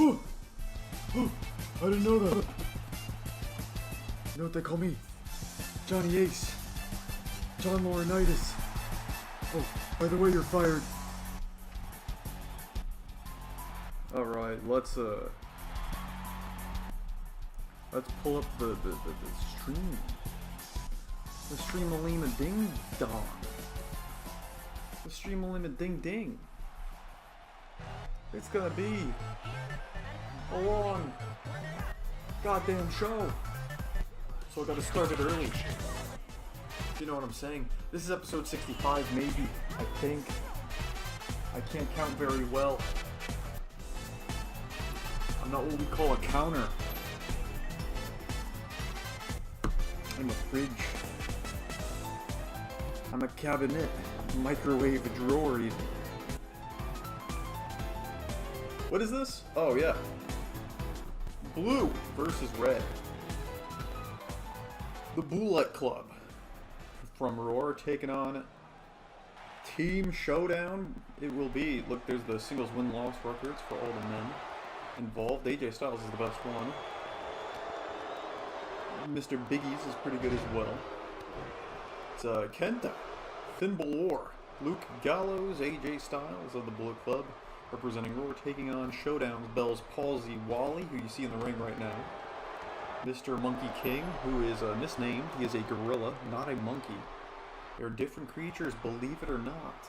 Oh! Oh! I didn't know that! You know what they call me? Johnny Ace. John Laurinaitis. Oh, by the way, you're fired. Alright, let's pull up the stream. The stream-a-lima ding-dong. The stream-a-lima ding-ding. It's gonna be a long goddamn show. So I gotta start it early. You know what I'm saying? This is episode 65, maybe. I think. I can't count very well. I'm not what we call a counter. I'm a fridge. I'm a cabinet. Microwave drawer even. What is this? Oh yeah. Blue versus red. The Bullet Club from Roar taking on Team Showdown. It will be. Look, there's the singles win-loss records for all the men involved. AJ Styles is the best one. Mr. Biggies is pretty good as well. It's Kenta, Finn Balor, Luke Gallows, AJ Styles of the Bullet Club, representing Roar, taking on Showdown's Bell's Palsy Wally, who you see in the ring right now. Mr. Monkey King, who is misnamed. He is a gorilla, not a monkey. They're different creatures, believe it or not.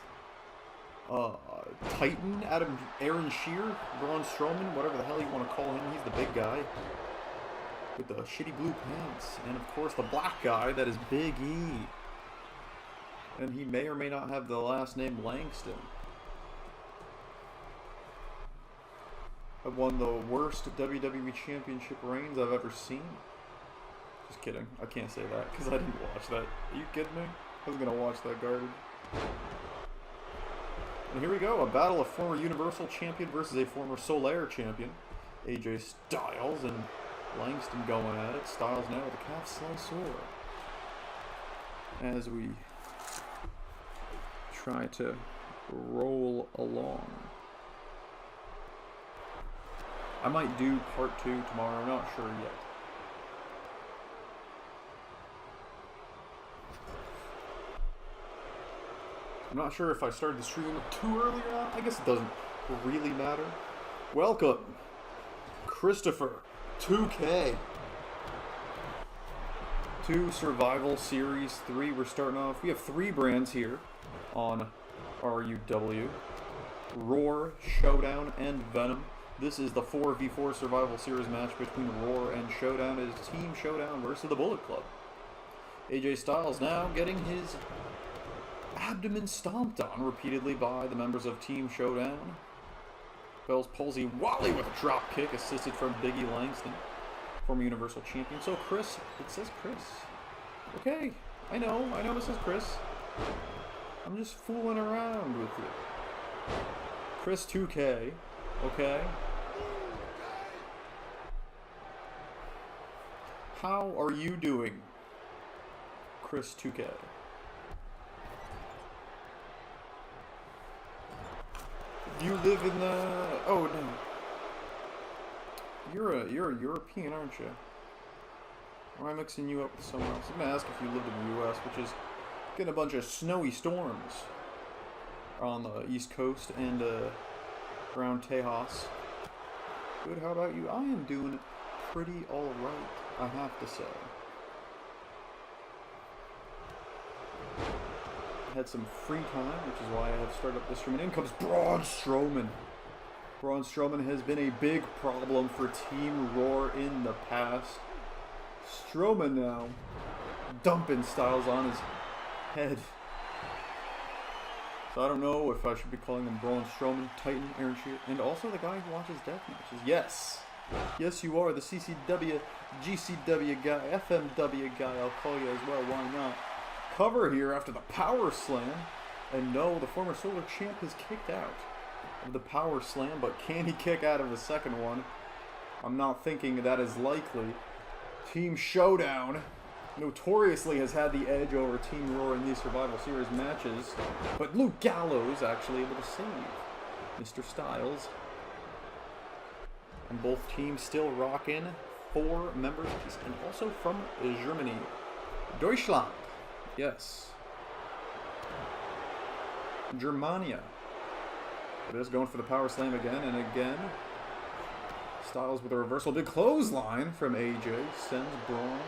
Titan, Aaron Shear, Braun Strowman, whatever the hell you want to call him. He's the big guy with the shitty blue pants. And of course the black guy, that is Big E. And he may or may not have the last name Langston. I won the worst WWE Championship reigns I've ever seen. Just kidding. I can't say that because I didn't watch that. Are you kidding me? I was going to watch that garbage. And here we go. A battle of former Universal Champion versus a former Solaire Champion. AJ Styles and Langston going at it. Styles now with a calf slicer. As we try to roll along. I might do part 2 tomorrow, I'm not sure yet. I'm not sure if I started the stream too early or not. I guess it doesn't really matter. Welcome, Christopher 2K. 2 Survival Series 3. We're starting off. We have 3 brands here on RUW. Roar, Showdown, and Venom. This is the 4v4 Survival Series match between Roar and Showdown. It is Team Showdown versus the Bullet Club. AJ Styles now getting his abdomen stomped on repeatedly by the members of Team Showdown. Bell's Palsy Wally with a drop kick assisted from Biggie Langston, former Universal Champion. So Chris, it says Chris. Okay, I know it says Chris. I'm just fooling around with you. Chris 2K, okay. How are you doing, Chris 2K? You live in the... Oh, no. You're a European, aren't you? Or am I mixing you up with someone else? I'm going to ask if you lived in the U.S., which is getting a bunch of snowy storms on the East Coast and around Tejas. Good, how about you? I am doing pretty alright, I have to say. I had some free time, which is why I have started up this stream. And in comes Braun Strowman. Braun Strowman has been a big problem for Team Roar in the past. Strowman now dumping Styles on his head. So I don't know if I should be calling him Braun Strowman, Titan, Aaron Shear, and also the guy who watches death matches. Yes! Yes, you are the CCW, GCW guy, FMW guy. I'll call you as well, why not? Cover here after the Power Slam. And no, the former Solar Champ is kicked out of the Power Slam, but can he kick out of the second one? I'm not thinking that is likely. Team Showdown notoriously has had the edge over Team Roar in these Survival Series matches, but Luke Gallows actually able to save Mr. Styles. And both teams still rock in 4 members apiece, and also from Germany. Deutschland. Yes. Germania. It is going for the power slam again and again. Styles with a reversal. Big clothesline from AJ. Sends Braun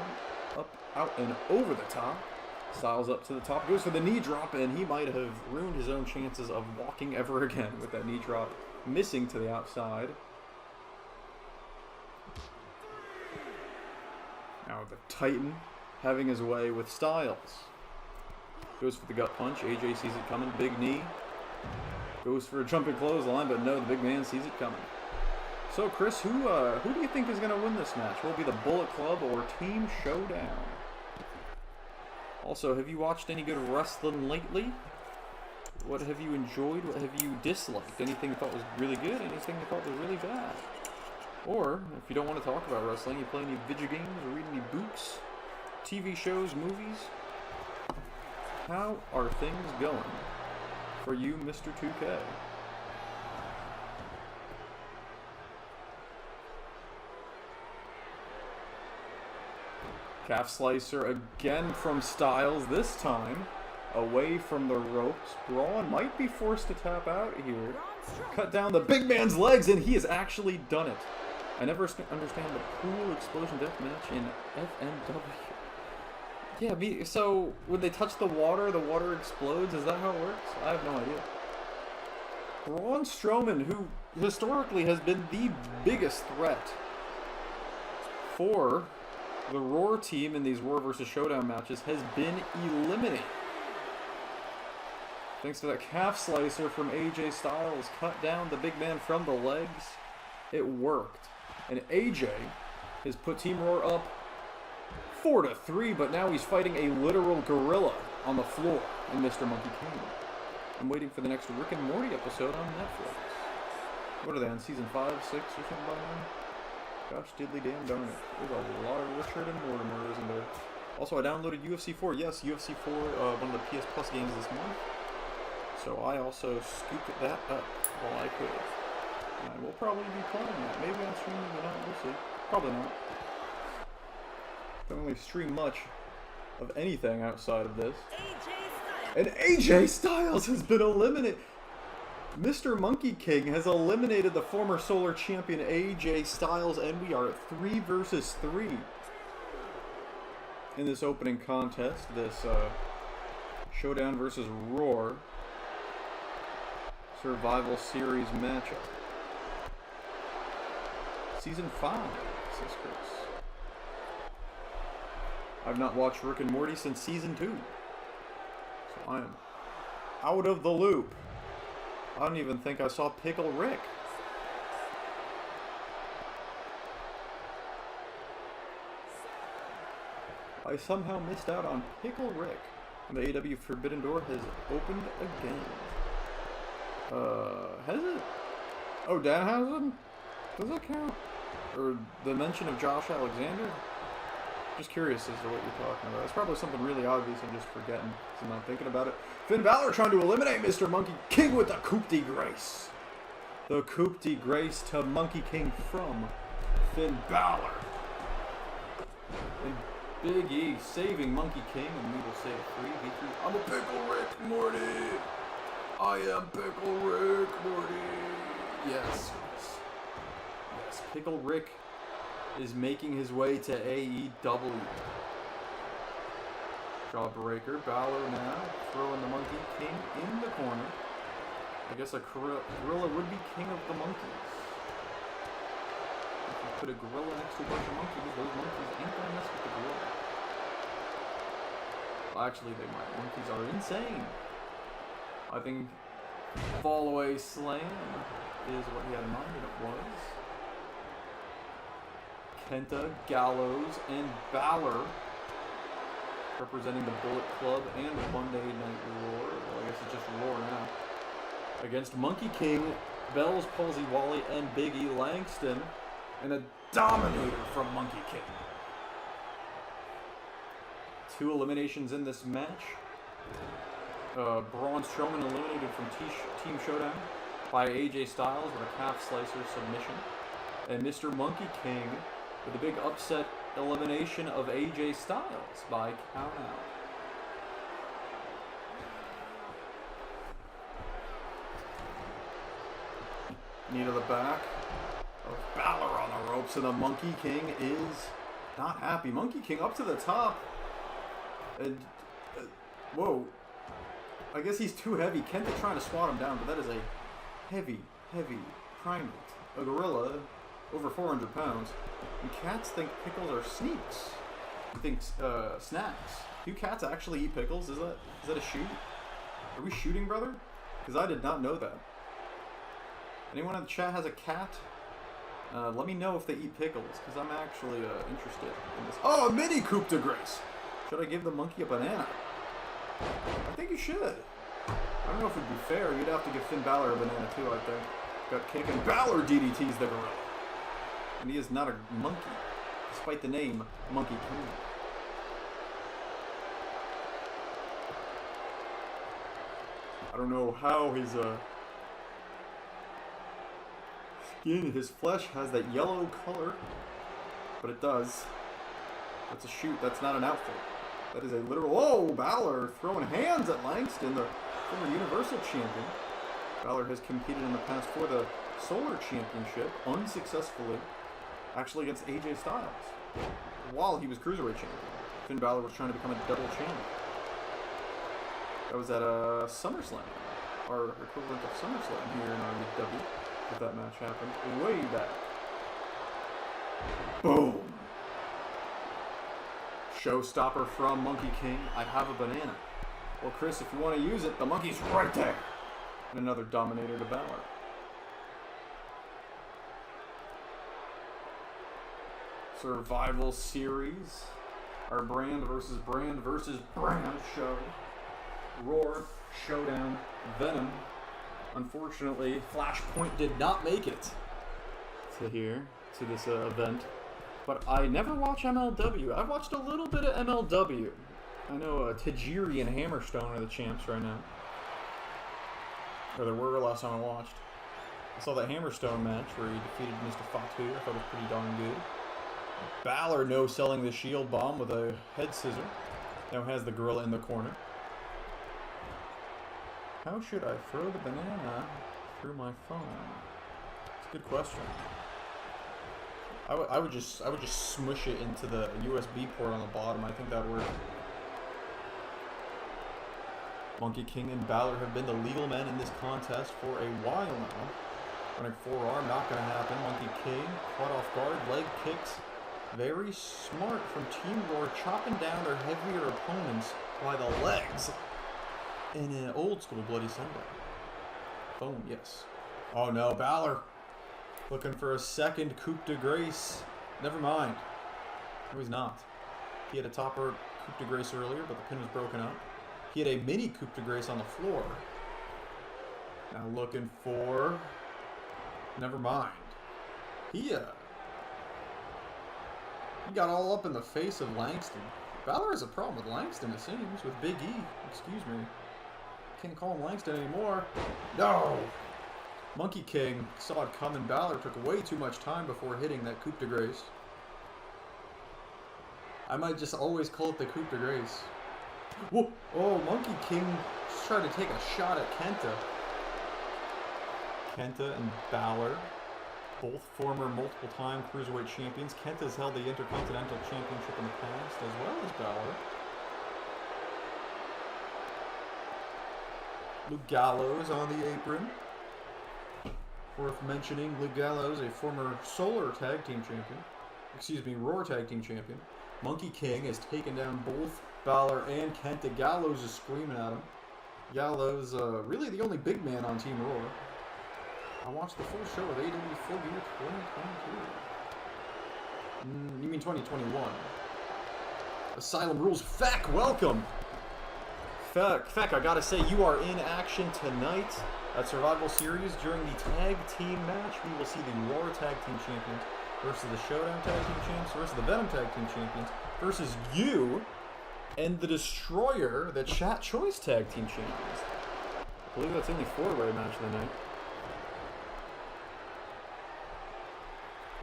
up, out, and over the top. Styles up to the top. Goes for the knee drop, and he might have ruined his own chances of walking ever again with that knee drop. Missing to the outside. Now the Titan having his way with Styles. Goes for the gut punch. AJ sees it coming. Big knee. Goes for a jumping clothesline, but no, the big man sees it coming. So, Chris, who do you think is going to win this match? Will it be the Bullet Club or Team Showdown? Also, have you watched any good wrestling lately? What have you enjoyed? What have you disliked? Anything you thought was really good? Anything you thought was really bad? Or, if you don't want to talk about wrestling, you play any video games or read any books, TV shows, movies? How are things going for you, Mr. 2K? Calf slicer again from Styles, this time away from the ropes. Braun might be forced to tap out here. Cut down the big man's legs, and he has actually done it. I never understand the pool explosion death match in FMW. Yeah, so when they touch the water explodes? Is that how it works? I have no idea. Braun Strowman, who historically has been the biggest threat for the Roar team in these Roar versus Showdown matches, has been eliminated. Thanks to that calf slicer from AJ Styles, cut down the big man from the legs. It worked. And AJ has put Team Roar up 4-3, but now he's fighting a literal gorilla on the floor in Mr. Monkey King. I'm waiting for the next Rick and Morty episode on Netflix. What are they on, season 5, 6, or something by now? Gosh diddly damn darn it. There's a lot of Richard and Mortimer, isn't there? Also, I downloaded UFC 4. Yes, UFC 4, one of the PS Plus games this month. So I also scooped that up while I could. And I will probably be playing that. Maybe on streaming, but not. We'll see. Probably not. Don't really stream much of anything outside of this. And AJ Styles has been eliminated. Mr. Monkey King has eliminated the former Solar Champion AJ Styles, and we are at 3 versus 3 in this opening contest, this Showdown versus Roar Survival Series matchup. Season 5, says Chris. I've not watched Rick and Morty since Season 2. So I am out of the loop. I don't even think I saw Pickle Rick. I somehow missed out on Pickle Rick. And the AEW Forbidden Door has opened again. Has it? Oh, Danhausen? Does that count? Or the mention of Josh Alexander? Just curious as to what you're talking about. It's probably something really obvious I'm just forgetting, so I'm not thinking about it. Finn Balor trying to eliminate Mr. Monkey King with the Coup de Grace. The Coup de Grace to Monkey King from Finn Balor. And Big E saving Monkey King, and we will say a 3v3. I'm a Pickle Rick Morty. I am Pickle Rick Morty. Yes. Yes, Pickle Rick is making his way to AEW. Jawbreaker, Balor now throwing the Monkey King in the corner. I guess a gorilla would be king of the monkeys. If you put a gorilla next to a bunch of monkeys, those monkeys ain't gonna mess with the gorilla. Well, actually, they might. Monkeys are insane. I think Fallaway Slam is what he had in mind, and it was. Kenta, Gallows, and Balor representing the Bullet Club and Monday Night Roar. Well, I guess it's just Roar now. Against Monkey King, Bells, Palsy Wally, and Big E Langston. And a dominator from Monkey King. 2 eliminations in this match. Braun Strowman eliminated from Team Showdown by AJ Styles with a calf slicer submission. And Mr. Monkey King with a big upset elimination of AJ Styles by count out. Knee to the back of Balor on the ropes, and the Monkey King is not happy. Monkey King up to the top. And, whoa. I guess he's too heavy. Kenta trying to swat him down, but that is a heavy primate. A gorilla, over 400 pounds. And cats think pickles are sneaks. He thinks snacks. Do cats actually eat pickles? Is that a shoot? Are we shooting, brother? Because I did not know that. Anyone in the chat has a cat? Let me know if they eat pickles, because I'm actually interested in this. Oh, a mini coup de grace! Should I give the monkey a banana? I think you should. I don't know if it'd be fair. You'd have to give Finn Balor a banana too, I think. Got kick, and Balor DDTs the gorilla. And he is not a monkey, despite the name Monkey King. I don't know how his skin, his flesh has that yellow color, but it does. That's a shoot, that's not an outfit. That is a literal, oh, Balor throwing hands at Langston, the former Universal Champion. Balor has competed in the past for the Solar Championship, unsuccessfully, actually against AJ Styles, while he was Cruiserweight Champion. Finn Balor was trying to become a double champion. That was at SummerSlam, our equivalent of SummerSlam here in RW. If that match happened way back. Boom! Showstopper from Monkey King. I have a banana. Well, Chris, if you want to use it, the monkey's right there. And another Dominator to Balor. Survival Series. Our brand versus brand show. Roar, Showdown, Venom. Unfortunately, Flashpoint did not make it to here, to this event. But I never watch MLW. I've watched a little bit of MLW. I know Tajiri and Hammerstone are the champs right now. Or they were last time I watched. I saw that Hammerstone match where he defeated Mr. Fatu. I thought it was pretty darn good. Balor no-selling the shield bomb with a head scissor. Now has the gorilla in the corner. How should I throw the banana through my phone? It's a good question. I would just smush it into the USB port on the bottom. I think that would work. Monkey King and Balor have been the legal men in this contest for a while now. Running forearm, not going to happen. Monkey King caught off guard, leg kicks. Very smart from Team Roar, chopping down their heavier opponents by the legs. In an old school Bloody Sunday. Boom, yes. Oh no, Balor looking for a second coup de grace. Never mind. No, he's not. He had a topper coup de grace earlier, but the pin was broken up. He had a mini coup de grace on the floor. Now looking for... Never mind. He got all up in the face of Langston. Balor has a problem with Langston, it seems, with Big E. Excuse me. Can't call him Langston anymore. No! Monkey King saw it coming. Balor took way too much time before hitting that coup de grace. I might just always call it the coup de grace. Whoa! Oh, Monkey King just tried to take a shot at Kenta. Kenta and Balor, both former multiple-time Cruiserweight champions. Kenta's held the Intercontinental Championship in the past, as well as Balor. Luke Gallows on the apron. Worth mentioning, Luke Gallows, a former Solar Tag Team Champion. Excuse me, Roar Tag Team Champion. Monkey King has taken down both Balor and Kenta. Gallows is screaming at him. Gallows, really the only big man on Team Roar. I watched the full show of AEW Full Gear 2022. You mean 2021. Asylum Rules. Feck, welcome! Feck, I gotta say, you are in action tonight at Survival Series. During the Tag Team match, we will see the Roar Tag Team Champions versus the Showdown Tag Team Champions versus the Venom Tag Team Champions versus you and the Destroyer, the Chat Choice Tag Team Champions. I believe that's in the 4-way match of the night.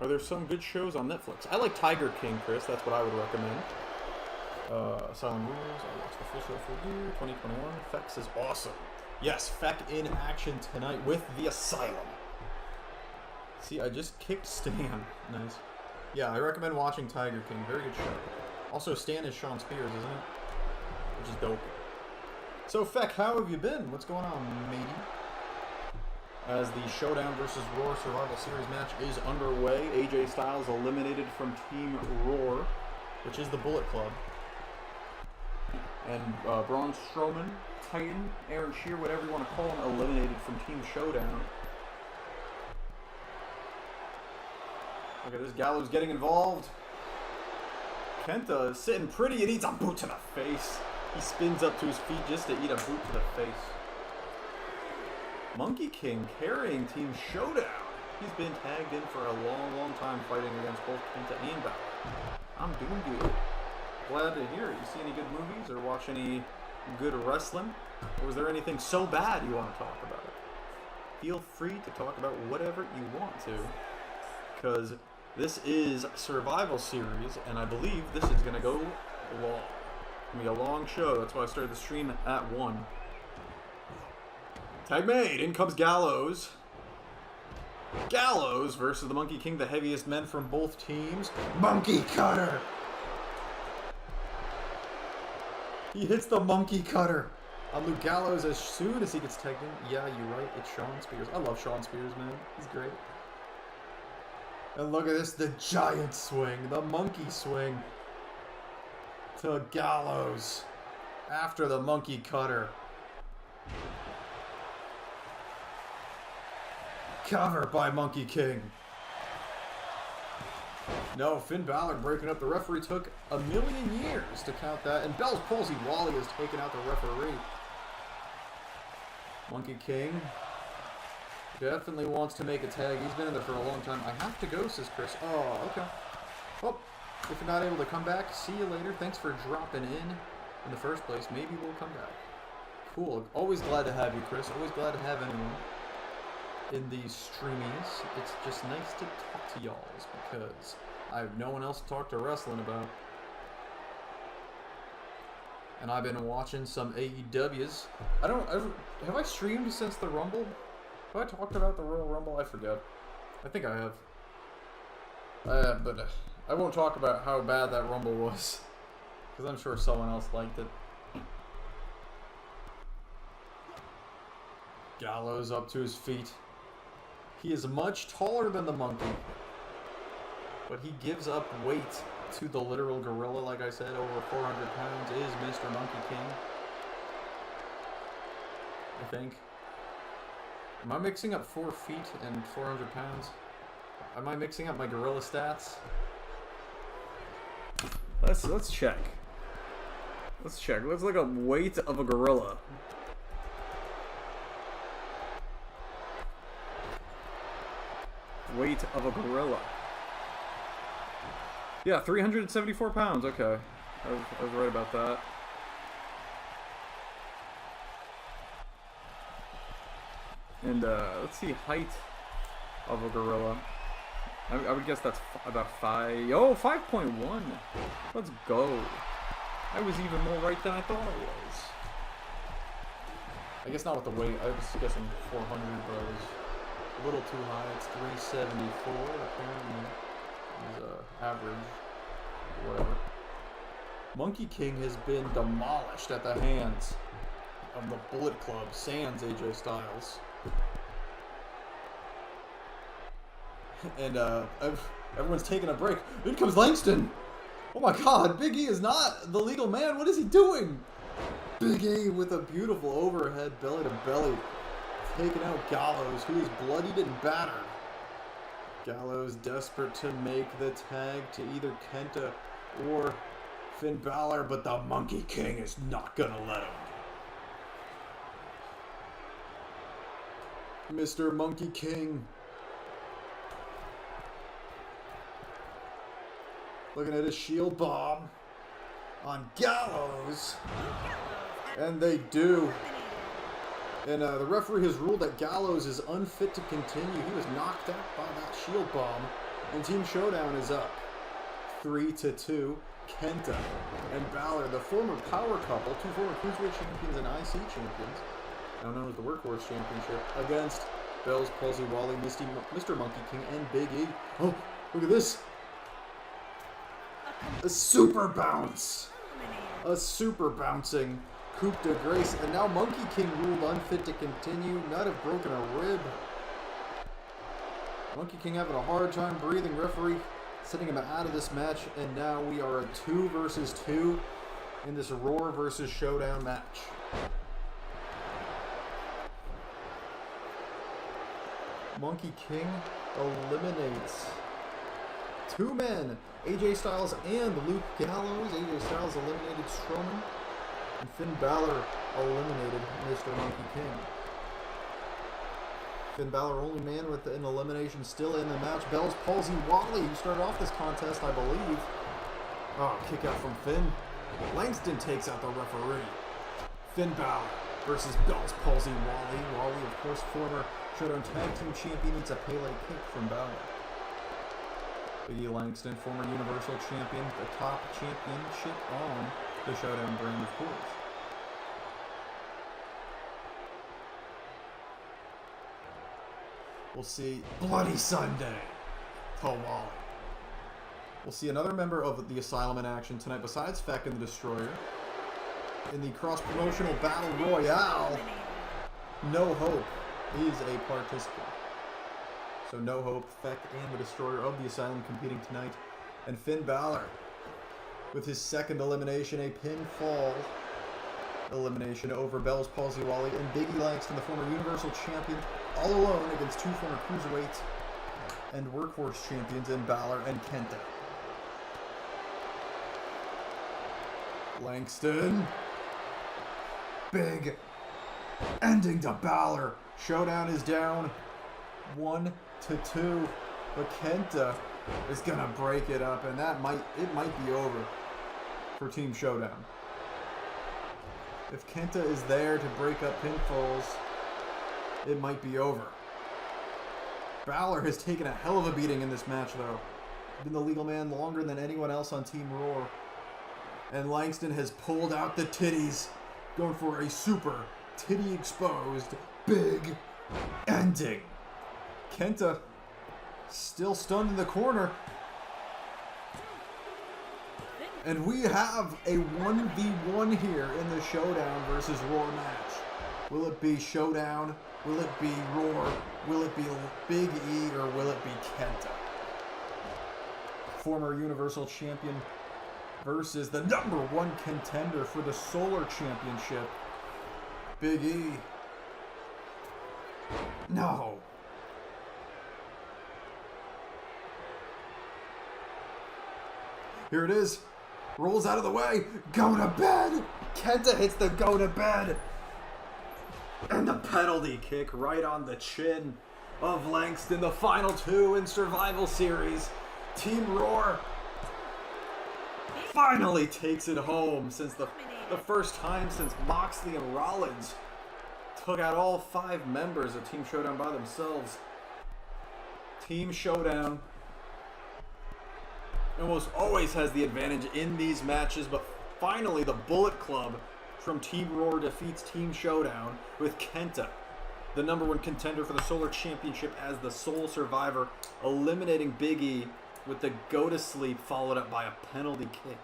Are there some good shows on Netflix? I like Tiger King, Chris. That's what I would recommend. Silent Rules. I watched the full show for year 2021. NEFFEX is awesome. Yes, Feck in action tonight with the Asylum. See, I just kicked Stan. Nice. Yeah, I recommend watching Tiger King. Very good show. Also, Stan is Sean Spears, isn't it? Which is dope. So, Feck, how have you been? What's going on, matey? As the Showdown versus Roar Survival Series match is underway, AJ Styles eliminated from Team Roar, which is the Bullet Club. And Braun Strowman, Titan, Aaron Shear, whatever you want to call him, eliminated from Team Showdown. Look at this, Gallows getting involved. Kenta is sitting pretty and eats a boot to the face. He spins up to his feet just to eat a boot to the face. Monkey King carrying Team Showdown. He's been tagged in for a long, long time fighting against both Kenta and Balor. I'm doing good. Glad to hear it. You see any good movies or watch any good wrestling? Or was there anything so bad you want to talk about? Feel free to talk about whatever you want to, because this is Survival Series, and I believe this is going to go long. It's going to be a long show. That's why I started the stream at 1. Tag made. In comes Gallows. Gallows versus the Monkey King, the heaviest men from both teams. Monkey Cutter. He hits the Monkey Cutter on Luke Gallows as soon as he gets tagged in. Yeah, you're right. It's Sean Spears. I love Sean Spears, man. He's great. And look at this, the giant swing, the monkey swing to Gallows after the Monkey Cutter. Cover by Monkey King. No, Finn Balor breaking up. The referee took a million years to count that. And Bell's Palsy Wally has taken out the referee. Monkey King definitely wants to make a tag. He's been in there for a long time. I have to go, says Chris. Oh, okay. Well, if you're not able to come back, see you later. Thanks for dropping in the first place. Maybe we'll come back. Cool. Always glad to have you, Chris. Always glad to have anyone in these streamies. It's just nice to talk to y'alls because I have no one else to talk to wrestling about. And I've been watching some AEWs. Have I streamed since the Rumble? Have I talked about the Royal Rumble? I forget. I think I have. But I won't talk about how bad that Rumble was, because I'm sure someone else liked it. Gallows up to his feet. He is much taller than the monkey, but he gives up weight to the literal gorilla. Like I said, over 400 pounds is Mr. Monkey King, I think. Am I mixing up 4 feet and 400 pounds? Am I mixing up my gorilla stats? Let's check. Let's check. Let's look up weight of a gorilla. Weight of a gorilla. Yeah, 374 pounds. Okay. I was right about that. And let's see, height of a gorilla. I would guess that's about 5. Oh, 5.1. Let's go. I was even more right than I thought I was. I guess not with the weight. I was guessing 400, but I was a little too high. It's 374 apparently. Is average, whatever. Monkey King has been demolished at the hands of the Bullet Club, sans AJ Styles. And everyone's taking a break. In comes Langston. Oh my God, Big E is not the legal man. What is he doing? Big E with a beautiful overhead belly to belly, taking out Gallows, who is bloodied and battered. Gallows desperate to make the tag to either Kenta or Finn Balor, but the Monkey King is not gonna let him. Mr. Monkey King. Looking at his shield bomb on Gallows. And they do. And the referee has ruled that Gallows is unfit to continue. He was knocked out by that shield bomb. And Team Showdown is up 3-2. Kenta and Balor, the former power couple, two former Cruiserweight champions and IC champions, now known as the Workhorse Championship, against Bell's Palsy Wally, Mr. Monkey King, and Big E. Oh, look at this. A super bounce. A super bouncing coup de grace. And now Monkey King ruled unfit to continue, not have broken a rib. Monkey King having a hard time breathing. Referee sending him out of this match. And now we are a 2 versus 2 in this Roar versus Showdown match. Monkey King eliminates 2 men, AJ Styles and Luke Gallows. AJ Styles eliminated Strowman, and Finn Balor eliminated Mr. Monkey King. Finn Balor, only man with an elimination still in the match. Bell's Palsy Wally, who started off this contest, I believe. Oh, kick out from Finn. Langston takes out the referee. Finn Balor versus Bell's Palsy Wally. Wally, of course, former Showdown Tag Team Champion, needs a Pele kick from Balor. Big E Langston, former Universal Champion, the top championship on the Showdown brand, of course. We'll see Bloody Sunday to Wally. We'll see another member of the Asylum in action tonight besides Feck and the Destroyer. In the cross-promotional Battle Royale, No Hope is a participant. So No Hope, Feck, and the Destroyer of the Asylum competing tonight. And Finn Balor, with his second elimination, a pinfall elimination over Bell's Palsy Wally and Big E Langston, the former Universal Champion, all alone against 2 former Cruiserweight and Workhorse Champions in Balor and Kenta. Langston. Big ending to Balor. Showdown is down 1-2. But Kenta is gonna break it up, and it might be over for Team Showdown. If Kenta is there to break up pinfalls, it might be over. Balor has taken a hell of a beating in this match, though. Been the legal man longer than anyone else on Team Roar. And Langston has pulled out the titties, going for a super titty exposed big ending. Kenta still stunned in the corner. And we have a 1v1 here in the Showdown versus Roar match. Will it be Showdown? Will it be Roar? Will it be Big E? Or will it be Kenta? Former Universal Champion versus the #1 contender for the Solar Championship, Big E. No. Here it is. Rolls out of the way. Go to bed. Kenta hits the go to bed. And the penalty kick right on the chin of Langston. The final 2 in Survival Series. Team Roar finally takes it home since the first time since Moxley and Rollins took out all 5 members of Team Showdown by themselves. Team Showdown almost always has the advantage in these matches, but finally the Bullet Club from Team Roar defeats Team Showdown with Kenta, the #1 contender for the Solar Championship, as the sole survivor, eliminating Big E with the go to sleep followed up by a penalty kick.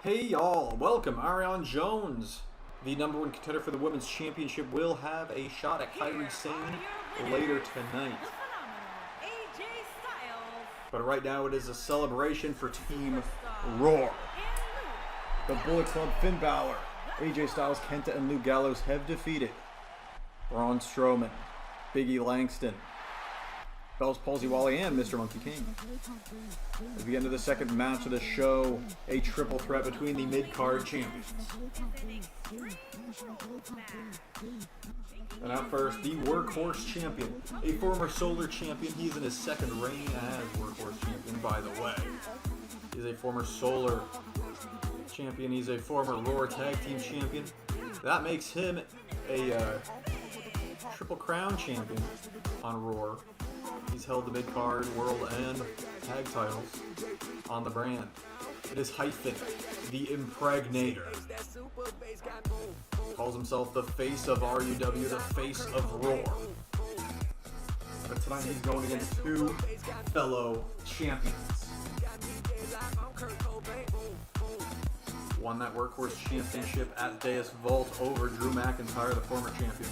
Hey y'all, welcome. Ariane Jones, the #1 contender for the Women's Championship, will have a shot at Kairi Sane later tonight. But right now it is a celebration for Team Roar. The Bullet Club, Finn Balor, AJ Styles, Kenta, and Luke Gallows have defeated Braun Strowman, Big E Langston, Bell's Palsy Wally, and Mr. Monkey King. At the end of the second match of the show, a triple threat between the mid-card champions. And out first, the Workhorse Champion, a former Solar Champion. He's in his second reign as Workhorse Champion, by the way. He's a former Solar Champion. He's a former Roar Tag Team Champion. That makes him a Triple Crown Champion on Roar. He's held the mid-card, world, and tag titles on the brand. It is Hyphen, the Impregnator. Calls himself the face of RUW, the face of Roar. But tonight he's going against two fellow champions. Won that Workhorse Championship at Deus Vault over Drew McIntyre, the former champion.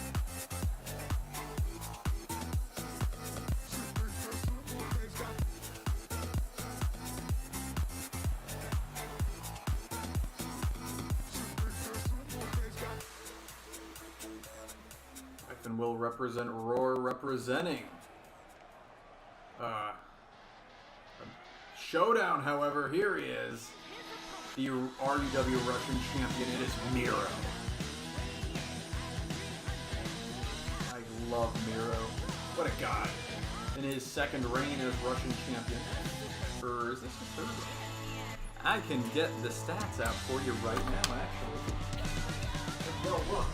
Hyphen will represent Roar, representing Showdown. However, here he is, the RUW Russian champion. It is Miro. I love Miro. What a guy. In his second reign as Russian champion. Is this his third? I can get the stats out for you right now, actually. Let's go look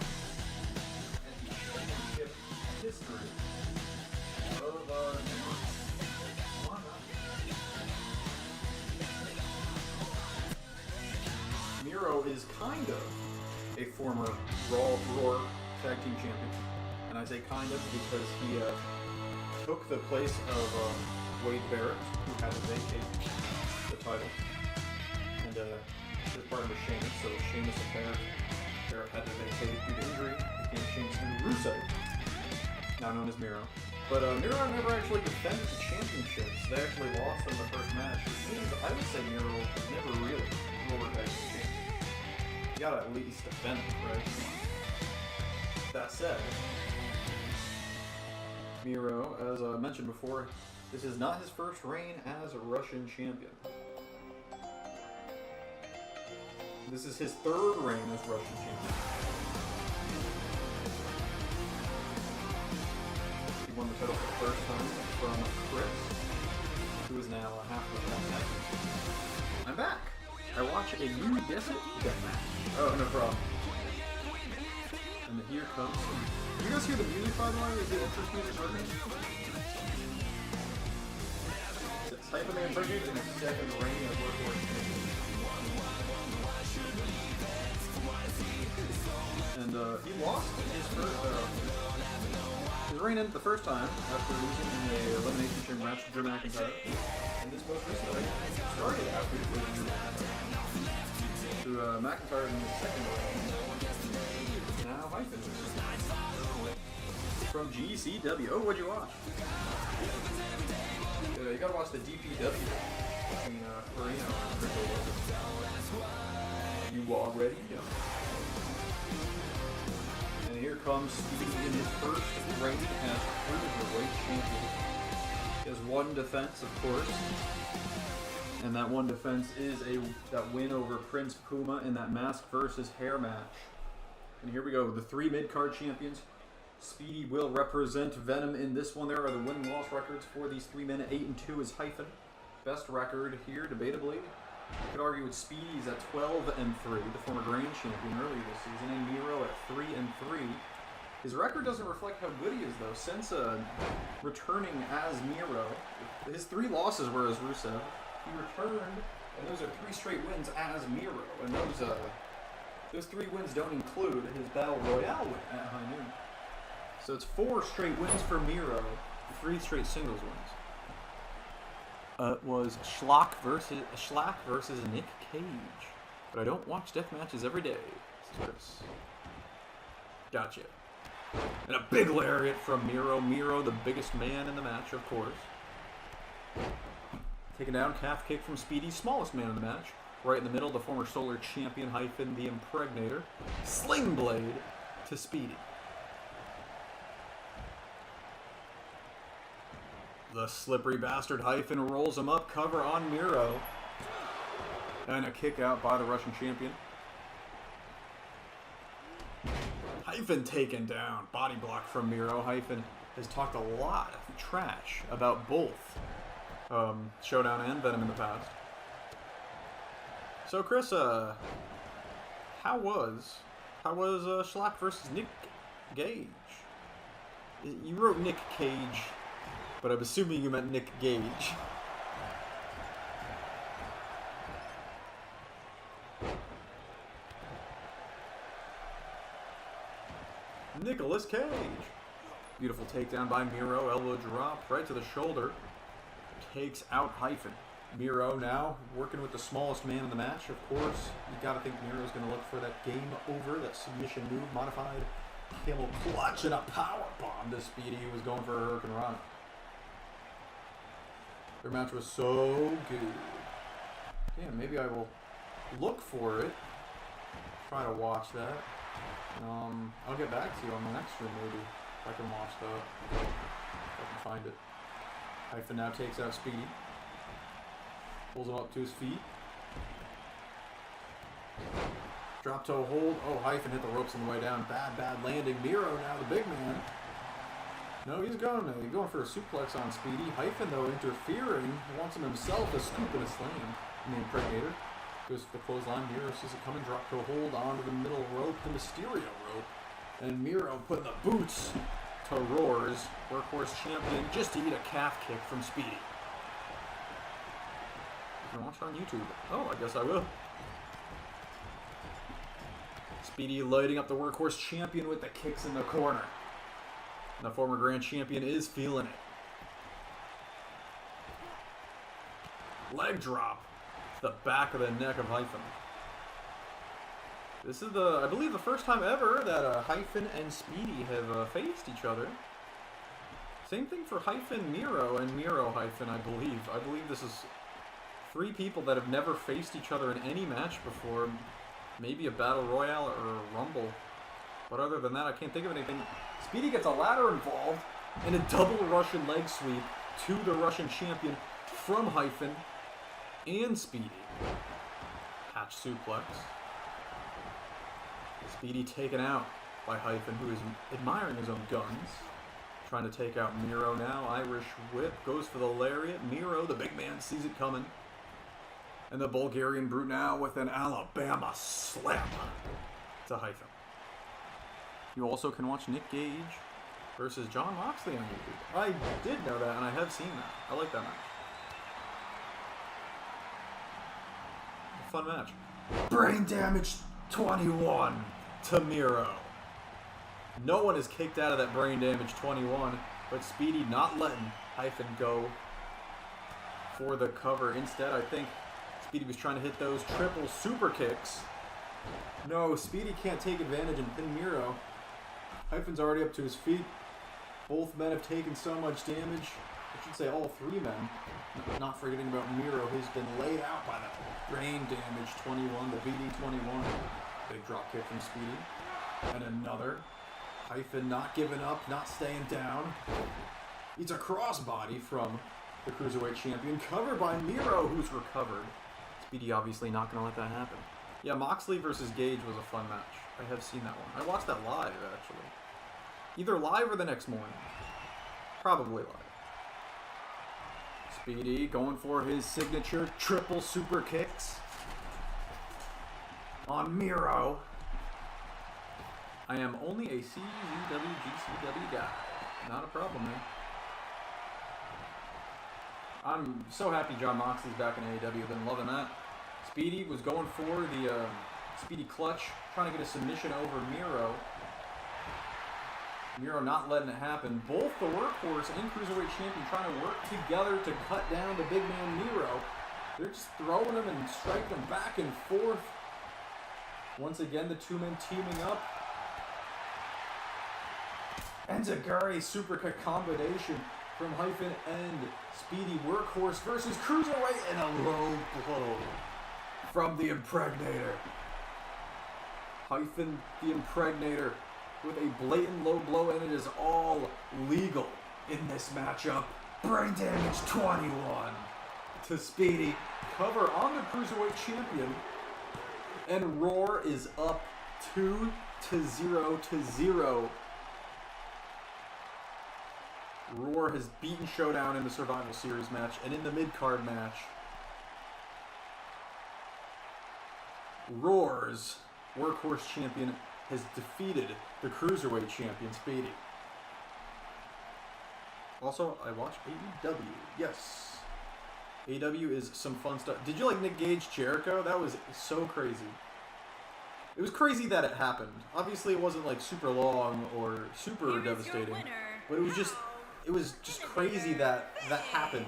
at the championship history of Miro is kind of a former Roar Tag Team Champion. And I say kind of because he took the place of Wade Barrett, who had to vacate the title. And his partner was Sheamus, so Sheamus and Barrett had to vacate due to injury. Became Sheamus and Russo, now known as Miro. But Miro never actually defended the championships. They actually lost in the first match. It seems, I would say Miro was never really Roar Tag Team Champion. You gotta at least defend it, right? That said, Miro, as I mentioned before, this is not his first reign as a Russian champion. This is his third reign as Russian champion. He won the title for the first time from Chris, who is now a half of that. I'm back. I watch a You Guess It deathmatch. Oh, no problem. And here comes. You guys hear the music, by the way? Is it interest music working? It's Hyphen the Impregnator in his second reign of Workhorse Championship. And he lost his first. His reign ended the first time after losing in a elimination chamber match to Drew McIntyre. And this most recently started after he was to McIntyre in his second reign. Now Hyphen. From GCW. Oh, what'd you watch? You gotta watch the DPW between Farino and Rico. You already know. And here comes Speedy in his first reign as Cruiserweight champion. He has one defense, of course. And that one defense is that win over Prince Puma in that mask versus hair match. And here we go, the three mid-card champions. Speedy will represent Venom in this one. There are the win-loss records for these three men. 8-2 is Hyphen. Best record here, debatably. You could argue with Speedy's at 12-3, the former Grand Champion earlier this season, and Miro at 3-3. His record doesn't reflect how good he is, though. Since returning as Miro, his three losses were as Rusev. He returned, and those are three straight wins as Miro, and those three wins don't include his Battle Royale win at High Noon. So it's 4 straight wins for Miro, 3 straight singles wins. It was Schlack versus Nick Cage. But I don't watch death matches every day. Chris. Gotcha. And a big lariat from Miro. Miro, the biggest man in the match, of course. Taking down calf kick from Speedy, smallest man in the match. Right in the middle, the former Solar Champion, Hyphen, the Impregnator. Sling blade to Speedy. The slippery bastard Hyphen rolls him up, cover on Miro. And a kick out by the Russian champion. Hyphen taken down. Body block from Miro. Hyphen has talked a lot of trash about both Showdown and Venom in the past. So Chris, how was Schlack versus Nick Gage? You wrote Nick Cage but I'm assuming you meant Nick Gage. Nicolas Cage. Beautiful takedown by Miro. Elbow drop right to the shoulder. Takes out Hyphen. Miro now working with the smallest man in the match. Of course, you got to think Miro's going to look for that game over, that submission move, modified camel clutch and a power bomb to Speedy, who was going for a Hurricane Run. Their match was so good. Damn, maybe I will look for it. Try to watch that. I'll get back to you on the next stream, maybe. If I can watch that. If I can find it. Hyphen now takes out Speedy. Pulls him up to his feet. Drop toe hold. Oh, Hyphen hit the ropes on the way down. Bad landing. Miro now the big man. No, he's going for a suplex on Speedy. Hyphen, though, interfering. Wants him himself, a scoop and a slam. And the Impregnator goes for the clothesline. Miro sees it coming. Drop toe hold onto the middle rope, the Mysterio rope. And Miro putting the boots to Roar's Workhorse champion just to eat a calf kick from Speedy. You can watch it on YouTube. Oh, I guess I will. Speedy lighting up the Workhorse champion with the kicks in the corner. And the former grand champion is feeling it. Leg drop to the back of the neck of Hyphen. This is I believe, the first time ever that Hyphen and Speedy have faced each other. Same thing for Hyphen Miro and Miro Hyphen, I believe. I believe this is 3 people that have never faced each other in any match before. Maybe a Battle Royale or a Rumble. But other than that, I can't think of anything. Speedy gets a ladder involved and a double Russian leg sweep to the Russian champion from Hyphen and Speedy. Hatch suplex. Speedy taken out by Hyphen, who is admiring his own guns. Trying to take out Miro now. Irish whip goes for the lariat. Miro, the big man, sees it coming. And the Bulgarian Brute now with an Alabama slam to Hyphen. You also can watch Nick Gage versus John Moxley on YouTube. I did know that, and I have seen that. I like that match. A fun match. Brain damage 21 to Miro. No one is kicked out of that brain damage 21, but Speedy not letting Hyphen go for the cover. Instead, I think Speedy was trying to hit those triple super kicks. No, Speedy can't take advantage and pin Miro. Hyphen's already up to his feet. Both men have taken so much damage. I should say all 3 men. Not forgetting about Miro, who's been laid out by that brain damage 21, the BD 21. Big drop kick from Speedy. And another. Hyphen not giving up, not staying down. It's a crossbody from the Cruiserweight champion, covered by Miro, who's recovered. Speedy obviously not going to let that happen. Yeah, Moxley versus Gage was a fun match. I have seen that one. I watched that live, actually. Either live or the next morning. Probably live. Speedy going for his signature triple super kicks on Miro. I am only a CZW GCW guy. Not a problem, man. I'm so happy John Moxley's back in AEW. Been loving that. Speedy was going for the Speedy clutch, trying to get a submission over Miro. Miro not letting it happen. Both the Workhorse and Cruiserweight champion trying to work together to cut down the big man Miro. They're just throwing him and striking him back and forth. Once again, the 2 men teaming up. Enziguri superkick combination from Hyphen and Speedy. Workhorse versus Cruiserweight, and a low blow from the Impregnator. Hyphen, the Impregnator, with a blatant low blow, and it is all legal in this matchup. Brain damage 21 to Speedy. Cover on the Cruiserweight champion, and Roar is up 2-0. Roar has beaten Showdown in the Survival Series match, and in the mid-card match, Roar's Workhorse champion has defeated the Cruiserweight champion, Speedy. Also, I watch AEW. Yes. AEW is some fun stuff. Did you like Nick Gage Jericho? That was so crazy. It was crazy that it happened. Obviously, it wasn't like super long or super devastating, but it was just crazy that that happened.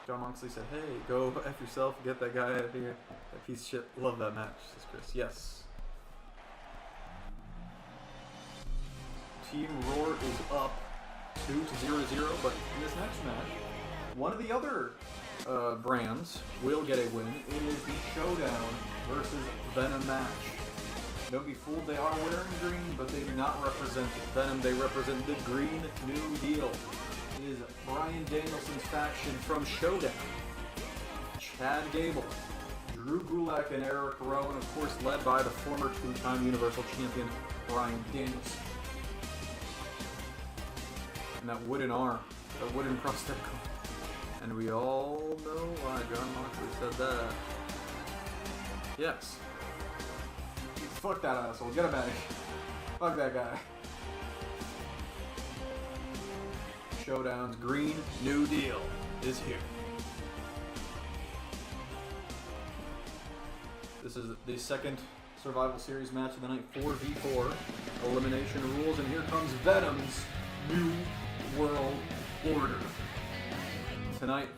John Moxley said, "Hey, go F yourself, get that guy out of here. That piece of shit." Love that match, says Chris. Yes. Team Roar is up 2-0-0, but in this next match, one of the other brands will get a win. It is the Showdown versus Venom match. Don't be fooled, they are wearing green, but they do not represent Venom. They represent the Green New Deal. It is Bryan Danielson's faction from Showdown. Chad Gable, Drew Gulak, and Eric Rowan, of course, led by the former two-time Universal Champion Bryan Danielson. And that wooden arm, that wooden prosthetic arm. And we all know why John Moxley said that. Yes. Fuck that asshole. Get him out of here. Fuck that guy. Showdown's Green New Deal is here. This is the second Survival Series match of the night, 4v4 elimination rules, and here comes Venom's New World Order. Tonight,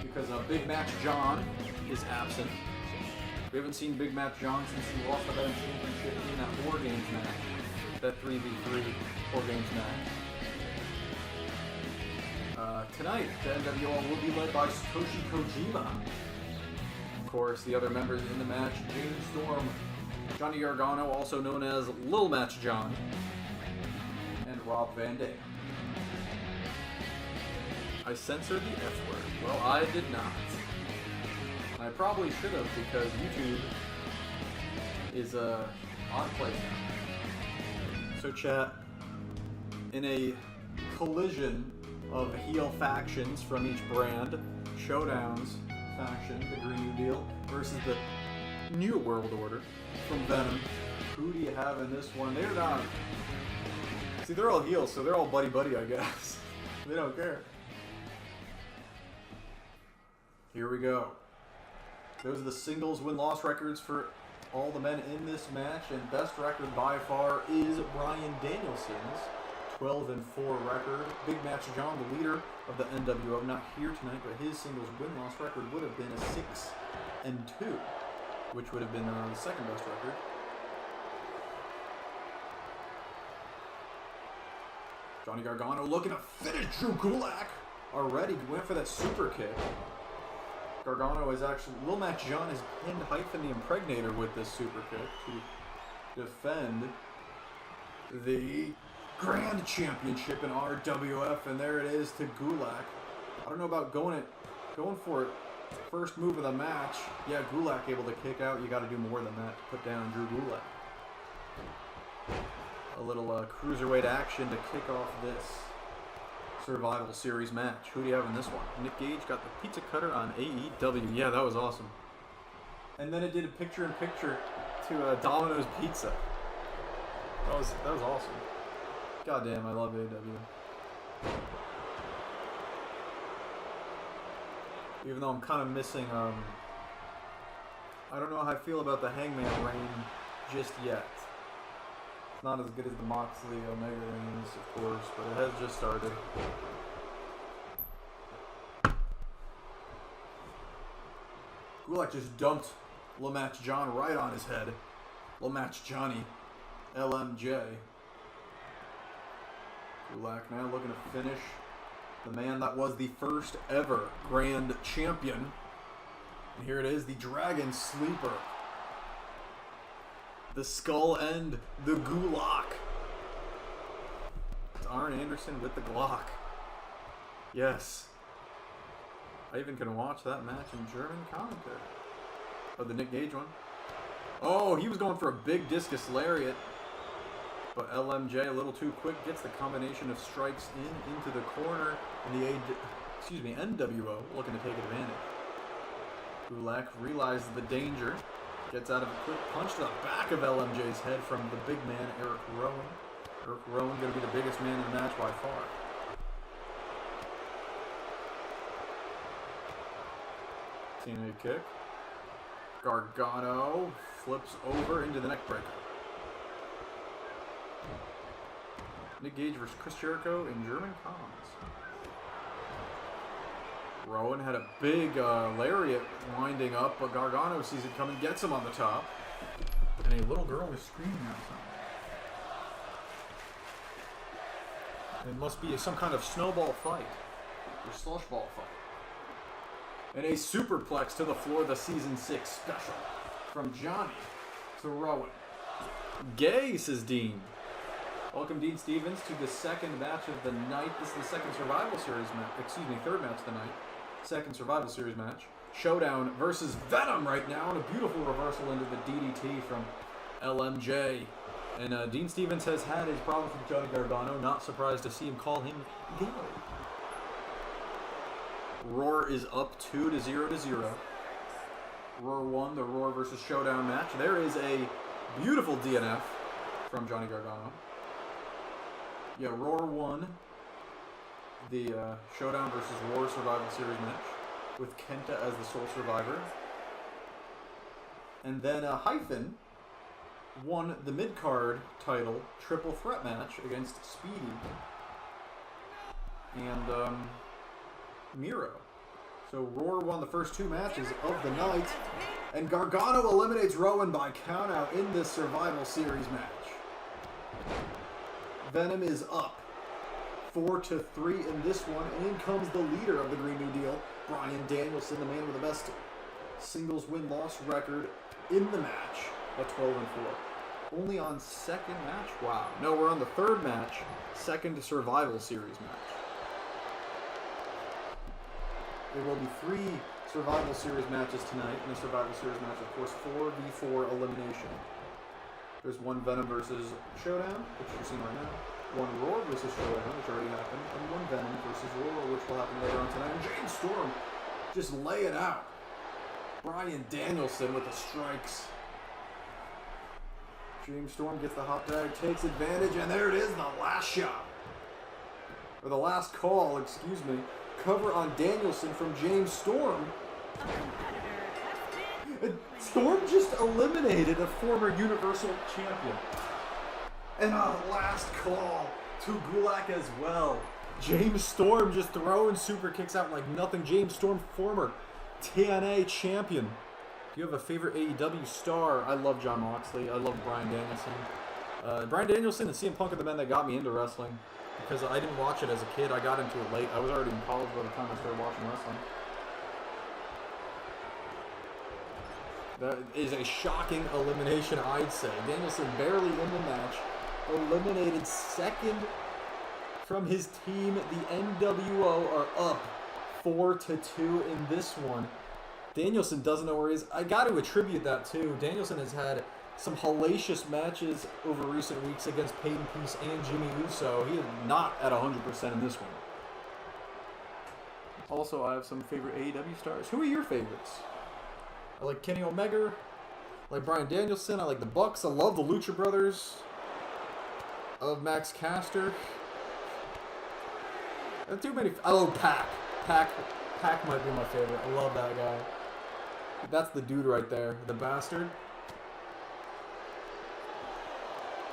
because Big Match John is absent. We haven't seen Big Match John since he lost the Venom Championship in that War Games match. That 3v3 War Games match. Tonight, the NWO will be led by Satoshi Kojima. Of course, the other members in the match, James Storm, Johnny Gargano, also known as Lil Match John, and Rob Van Dam. I censored the F word. Well, I did not. I probably should have, because YouTube is a odd place now. So chat, in a collision of heel factions from each brand, Showdown's faction, the Green New Deal, versus the New World Order from Venom. Who do you have in this one? They're not. See, they're all heels, so they're all buddy-buddy, I guess. They don't care. Here we go. Those are the singles win-loss records for all the men in this match, and best record by far is Bryan Danielson's 12-4 record. Big Match John, the leader of the NWO, not here tonight, but his singles win-loss record would have been a 6-2, which would have been the second best record. Johnny Gargano looking to finish Drew Gulak. Already went for that super kick. Gargano is actually, Lil Match John has pinned Hyphen the Impregnator with this super kick to defend the Grand Championship in RWF, and there it is to Gulak. I don't know about going for it. First move of the match. Yeah, Gulak able to kick out. You got to do more than that to put down Drew Gulak. A little cruiserweight action to kick off this Survival Series match. Who do you have in this one? Nick Gage got the pizza cutter on AEW. Yeah, that was awesome. And then it did a picture-in-picture to Domino's Pizza. That was awesome. Goddamn, I love AEW. Even though I'm kind of missing, I don't know how I feel about the Hangman reign just yet. It's not as good as the Moxley Omega reigns, of course, but it has just started. Gulak just dumped Lil Match John right on his head. Lil Match Johnny, LMJ. Gulak now looking to finish the man that was the first ever Grand Champion. And here it is, the Dragon Sleeper. The Skull End, the Gulak. It's Arn Anderson with the Glock. Yes. I even can watch that match in German commentary. Oh, the Nick Gage one. Oh, he was going for a big discus lariat. But LMJ, a little too quick, gets the combination of strikes into the corner. And the NWO looking to take advantage. Gulak realizes the danger. Gets out of a quick punch to the back of LMJ's head from the big man, Eric Rowan. Eric Rowan going to be the biggest man in the match by far. TNA kick. Gargano flips over into the neck breaker. Nick Gage versus Chris Jericho in German comms. Rowan had a big lariat winding up, but Gargano sees it coming, gets him on the top. And a little girl is screaming outside. It must be some kind of snowball fight. Or slush ball fight. And a superplex to the floor, the Season 6 special. From Johnny to Rowan. Gay, says Dean. Welcome, Dean Stevens, to the second match of the night. This is the second Survival Series match. Excuse me, third match of the night. Second Survival Series match. Showdown versus Venom right now. And a beautiful reversal into the DDT from LMJ. And Dean Stevens has had his problems with Johnny Gargano. Not surprised to see him call him gay. Roar is up 2-0. Roar won the Roar versus Showdown match. There is a beautiful DNF from Johnny Gargano. Yeah, Roar won the Showdown versus Roar Survival Series match with Kenta as the sole survivor. And then Hyphen won the mid-card title triple threat match against Speedy and Miro. So Roar won the first two matches of the night, and Gargano eliminates Rowan by countout in this Survival Series match. Venom is up 4-3 in this one, and in comes the leader of the Green New Deal, Bryan Danielson, the man with the best singles win-loss record in the match at 12-4. Only on second match? Wow. No, we're on the third match, second Survival Series match. There will be 3 Survival Series matches tonight, and a Survival Series match, of course, 4v4 elimination. There's one Venom versus Showdown, which you're seeing right now. One Roar versus Showdown, which already happened, and one Venom versus Roar, which will happen later on tonight. And James Storm just lay it out. Bryan Danielson with the strikes. James Storm gets the hot tag, takes advantage, and there it is, the last shot. Or the last call, excuse me. Cover on Danielson from James Storm. Storm just eliminated a former Universal Champion. And a last call to Gulak as well. James Storm just throwing super kicks out like nothing. James Storm, former TNA Champion. Do you have a favorite AEW star? I love Jon Moxley. I love Bryan Danielson. Bryan Danielson and CM Punk are the men that got me into wrestling. Because I didn't watch it as a kid. I got into it late. I was already in college by the time I started watching wrestling. That is a shocking elimination, I'd say. Danielson barely in the match. Eliminated second from his team. The NWO are up 4-2 in this one. Danielson doesn't know where he is. I got to attribute that too. Danielson has had some hellacious matches over recent weeks against Peyton Peace and Jimmy Uso. He is not at 100% in this one. Also, I have some favorite AEW stars. Who are your favorites? I like Kenny Omega. I like Bryan Danielson. I like the Bucks. I love the Lucha Brothers. I love Max Caster. Not too many. I love Pac. Pac might be my favorite. I love that guy. That's the dude right there. The bastard.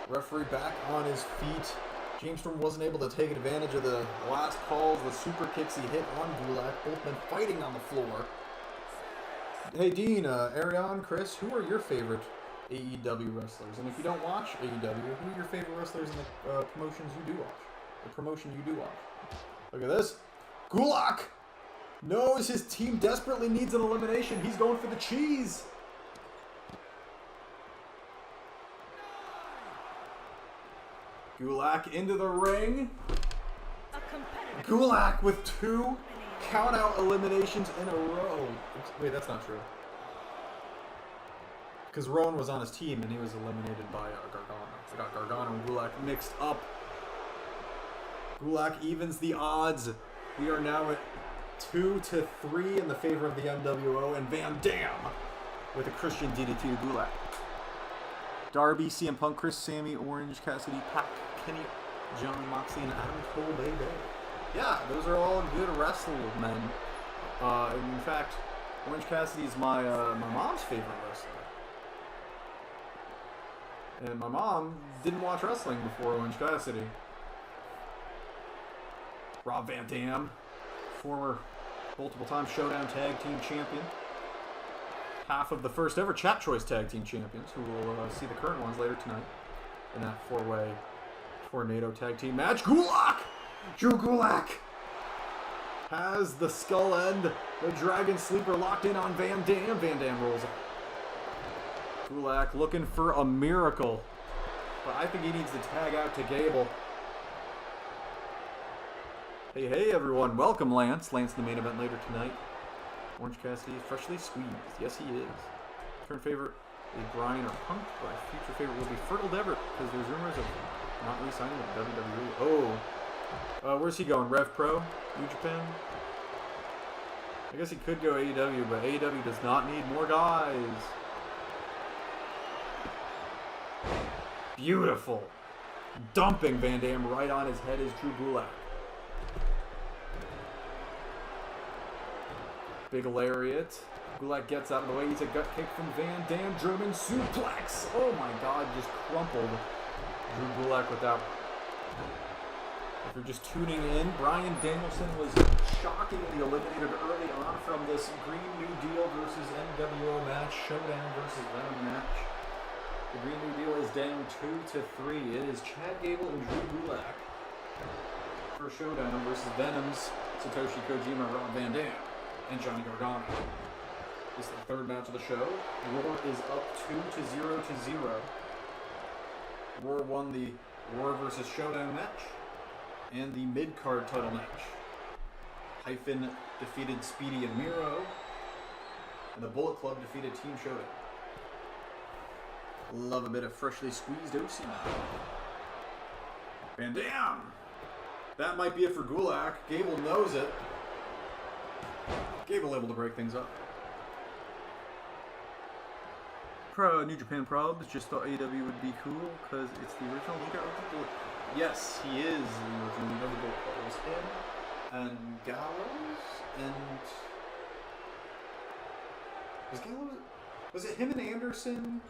Referee back on his feet. James Storm wasn't able to take advantage of the last calls, the super kicks he hit on Gulak. Both men fighting on the floor. Hey Dean, Ariane, Chris, who are your favorite AEW wrestlers? And if you don't watch AEW, who are your favorite wrestlers in the promotions you do watch? The promotion you do watch. Look at this. Gulak knows his team desperately needs an elimination. He's going for the cheese. Gulak into the ring. Gulak with 2 count-out eliminations in a row. Wait, that's not true. Because Rowan was on his team and he was eliminated by Gargano. So I got Gargano and Gulak mixed up. Gulak evens the odds. We are now at 2-3 in the favor of the NWO, and Van Dam with a Christian DDT to Gulak. Darby, CM Punk, Chris, Sammy, Orange, Cassidy, Pac, Kenny, John, Moxley, and Adam Cole, baby. Yeah, those are all good wrestlemen. In fact, Orange Cassidy is my mom's favorite wrestler. And my mom didn't watch wrestling before Orange Cassidy. Rob Van Dam, former multiple-time Showdown Tag Team Champion. Half of the first ever Chat Choice Tag Team Champions, who will see the current ones later tonight in that four-way Tornado Tag Team match. Gulak! Drew Gulak has the skull end, the Dragon Sleeper locked in on Van Dam. Van Dam rolls up. Gulak looking for a miracle, but I think he needs to tag out to Gable. Hey everyone, welcome Lance. Lance in the main event later tonight. Orange Cassidy is freshly squeezed. Yes, he is. Current favorite is Bryan or Punk, but future favorite will be Fertile Devitt, because there's rumors of not re-signing with WWE. Oh. Where's he going? Rev Pro? New Japan? I guess he could go AEW, but AEW does not need more guys. Beautiful. Dumping Van Dam right on his head is Drew Gulak. Big lariat. Gulak gets out of the way. He's a gut kick from Van Dam. German suplex. Oh my god, just crumpled Drew Gulak with that. If you're just tuning in, Bryan Danielson was shockingly eliminated early on from this Green New Deal versus NWO match. Showdown versus Venom match. The Green New Deal is down 2-3. It is Chad Gable and Drew Gulak for Showdown versus Venom's Satoshi Kojima, Rob Van Dam, and Johnny Gargano. This is the third match of the show. Roar is up 2-0. Roar won the Roar versus Showdown match and the mid-card title match. Hyphen defeated Speedy and Miro, and the Bullet Club defeated Team Showdown. Love a bit of freshly squeezed OC. Van Dam! That might be it for Gulak. Gable knows it. Gable able to break things up. New Japan Probs just thought AEW would be cool because it's the original leader of the Bullet. Yes, he is the original leader of the Bullet Club. It was him and Gallows and... Was it him and Anderson?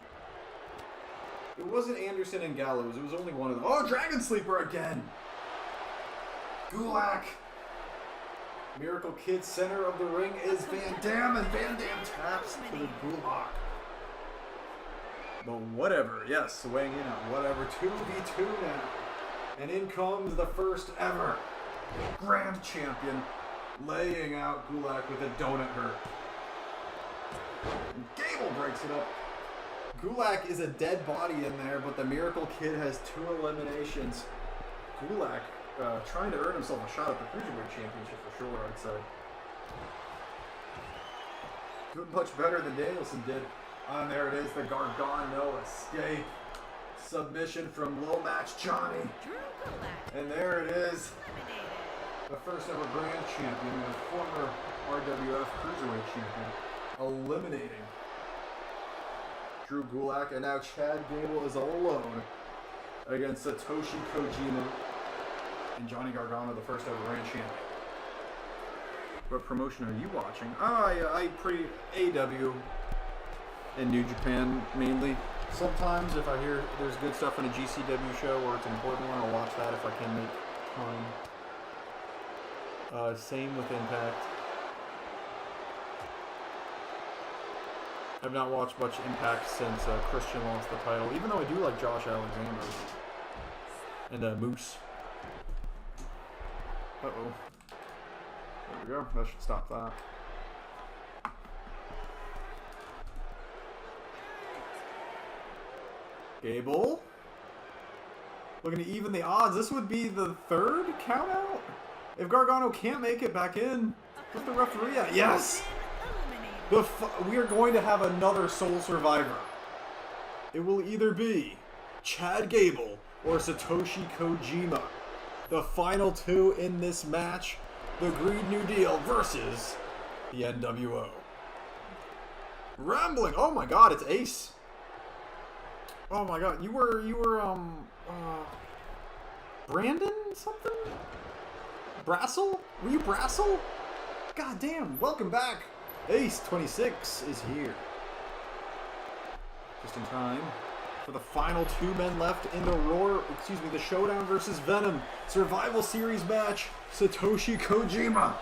It wasn't Anderson and Gallows. It was only one of them. Oh, Dragon Sleeper again! Gulak! Miracle Kid center of the ring is Van Dam, and Van Dam taps to the Gulak. But whatever, yes, weighing in on whatever, 2v2 now. And in comes the first ever Grand Champion, laying out Gulak with a donut hurt. And Gable breaks it up. Gulak is a dead body in there, but the Miracle Kid has 2 eliminations. Gulak trying to earn himself a shot at the Cruiserweight Championship for sure, I'd say. Doing much better than Danielson did. And there it is, the Gargano escape. Submission from Low Match Johnny. And there it is. The first ever Grand Champion and former RWF Cruiserweight Champion. Eliminating Drew Gulak. And now Chad Gable is all alone against Satoshi Kojima and Johnny Gargano, the first ever Grand Champion. What promotion are you watching? I AEW and New Japan mainly. Sometimes if I hear there's good stuff on a GCW show or it's an important one, I'll watch that if I can make time. Same with Impact. I've not watched much Impact since Christian lost the title, even though I do like Josh Alexander and Moose. Uh-oh. There we go. That should stop that. Gable. Looking to even the odds. This would be the 3rd count out? If Gargano can't make it back in, put the referee out. Yes! We are going to have another Soul Survivor. It will either be Chad Gable or Satoshi Kojima. The final 2 in this match. The Green New Deal versus the NWO. Rambling. Oh my God, it's Ace. Oh my God, you were Brandon something? Brassel? Were you Brassel? God damn, welcome back. Ace 26 is here. Just in time for the final 2 men left in the Showdown versus Venom Survival Series match. Satoshi Kojima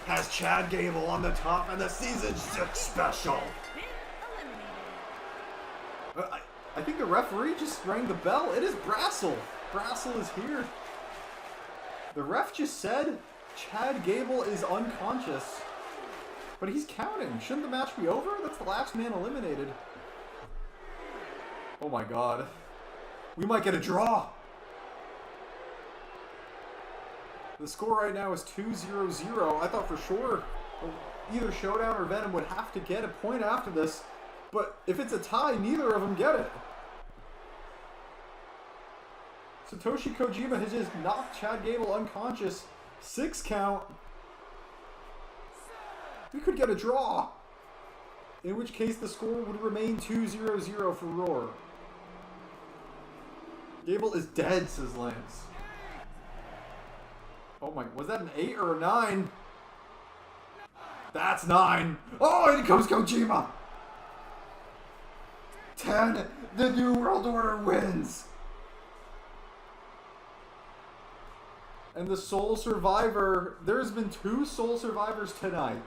has Chad Gable on the top and the Season 6 special. I think the referee just rang the bell. It is Brassel. Brassel is here. The ref just said Chad Gable is unconscious. But he's counting. Shouldn't the match be over? That's the last man eliminated. Oh my God. We might get a draw. The score right now is 2-0-0. I thought for sure either Showdown or Venom would have to get a point after this. But if it's a tie, neither of them get it. Satoshi Kojima has just knocked Chad Gable unconscious. 6 count. We could get a draw. In which case the score would remain 2-0-0 for Roar. Gable is dead, says Lance. Oh my, was that an 8 or a 9? That's 9. Oh, and it comes Kojima. 10. The New World Order wins. And the sole survivor, there's been 2 sole survivors tonight.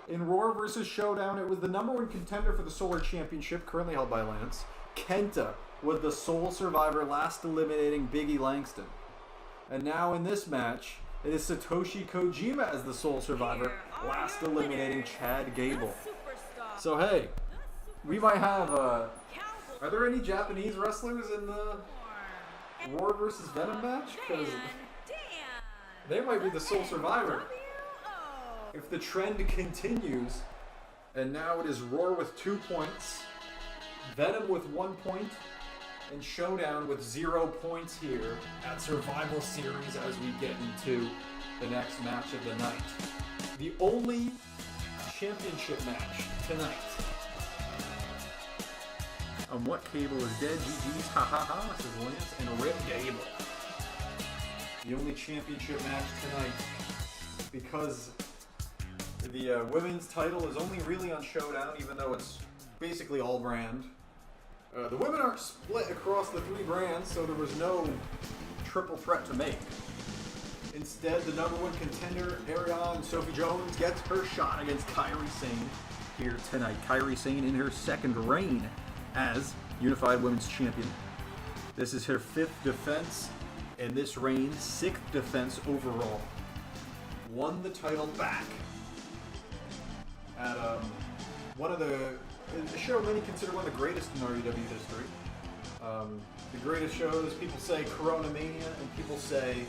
In Roar versus Showdown, it was the #1 contender for the Solar Championship, currently held by Lance. Kenta was the sole survivor, last eliminating Biggie Langston. And now in this match, it is Satoshi Kojima as the sole survivor, last eliminating Chad Gable. So hey, we might have, are there any Japanese wrestlers in the Roar versus Venom match? Because they might be the sole survivor. If the trend continues, and now it is Roar with 2 points, Venom with 1 point, and Showdown with 0 points here at Survival Series as we get into the next match of the night. The only championship match tonight. What cable is dead? GG's, ha ha ha, says Lance, and Rip Gable. The only championship match tonight, because the women's title is only really on Showdown, even though it's basically all brand. The women aren't split across the 3 brands, so there was no triple threat to make. Instead, the #1 contender, Ariane Sophie Jones, gets her shot against Kairi Sane here tonight. Kairi Sane in her 2nd reign as Unified Women's Champion. This is her 5th defense in this reign, 6th defense overall. Won the title back at one of the show many consider one of the greatest in REW history. The greatest shows, people say Corona Mania, and people say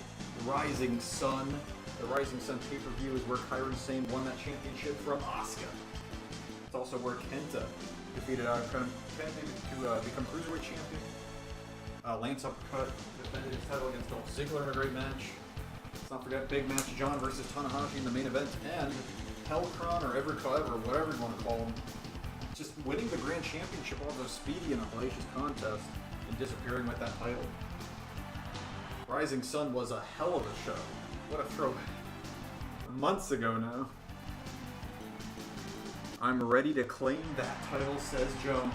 Rising Sun. The Rising Sun pay-per-view is where Kairi Sane won that championship from Asuka. It's also where Kenta defeated Kenta to become Cruiserweight Champion. Lance Uppercut defended his title against Dolph Ziggler in a great match. Let's not forget big match John versus Tanahashi in the main event, and Hellcron or Everclever, or whatever you want to call him, just winning the Grand Championship off of Speedy in a hellacious contest and disappearing with that title. Rising Sun was a hell of a show. What a throwback. Months ago now. I'm ready to claim that title, says Jones.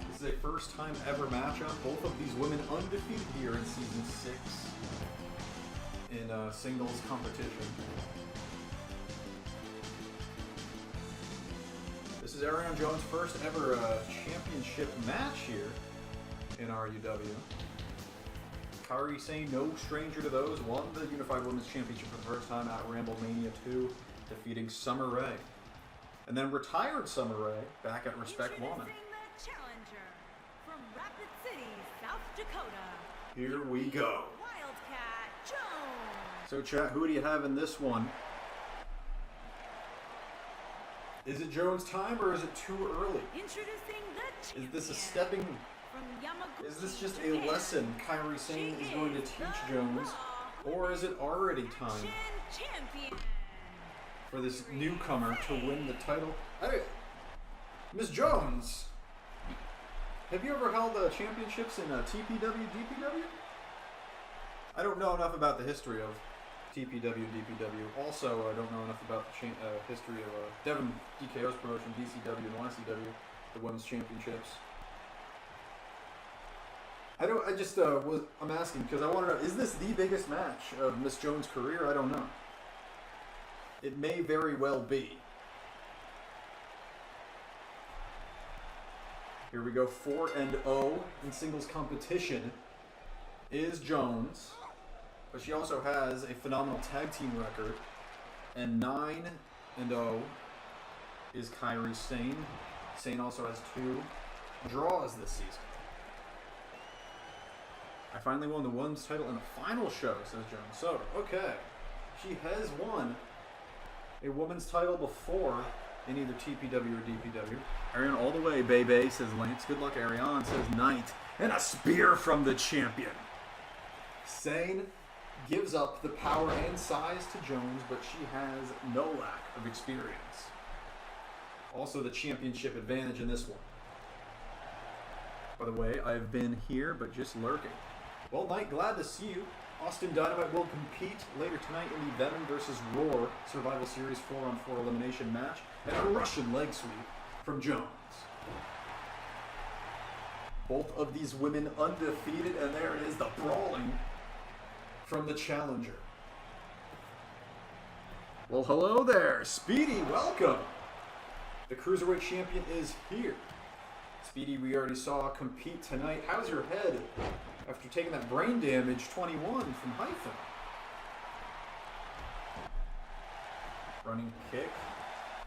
This is a first time ever matchup. Both of these women undefeated here in Season 6 in singles competition. This is Ariane Jones' first ever championship match here in RUW. Kairi Sane, no stranger to those, won the Unified Women's Championship for the first time at Ramble Mania 2, defeating Summer Rae. And then retired Summer Rae back at Respect Woman. Challenger from Rapid City, South Dakota. Here we go. Wildcat Jones. So chat, who do you have in this one? Is it Jones' time or is it too early? Introducing the champion. Is this a stepping... Is this just a lesson Kairi Sane is going to teach Jones? Or is it already time? for this newcomer to win the title. Hey, Miss Jones, have you ever held championships in TPW, DPW? I don't know enough about the history of TPW, DPW. Also, I don't know enough about the history of Devin DKO's promotion, DCW and YCW, the women's championships. I'm asking because I want to know, is this the biggest match of Miss Jones' career? I don't know. It may very well be. Here we go, 4-0 in singles competition is Jones. But she also has a phenomenal tag team record. And 9-0 is Kairi Sane. Sane also has 2 draws this season. I finally won the women's title in the final show, says Jones. So, okay. She has won a women's title before in either TPW or DPW. Ariane all the way, baby, says Lance. Good luck, Ariane, says Knight. And a spear from the champion. Sane gives up the power and size to Jones, but she has no lack of experience. Also the championship advantage in this one. By the way, I've been here, but just lurking. Well, Knight, glad to see you. Austin Dynamite will compete later tonight in the Venom vs. Roar Survival Series 4-on-4 elimination match and a Russian leg sweep from Jones. Both of these women undefeated, and there it is, the brawling from the challenger. Well, hello there. Speedy, welcome. The Cruiserweight Champion is here. Speedy, we already saw compete tonight. How's your head after taking that brain damage 21 from Hyphen? Running kick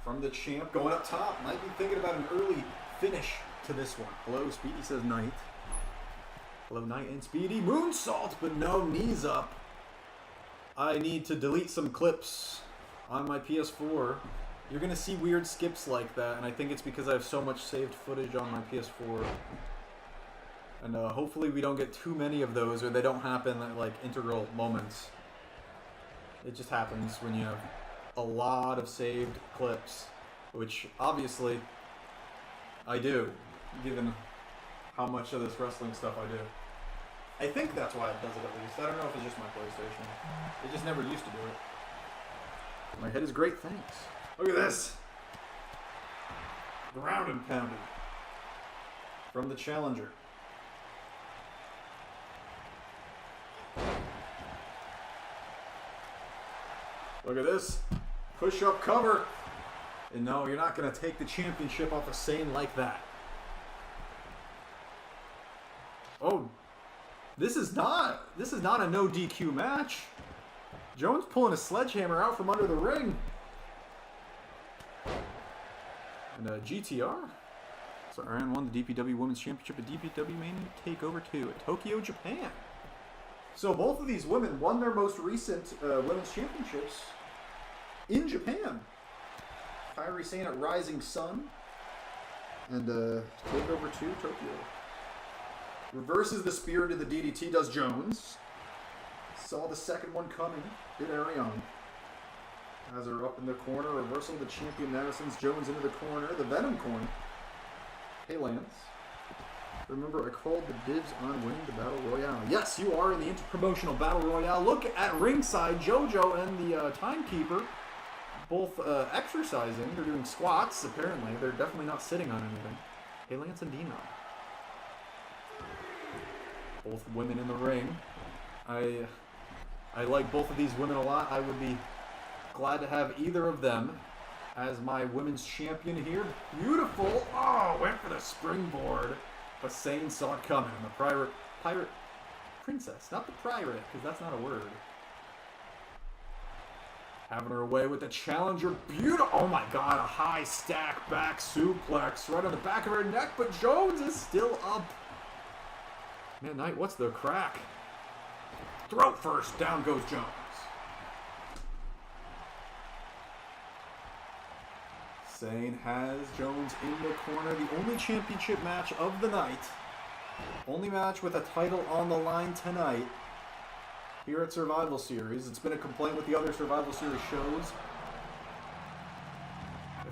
from the champ, going up top. Might be thinking about an early finish to this one. Hello, Speedy, says Knight. Hello, Knight and Speedy. Moonsault, but no, knees up. I need to delete some clips on my PS4. You're going to see weird skips like that, and I think it's because I have so much saved footage on my PS4. And hopefully we don't get too many of those, or they don't happen at like integral moments. It just happens when you have a lot of saved clips, which obviously I do, given how much of this wrestling stuff I do. I think that's why it does it at least. I don't know if it's just my PlayStation. It just never used to do it. My head is great, thanks. Look at this. Ground and pounded. From the challenger. Look at this. Push-up cover. And no, you're not going to take the championship off of Sane like that. Oh, this is not a no DQ match. Jones pulling a sledgehammer out from under the ring. And GTR. So Ariane won the DPW Women's Championship at DPW Mania Takeover 2 at Tokyo, Japan. So both of these women won their most recent women's championships in Japan. Kairi Sane at Rising Sun. And Takeover 2, Tokyo. Reverses the spear into the DDT, does Jones. Saw the second one coming, did Ariane. Has her up in the corner, reversal of the champion now sends Jones into the corner, the Venom corner. Hey Lance. Remember I called the dibs on winning the Battle Royale. Yes, you are in the Interpromotional Battle Royale. Look at ringside, JoJo and the Timekeeper both exercising. They're doing squats, apparently. They're definitely not sitting on anything. Hey Lance and Dino. Both women in the ring. I like both of these women a lot. I would be glad to have either of them as my women's champion here. Beautiful. Oh, went for the springboard. But Sane saw it coming. The pirate princess. Not the pirate, because that's not a word. Having her way with the challenger. Beautiful. Oh my god, a high stack back suplex right on the back of her neck. But Jones is still up. Man, Knight, what's the crack? Throat first. Down goes Jones. Sane has Jones in the corner. The only championship match of the night. Only match with a title on the line tonight. Here at Survival Series. It's been a complaint with the other Survival Series shows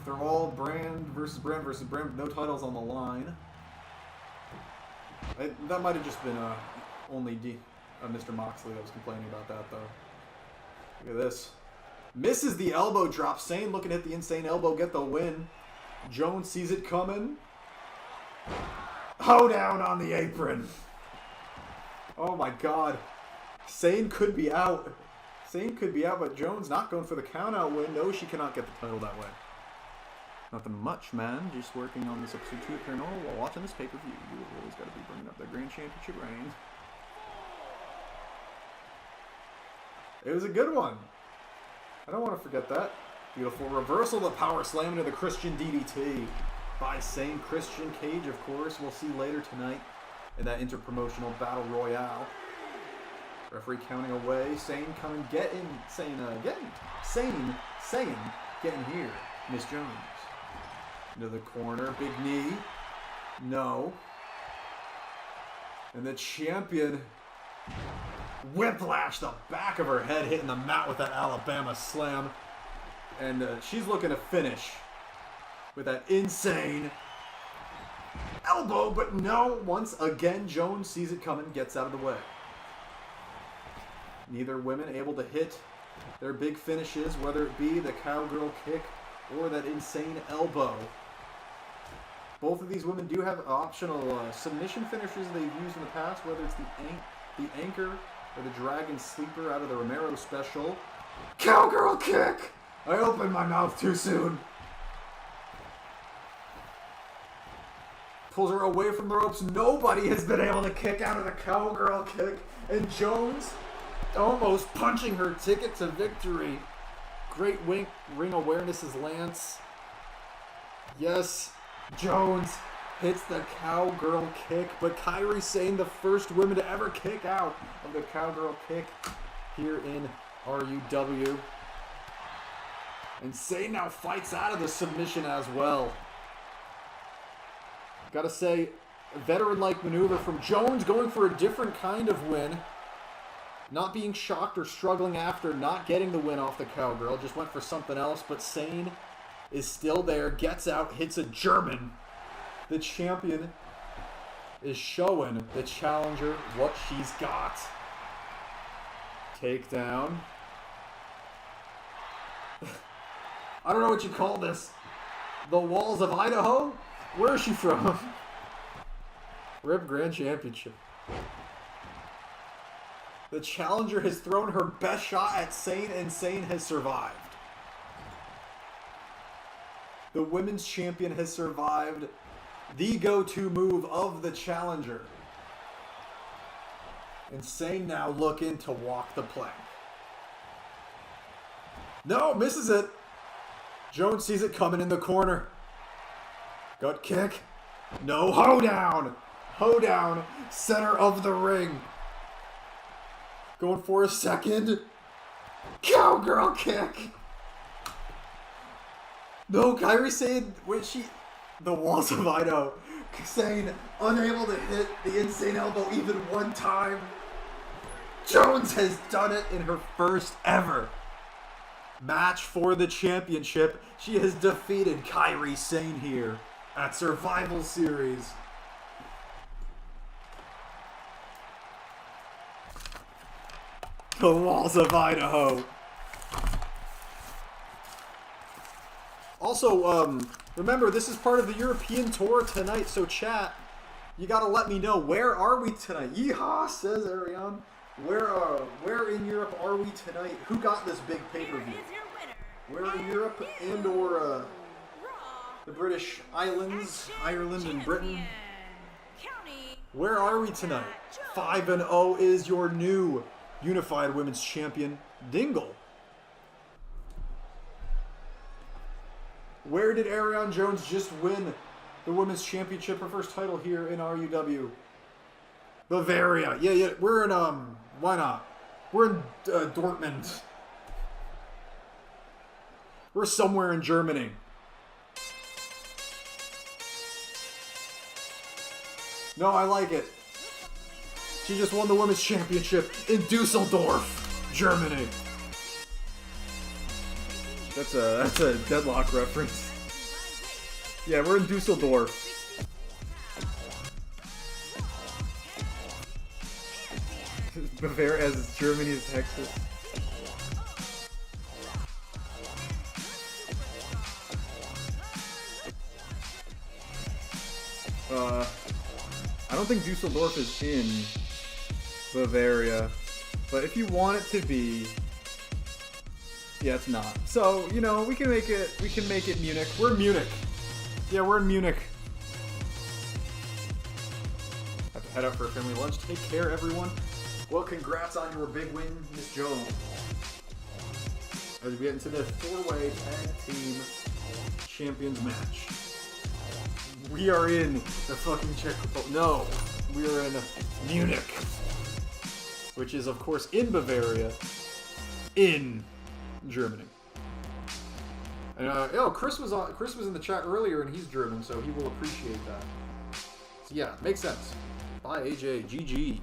If they're all brand versus brand versus brand, no titles on the line. That might have just been only Mr. Moxley that was complaining about that, though. Look at this. Misses the elbow drop. Sane looking at the insane elbow, get the win. Jones sees it coming. Hoedown on the apron. Oh my god. Sane could be out. Sane could be out, but Jones not going for the count-out win. No, she cannot get the title that way. Nothing much, man. Just working on this episode 2 of Paranormal while watching this pay-per-view. You always got to be bringing up the Grand Championship reign. It was a good one. I don't want to forget that. Beautiful reversal, the power slam into the Christian DDT by Sane. Christian Cage, of course. We'll see later tonight in that interpromotional battle royale. Referee counting away. Sane coming, getting here. Miss Jones. Into the corner. Big knee. No. And the champion, whiplash, the back of her head hitting the mat with that Alabama slam. And she's looking to finish with that insane elbow, but no. Once again, Jones sees it coming, gets out of the way. Neither women able to hit their big finishes, whether it be the cowgirl kick or that insane elbow. Both of these women do have optional submission finishers they've used in the past, whether it's the anchor or the dragon sleeper out of the Romero special. Cowgirl kick! I opened my mouth too soon. Pulls her away from the ropes. Nobody has been able to kick out of the cowgirl kick. And Jones almost punching her ticket to victory. Great ring awareness as Lance. Yes, Jones hits the cowgirl kick, but Kairi Sane, the first woman to ever kick out of the cowgirl kick here in RUW. And Sane now fights out of the submission as well. Gotta say, a veteran-like maneuver from Jones, going for a different kind of win. Not being shocked or struggling after not getting the win off the cowgirl. Just went for something else, but Sane is still there. Gets out, hits a German. The champion is showing the challenger what she's got. Takedown. I don't know what you call this. The walls of Idaho? Where is she from? Rip Grand Championship. The challenger has thrown her best shot at Sane, and Sane has survived. The women's champion has survived the go-to move of the challenger. And Sane now looking to walk the plank. No, misses it. Jones sees it coming in the corner. Gut kick. No, hoedown. Hoedown, center of the ring. Going for a second. Cowgirl kick. No, Kairi Sane, the walls of Idaho. Sane unable to hit the insane elbow even one time. Jones has done it in her first ever match for the championship. She has defeated Kairi Sane here at Survival Series. The walls of Idaho. Also, remember, this is part of the European tour tonight, so chat, you gotta let me know, where are we tonight? Yeehaw, says Ariane. Where in Europe are we tonight? Who got this big pay-per-view? Where in Europe and or the British Islands, Ireland and Britain? Where are we tonight? 5-0 is your new Unified Women's Champion, Dingle. Where did Ariane Jones just win the Women's Championship, her first title here in RUW? Bavaria. Yeah, we're in, why not? We're in Dortmund. We're somewhere in Germany. No, I like it. She just won the Women's Championship in Dusseldorf, Germany. That's a Deadlock reference. Yeah, we're in Dusseldorf. Bavaria as Germany as Texas. I don't think Dusseldorf is in Bavaria, but if you want it to be, yeah, it's not. So, you know, we can make it Munich. We're in Munich. Yeah, we're in Munich. Have to head out for a family lunch. Take care, everyone. Well, congrats on your big win, Miss Jones. As we get into the four-way tag team champions match. We are in the fucking Czech Republic. No, we are in Munich, which is, of course, in Bavaria, in Germany. And Chris was in the chat earlier, and he's German, so he will appreciate that. So yeah, makes sense. Bye, AJ. GG.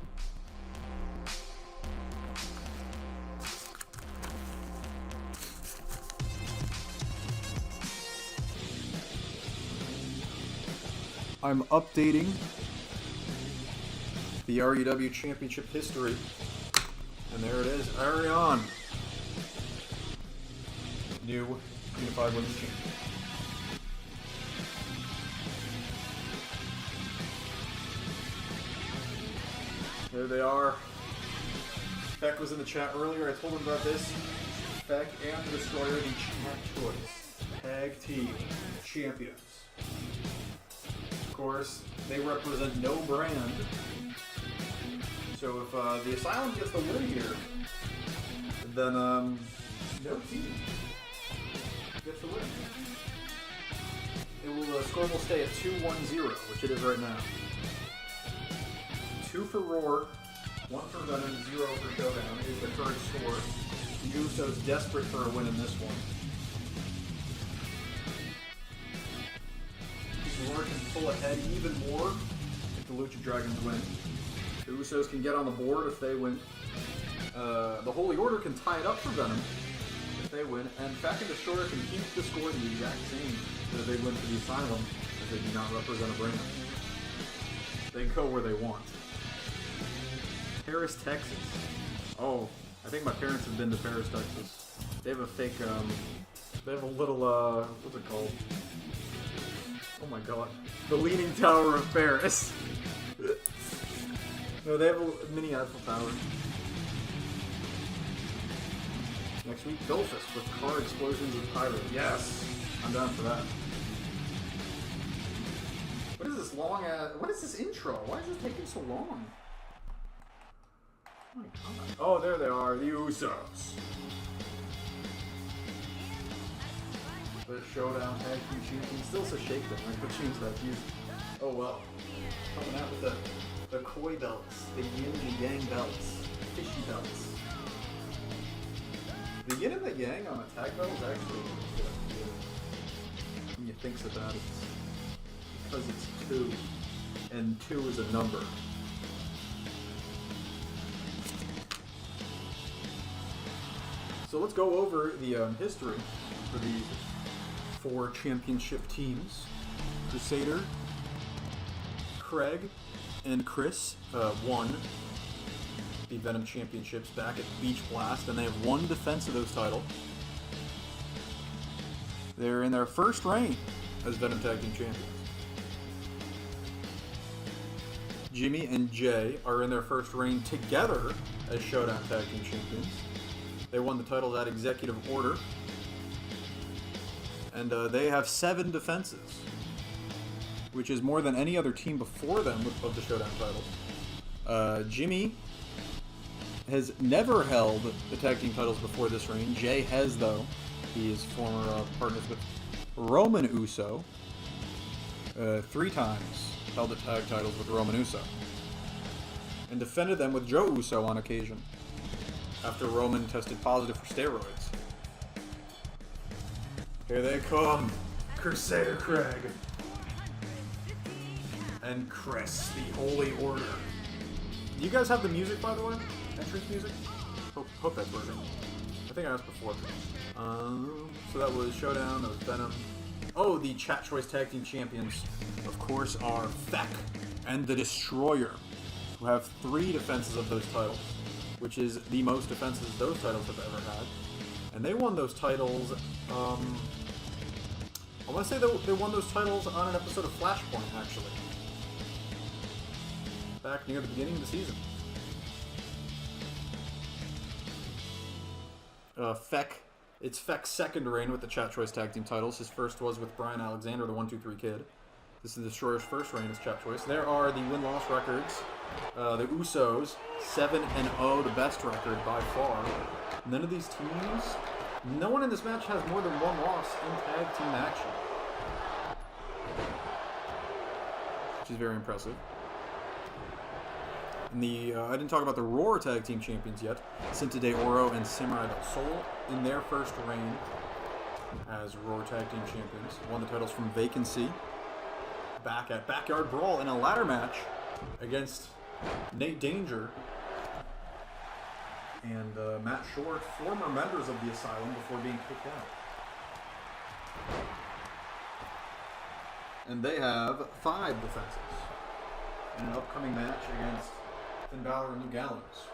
I'm updating the REW Championship history, and there it is, Arion, new Unified Women's Champion. There they are. Feck was in the chat earlier, I told him about this. Feck and the Destroyer, the Champ Choice Tag Team Champions. Of course, they represent no brand. So if the Asylum gets the win here, then no team gets the win. The score will stay at 2-1-0, which it is right now. 2 for Roar, 1 for Venom, 0 for Showdown is the current score. The Usos desperate for a win in this one. Roar can pull ahead even more if the Lucha Dragons win. The Usos can get on the board if they win. The Holy Order can tie it up for Venom if they win. And Feck and Destroyer can keep the score the exact same that they win for the Asylum if they do not represent a brand. They can go where they want. Paris, Texas. Oh, I think my parents have been to Paris, Texas. They have a fake, they have a little, what's it called? Oh my god. The Leaning Tower of Paris. No, they have a mini Eiffel Tower. Next week, Belfast with car explosions and pyro. Yes! I'm down for that. What is this long ass... What is this intro? Why is this taking so long? Oh my god. Oh, there they are. The Usos. The Showdown Tag Team Champions. Still says Shakedown. I could change that view. Oh well. Coming out with the koi belts. The yin and yang belts. Fishy belts. The yin and the yang on a tag belt is actually good. When you think about it. Because it's 2. And 2 is a number. So let's go over the history for these 4 championship teams. Crusader, Craig, and Chris won the Venom Championships back at Beach Blast, and they have 1 defense of those titles. They're in their first reign as Venom Tag Team Champions. Jimmy and Jay are in their first reign together as Showdown Tag Team Champions. They won the title at Executive Order. And they have 7 defenses, which is more than any other team before them of the Showdown titles. Jimmy has never held the tag team titles before this reign. Jay has, though. He is former partners with Roman Uso. 3 times held the tag titles with Roman Uso. And defended them with Joe Uso on occasion, after Roman tested positive for steroids. Here they come, Crusader Craig and Chris, the Holy Order. Do you guys have the music, by the way? Entrance music? Hope that's working. I think I asked before. So that was Showdown, that was Venom, Oh, the Chat Choice Tag Team Champions, of course, are Feck and the Destroyer, who have 3 defenses of those titles, which is the most defenses those titles have ever had. And they won those titles, I want to say they won those titles on an episode of Flashpoint, actually. Back near the beginning of the season. Feck. It's Feck's second reign with the Chat Choice Tag Team titles. His first was with Brian Alexander, the 1-2-3 Kid. This is the Destroyer's first reign as Chat Choice. There are the win-loss records. The Usos, 7-0, the best record by far. None of these teams, no one in this match has more than 1 loss in tag team action. Which is very impressive. And I didn't talk about the Roar Tag Team Champions yet. Cinta de Oro and Samurai del Sol in their first reign as Roar Tag Team Champions. Won the titles from Vacancy. Back at Backyard Brawl in a ladder match against Nate Danger and Matt Short, former members of the Asylum before being kicked out. And they have 5 defenses in an upcoming match against Finn Balor and New Gallows.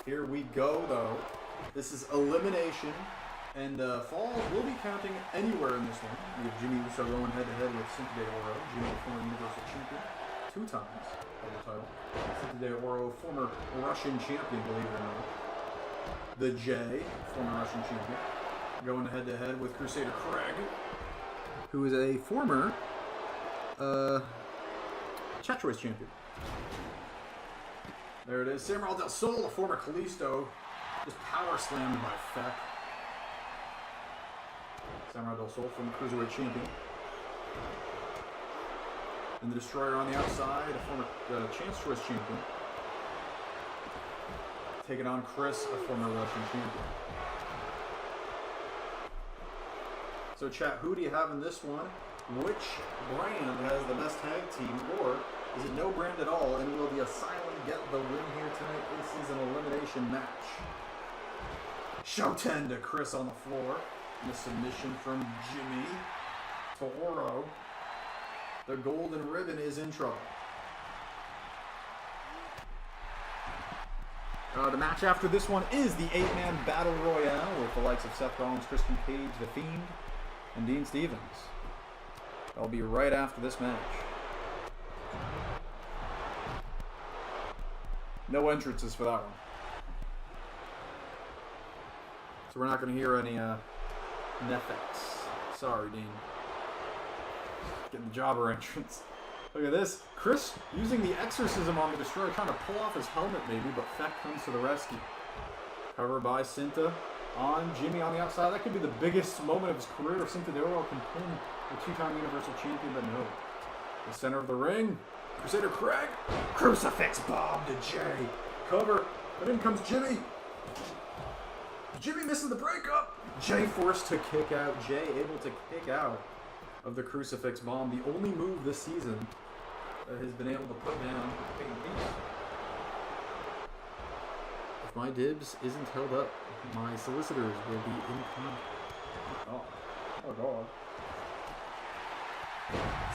Here we go, though. This is elimination, and falls will be counting anywhere in this one. We have Jimmy Uso going head-to-head with Cinta de Oro. Jimmy, the former Universal Champion, 2 times for the title. Cinta de Oro, former Russian champion, believe it or not. The J, former Russian champion, going head-to-head with Crusader Craig, who is a former Chat Choice champion. There it is. Samurai del Sol, the former Kalisto, just power slammed by Feck. Samurai del Sol, former Cruiserweight champion. And the Destroyer on the outside, a former Chance Choice champion. Taking on Chris, a former Russian champion. So chat, who do you have in this one? Which brand has the best tag team, or is it no brand at all, and will the Asylum get the win here tonight? This is an elimination match. Show 10 to Chris on the floor. And a submission from Jimmy to Oro. The Golden Ribbon is in trouble. The match after this one is the 8-man Battle Royale with the likes of Seth Rollins, Christian Cage, The Fiend, and Dean Stevens. That'll be right after this match. No entrances for that one. So we're not going to hear any NEFFEX. Sorry, Dean. Getting the jobber entrance. Look at this. Chris using the exorcism on the Destroyer, trying to pull off his helmet maybe, but Feck comes to the rescue. Covered by Cinta on Jimmy on the outside. That could be the biggest moment of his career if Cinta de Oro can pin the 2-time Universal Champion, but no. The center of the ring. Crusader Craig. Crucifix bomb to Jay. Cover. But in comes Jimmy. Jimmy misses the breakup. Jay forced to kick out. Jay able to kick out of the Crucifix bomb. The only move this season that has been able to put down Peyton Peace. If my dibs isn't held up, my solicitors will be in contact. Oh God.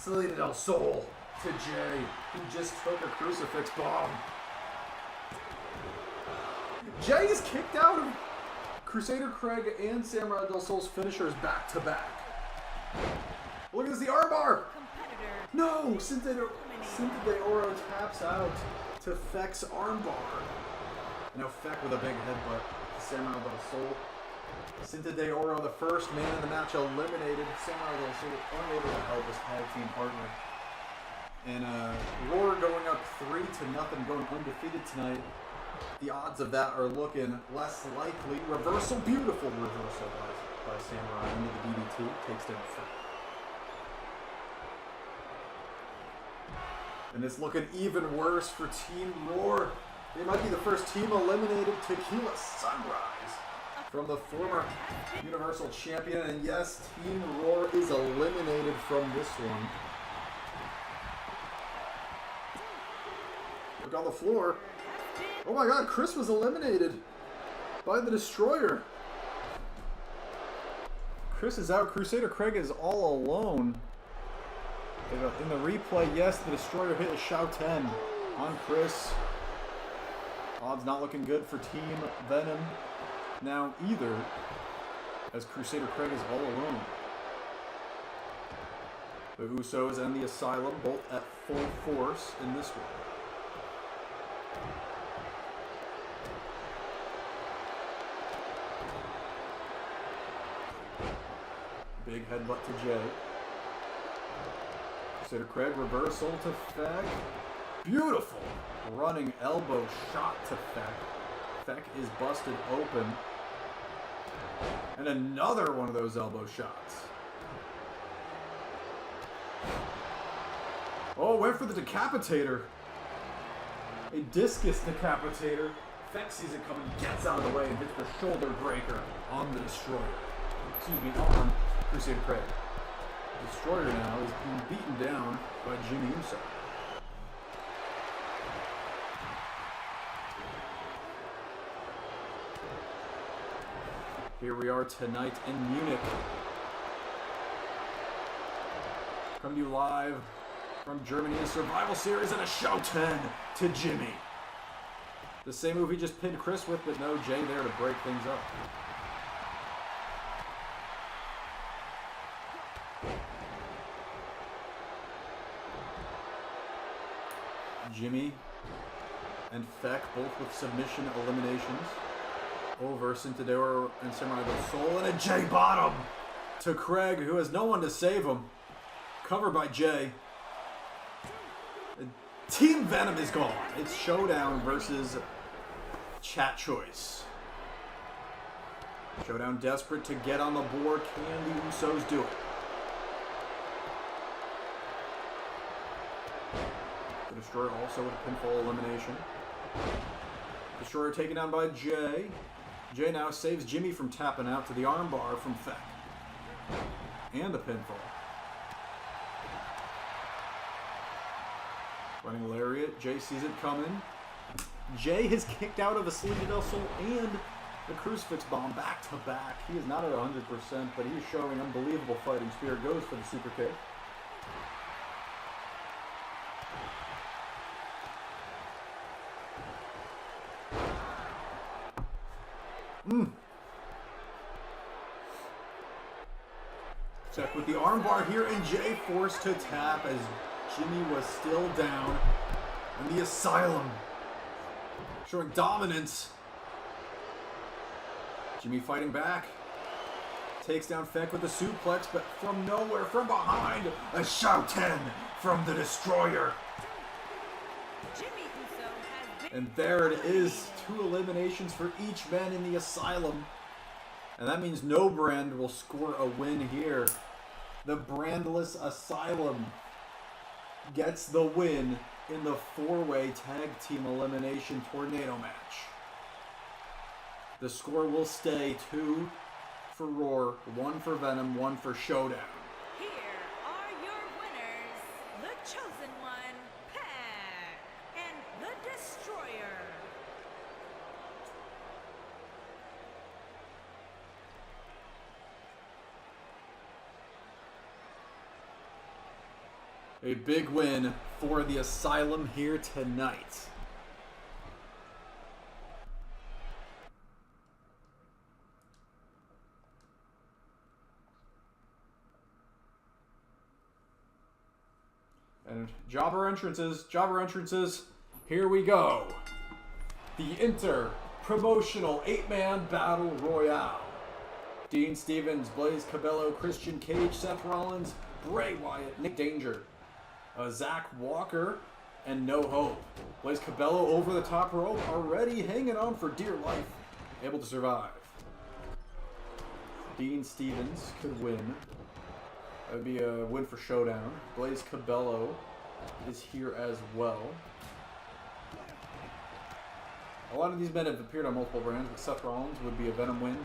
Selena del Sol to Jay, who just took a Crucifix bomb. Jay is kicked out of Crusader Craig and Samurai del Sol's finishers back to back. Look at this, the armbar! No! Cinta de Oro taps out to Feck's armbar. And now Feck with a big headbutt to Samurai del Sol. Cinta de Oro, the first man in the match, eliminated. Samurai del Sol unable to help his tag team partner. And Roar going up 3-0, going undefeated tonight. The odds of that are looking less likely. Reversal, beautiful reversal by Samurai into the DDT. Takes down Feck. And it's looking even worse for Team Roar. They might be the first team eliminated. Tequila Sunrise from the former Universal Champion. And yes, Team Roar is eliminated from this one. Look on the floor. Oh my God, Chris was eliminated by the Destroyer. Chris is out. Crusader Craig is all alone. In the replay, yes, the Destroyer hit a Shao 10 on Chris. Odds not looking good for Team Venom now either, as Crusader Craig is all alone. The Usos and the Asylum both at full force in this one. Big headbutt to Jay. Crusader Craig reversal to Feck. Beautiful running elbow shot to Feck. Feck is busted open. And another one of those elbow shots. Oh, went for the decapitator. A discus decapitator. Feck sees it coming, gets out of the way, and hits the shoulder breaker on the Destroyer. Excuse me, on Crusader Craig. Destroyer now is being beaten down by Jimmy Uso. Here we are tonight in Munich. Come to you live from Germany's Survival Series and a Show 10 to Jimmy. The same move he just pinned Chris with, but no Jay there to break things up. Jimmy and Feck both with submission eliminations over Cintador and Samurai del Sol, and a Jay bottom to Craig, who has no one to save him. Covered by Jay. Team Venom is gone. It's Showdown versus Chat Choice. Showdown desperate to get on the board. Can the Usos do it? The Destroyer also with a pinfall elimination. Destroyer taken down by Jay. Jay now saves Jimmy from tapping out to the armbar from Feck. And the pinfall. Running lariat. Jay sees it coming. Jay has kicked out of a Salida del Sol and the Crucifix Bomb back to back. He is not at 100%, but he is showing unbelievable fighting spirit. Goes for the super kick. Check with the armbar here, and Jay forced to tap as Jimmy was still down. And the Asylum showing dominance. Jimmy fighting back. Takes down Feck with a suplex, but from nowhere, from behind, a Shout 10 from the Destroyer. And there it is, 2 eliminations for each man in the Asylum. And that means no brand will score a win here. The brandless Asylum gets the win in the 4-way tag team elimination tornado match. The score will stay 2 for Roar, 1 for Venom, 1 for Showdown. Here are your winners, the Chosen One, Pack, and the Destroyer. A big win for the Asylum here tonight. And jobber entrances, here we go. The Inter-Promotional 8-Man Battle Royale. Dean Stevens, Blaze Cabello, Christian Cage, Seth Rollins, Bray Wyatt, Nick Danger, Zach Walker, and No Hope. Blaze Cabello over the top rope, already hanging on for dear life, able to survive. Dean Stevens could win. That would be a win for Showdown. Blaze Cabello is here as well. A lot of these men have appeared on multiple brands, but Seth Rollins would be a Venom win.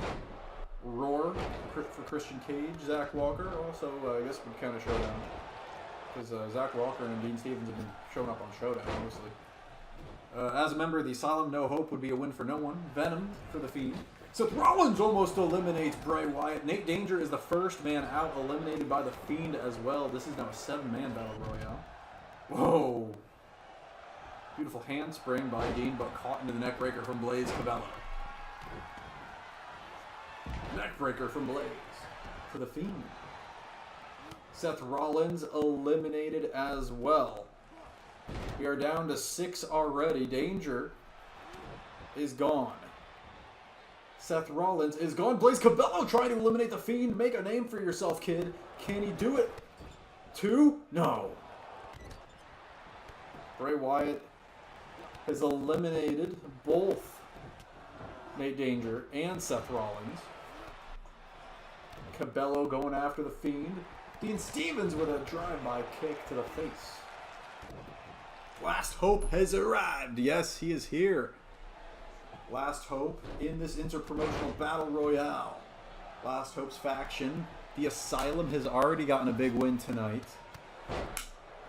Roar for Christian Cage. Zach Walker also, I guess, would count a Showdown. Because Zach Walker and Dean Stevens have been showing up on Showdown, mostly. As a member of the Asylum, No Hope would be a win for no one. Venom for the Fiend. Seth Rollins almost eliminates Bray Wyatt. Nate Danger is the first man out, eliminated by The Fiend as well. This is now a 7-man battle royale. Whoa. Beautiful handspring by Dean, but caught into the neckbreaker from Blaze Cabello. Neckbreaker from Blaze for The Fiend. Seth Rollins eliminated as well. We are down to 6 already. Danger is gone. Seth Rollins is gone. Blaze Cabello trying to eliminate The Fiend. Make a name for yourself, kid. Can he do it? 2? No. Bray Wyatt has eliminated both Nate Danger and Seth Rollins. Cabello going after The Fiend. Dean Stevens with a drive-by kick to the face. Last Hope has arrived. Yes, he is here. Last Hope in this interpromotional battle royale. Last Hope's faction, the Asylum, has already gotten a big win tonight.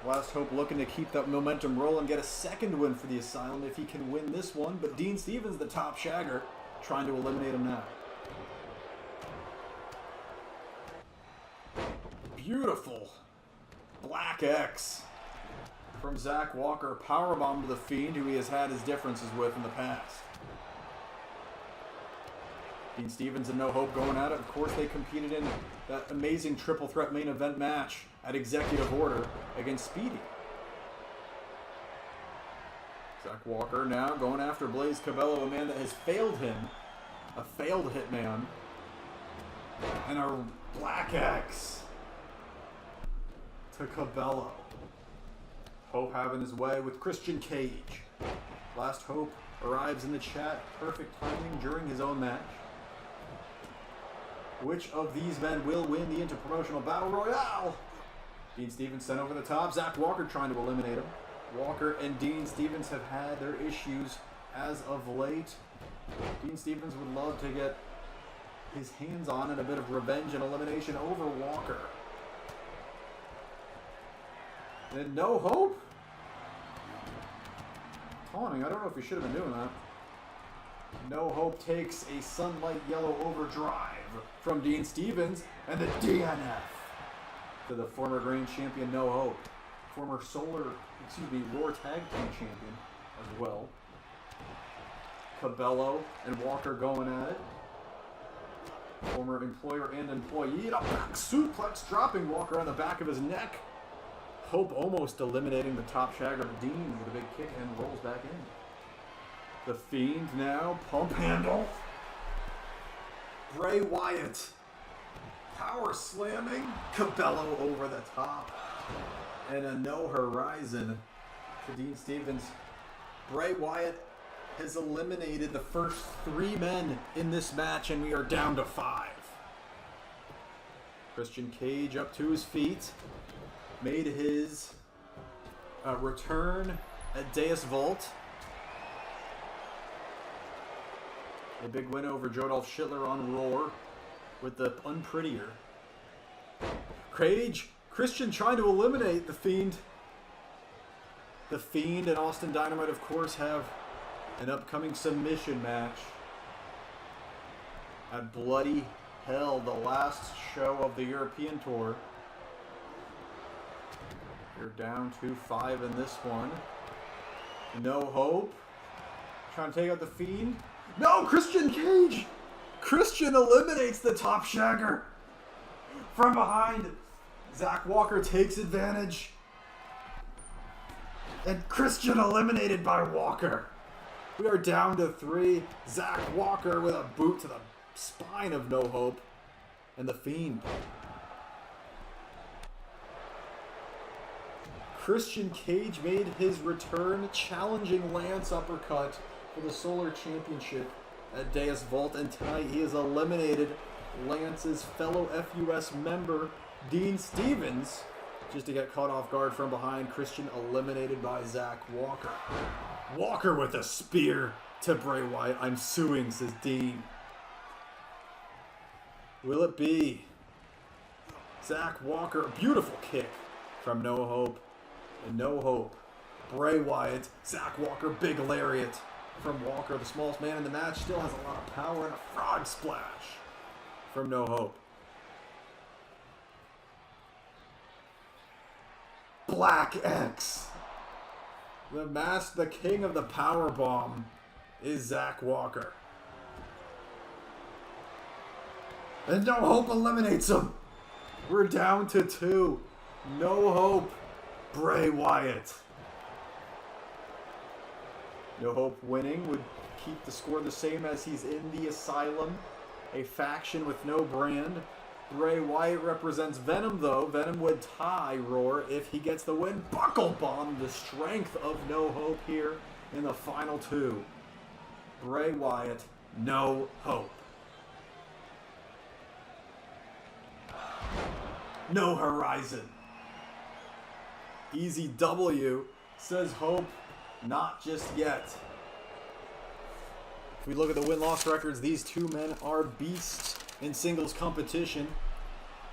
Last Hope looking to keep that momentum rolling, get a second win for the Asylum if he can win this one. But Dean Stevens, the top shagger, trying to eliminate him now. Beautiful Black X from Zach Walker. Powerbomb to The Fiend, who he has had his differences with in the past. Dean Stevens and No Hope going at it. Of course, they competed in that amazing triple threat main event match at Executive Order against Speedy. Zach Walker now going after Blaze Cabello, a man that has failed him. A failed hitman. And a Black X to Cabello. Hope having his way with Christian Cage. Last Hope arrives in the chat. Perfect timing during his own match. Which of these men will win the Interpromotional Battle Royale? Dean Stevens sent over the top. Zach Walker trying to eliminate him. Walker and Dean Stevens have had their issues as of late. Dean Stevens would love to get his hands on and a bit of revenge and elimination over Walker. And No Hope? Taunting. I don't know if he should have been doing that. No Hope takes a Sunlight Yellow Overdrive from Dean Stevens, and the DNF to the former Grand Champion No Hope. Former Raw Tag Team Champion as well. Cabello and Walker going at it. Former employer and employee. Back suplex, dropping Walker on the back of his neck. Hope almost eliminating the top shagger Dean with a big kick and rolls back in. The Fiend now, pump handle. Bray Wyatt power slamming Cabello over the top. And a no horizon to Dean Stevens. Bray Wyatt has eliminated the first 3 men in this match, and we are down to 5. Christian Cage up to his feet. Made his return at Deus Vault. A big win over Jodolph Schittler on Roar with the unprettier. Cage, Christian trying to eliminate The Fiend. The Fiend and Austin Dynamite, of course, have an upcoming submission match at Bloody Hell, the last show of the European Tour. You're down to 5 in this one. No Hope trying to take out The Fiend. No, Christian Cage! Christian eliminates the top shagger. From behind, Zach Walker takes advantage. And Christian eliminated by Walker. We are down to 3. Zach Walker with a boot to the spine of No Hope. And The Fiend. Christian Cage made his return, challenging Lance uppercut for the Solar Championship at Deus Vault, and tonight he has eliminated Lance's fellow FUS member, Dean Stevens, just to get caught off guard from behind. Christian eliminated by Zach Walker. Walker with a spear to Bray Wyatt. I'm suing, says Dean. Will it be Zach Walker? A beautiful kick from No Hope. And No Hope. Bray Wyatt. Zach Walker, big lariat from Walker. The smallest man in the match still has a lot of power, and a frog splash from No Hope. Black X. The king of the power bomb is Zach Walker. And No Hope eliminates him. We're down to 2. No Hope, Bray Wyatt. No Hope winning would keep the score the same as he's in the Asylum, a faction with no brand. Bray Wyatt represents Venom, though. Venom would tie Roar if he gets the win. Buckle bomb, the strength of No Hope here in the final 2. Bray Wyatt, No Hope. No Horizon. Easy W, says Hope, not just yet. If we look at the win-loss records, these two men are beasts in singles competition.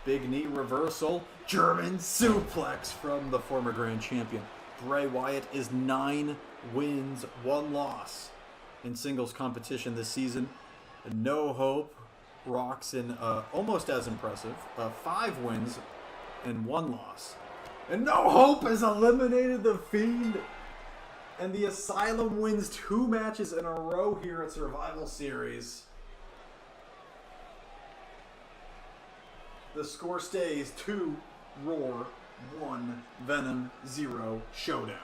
Big knee reversal, German suplex from the former grand champion. Bray Wyatt is 9 wins, 1 loss in singles competition this season. No Hope rocks in almost as impressive, 5 wins and 1 loss. And No Hope has eliminated The Fiend. And the Asylum wins 2 matches in a row here at Survival Series. The score stays 2 Roar, 1 Venom, 0 Showdown.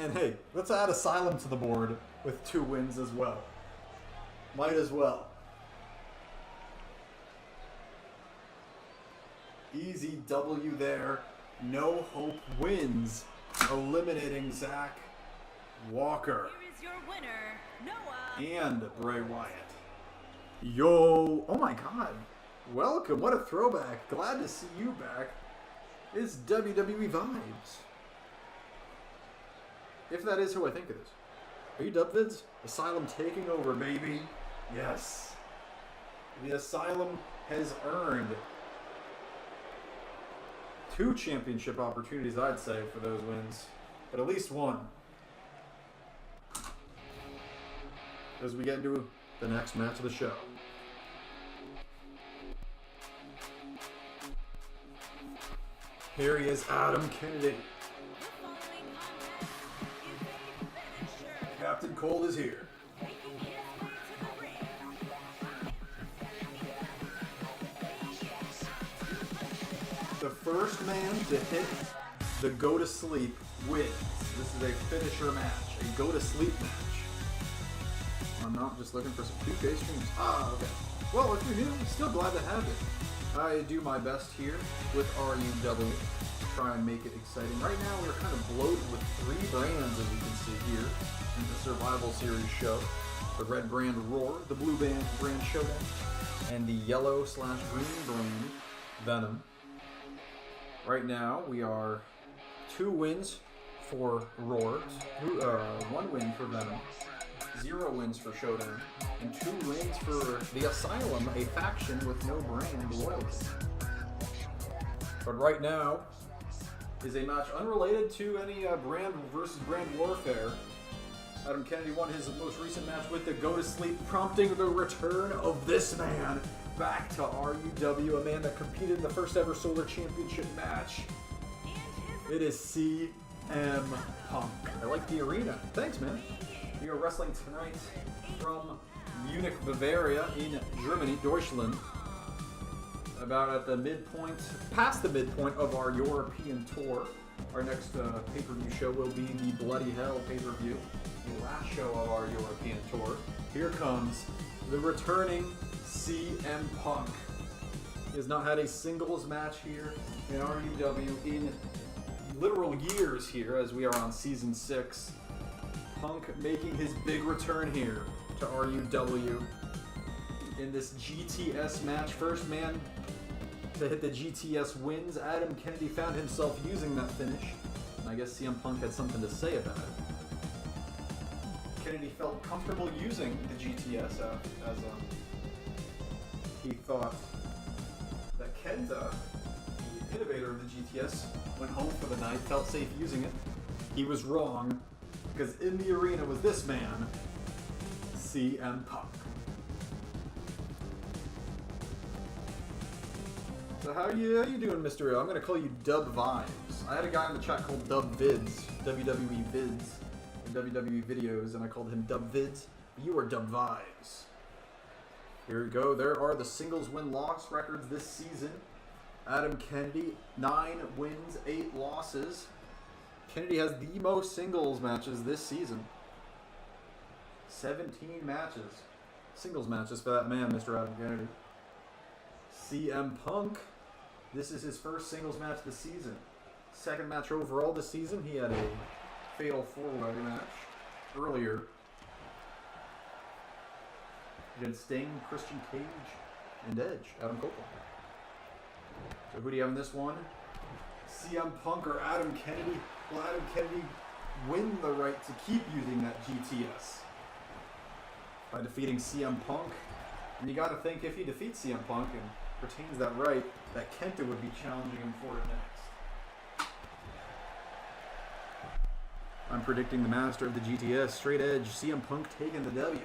And hey, let's add Asylum to the board with 2 wins as well. Might as well. Easy W there. No Hope wins, eliminating Zach Walker. Here is your winner, Noah. And Bray Wyatt. Yo, oh my god. Welcome, what a throwback. Glad to see you back. It's WWE Vibes. If that is who I think it is. Are you Dubvids? Asylum taking over, baby. Yes. The Asylum has earned 2 championship opportunities, I'd say, for those wins. But at least 1. As we get into the next match of the show. Here he is, Adam Kennedy. The following contest is a finisher. Captain Cold is here. Making his way to the ring. The first man to hit the go to sleep wins. This is a finisher match, a go to sleep match. I'm not just looking for some 2K streams. Ah, okay. Well, if you're new, I'm still glad to have it. I do my best here with RUW. Try and make it exciting. Right now, we're kind of bloated with 3 brands, as you can see here, in the Survival Series show. The red brand Roar, the blue brand Showdown, and the yellow/green brand Venom. Right now, we are 2 wins for Roar, 1 win for Venom, 0 wins for Showdown, and 2 wins for the Asylum, a faction with no brand loyalty. But right now is a match unrelated to any brand versus brand warfare. Adam Kennedy won his most recent match with the Go to Sleep, prompting the return of this man back to RUW, a man that competed in the first ever Solar Championship match. It is CM Punk. I like the arena. Thanks, man. We are wrestling tonight from Munich, Bavaria in Germany, Deutschland. About at the midpoint, past the midpoint of our European tour. Our next pay-per-view show will be the Bloody Hell pay-per-view, the last show of our European tour. Here comes the returning CM Punk. He has not had a singles match here in RUW in literal years here, as we are on season 6. Punk making his big return here to RUW in this GTS match. First man to hit the GTS wins. Adam Kennedy found himself using that finish, and I guess CM Punk had something to say about it. Kennedy felt comfortable using the GTS as he thought that Kenta, the innovator of the GTS, went home for the night, felt safe using it. He was wrong. Because in the arena was this man, CM Punk. So how you doing, Mr. I'm going to call you Dub Vibes. I had a guy in the chat called Dub Vids, WWE Vids, and WWE Videos, and I called him Dub Vids. You are Dub Vibes. Here we go. There are the singles win-loss records this season. Adam Kennedy, 9 wins, 8 losses. Kennedy has the most singles matches this season. 17 matches. Singles matches for that man, Mr. Adam Kennedy. CM Punk. This is his first singles match this season. Second match overall this season. He had a fatal 4-way match earlier against Sting, Christian Cage, and Edge, Adam Copeland. So who do you have in this one? CM Punk or Adam Kennedy? Will Adam Kennedy win the right to keep using that GTS by defeating CM Punk? And you got to think if he defeats CM Punk and retains that right, that Kenta would be challenging him for it next. I'm predicting the master of the GTS, straight edge, CM Punk taking the W.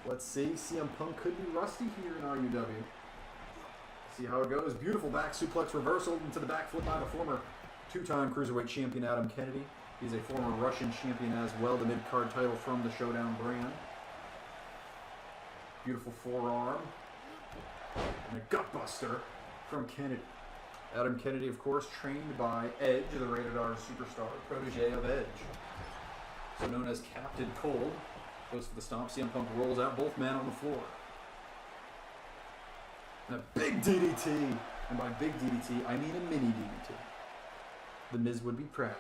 Let's see, CM Punk could be rusty here in RUW. See how it goes. Beautiful back suplex reversal into the backflip by the former two-time Cruiserweight champion Adam Kennedy. He's a former Russian champion as well, the mid-card title from the Showdown brand. Beautiful forearm. And a gutbuster from Kennedy. Adam Kennedy, of course, trained by Edge, the Rated R superstar, protege of Edge. So known as Captain Cold. Goes for the stomp. CM Punk rolls out, both men on the floor. And a big DDT. And by big DDT, I mean a mini DDT. The Miz would be proud.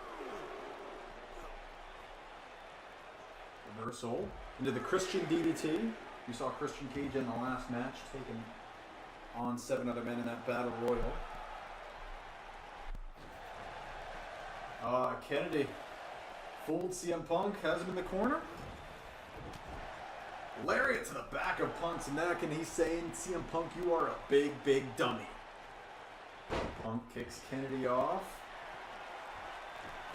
Reversal into the Christian DDT. You saw Christian Cage in the last match taking on 7 other men in that Battle Royal. Kennedy folds CM Punk, has him in the corner. Lariat to the back of Punk's neck, and he's saying, CM Punk, you are a big, big dummy. Punk kicks Kennedy off.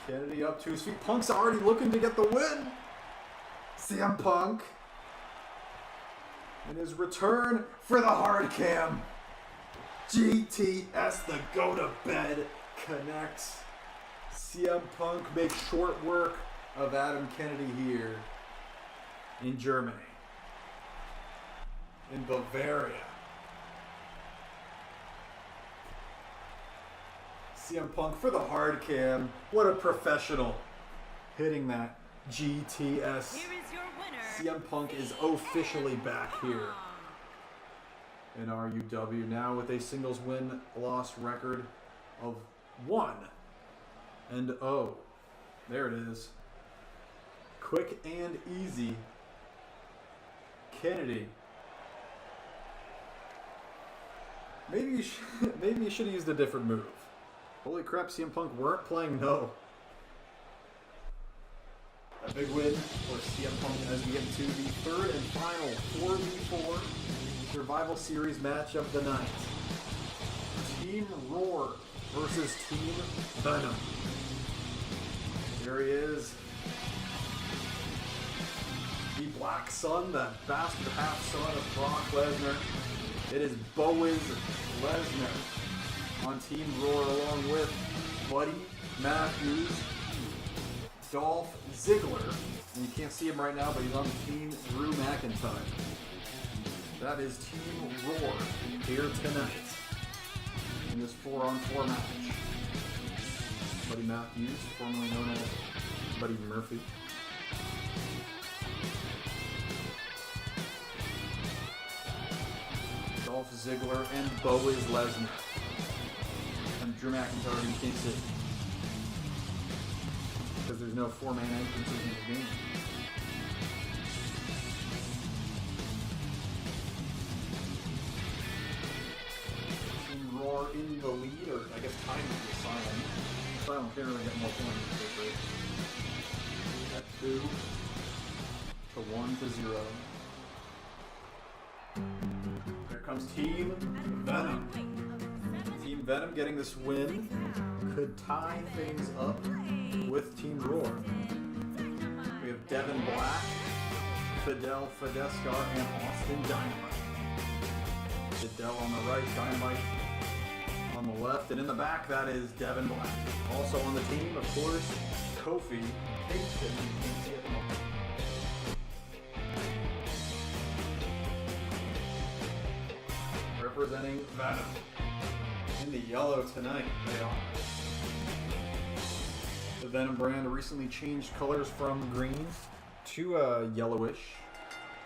Kennedy up to his feet. Punk's already looking to get the win. CM Punk in his return for the hard cam. GTS, the go to bed, connects. CM Punk makes short work of Adam Kennedy here in Germany. In Bavaria. CM Punk for the hard cam. What a professional. Hitting that GTS. Here is your winner, CM Punk is officially back here in RUW now with a singles win-loss record of 1-0. There it is. Quick and easy. Kennedy. Maybe you should have used a different move. Holy crap, CM Punk weren't playing no. A big win for CM Punk as we get to the third and final 4v4 Survival Series match of the night. Team Roar versus Team Venom. Here he is. The Black Sun, the bastard half-son of Brock Lesnar. It is Bowiz Lesnar on Team Roar along with Buddy Matthews, Dolph Ziggler, and you can't see him right now, but he's on Team Drew McIntyre. That is Team Roar here tonight in this 4-on-4 match. Buddy Matthews, formerly known as Buddy Murphy. Dolph Ziggler and Bowiz Lesnar. And Drew McIntyre, you can't see. Because there's no 4-man entrances in the game. Team Roar in the lead, or I guess tied with the Asylum. Asylum can't really get more points. At 2 to 1 to 0. Here comes Team Venom. Team Venom getting this win could tie things up with Team Roar. Devin Black, Fidel Fidescar, and Austin Dynamite. Fidel on the right, Dynamite on the left, and in the back, that is Devin Black. Also on the team, of course, Kofi Kingston. You can see at the moment. Representing Venom in the yellow tonight. They are. The Venom brand recently changed colors from green to yellowish,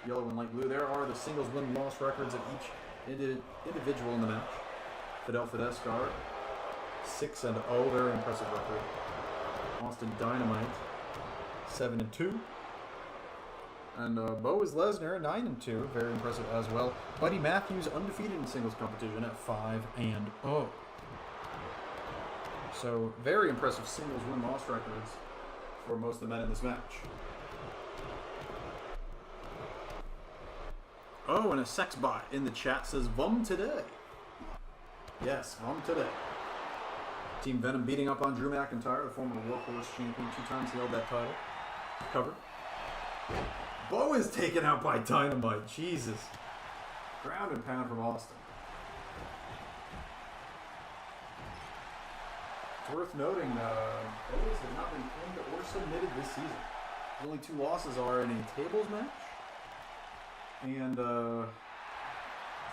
yellow and light blue. There are the singles win-loss records of each individual in the match. Fidel Fidescar, 6-0, very impressive record. Austin Dynamite, 7-2. And Boaz Lesnar, 9-2, very impressive as well. Buddy Matthews, undefeated in singles competition at 5-0. So, very impressive singles win-loss records for most of the men in this match. Oh, and a sex bot in the chat says, Vum today. Yes, Vum today. Team Venom beating up on Drew McIntyre, the former Workhorse champion. 2 times he held that title. Cover. Bo is taken out by Dynamite. Jesus. Ground and pound from Austin. It's worth noting that Boaz has not been pinned or submitted this season. His only 2 losses are in a tables match. And, what's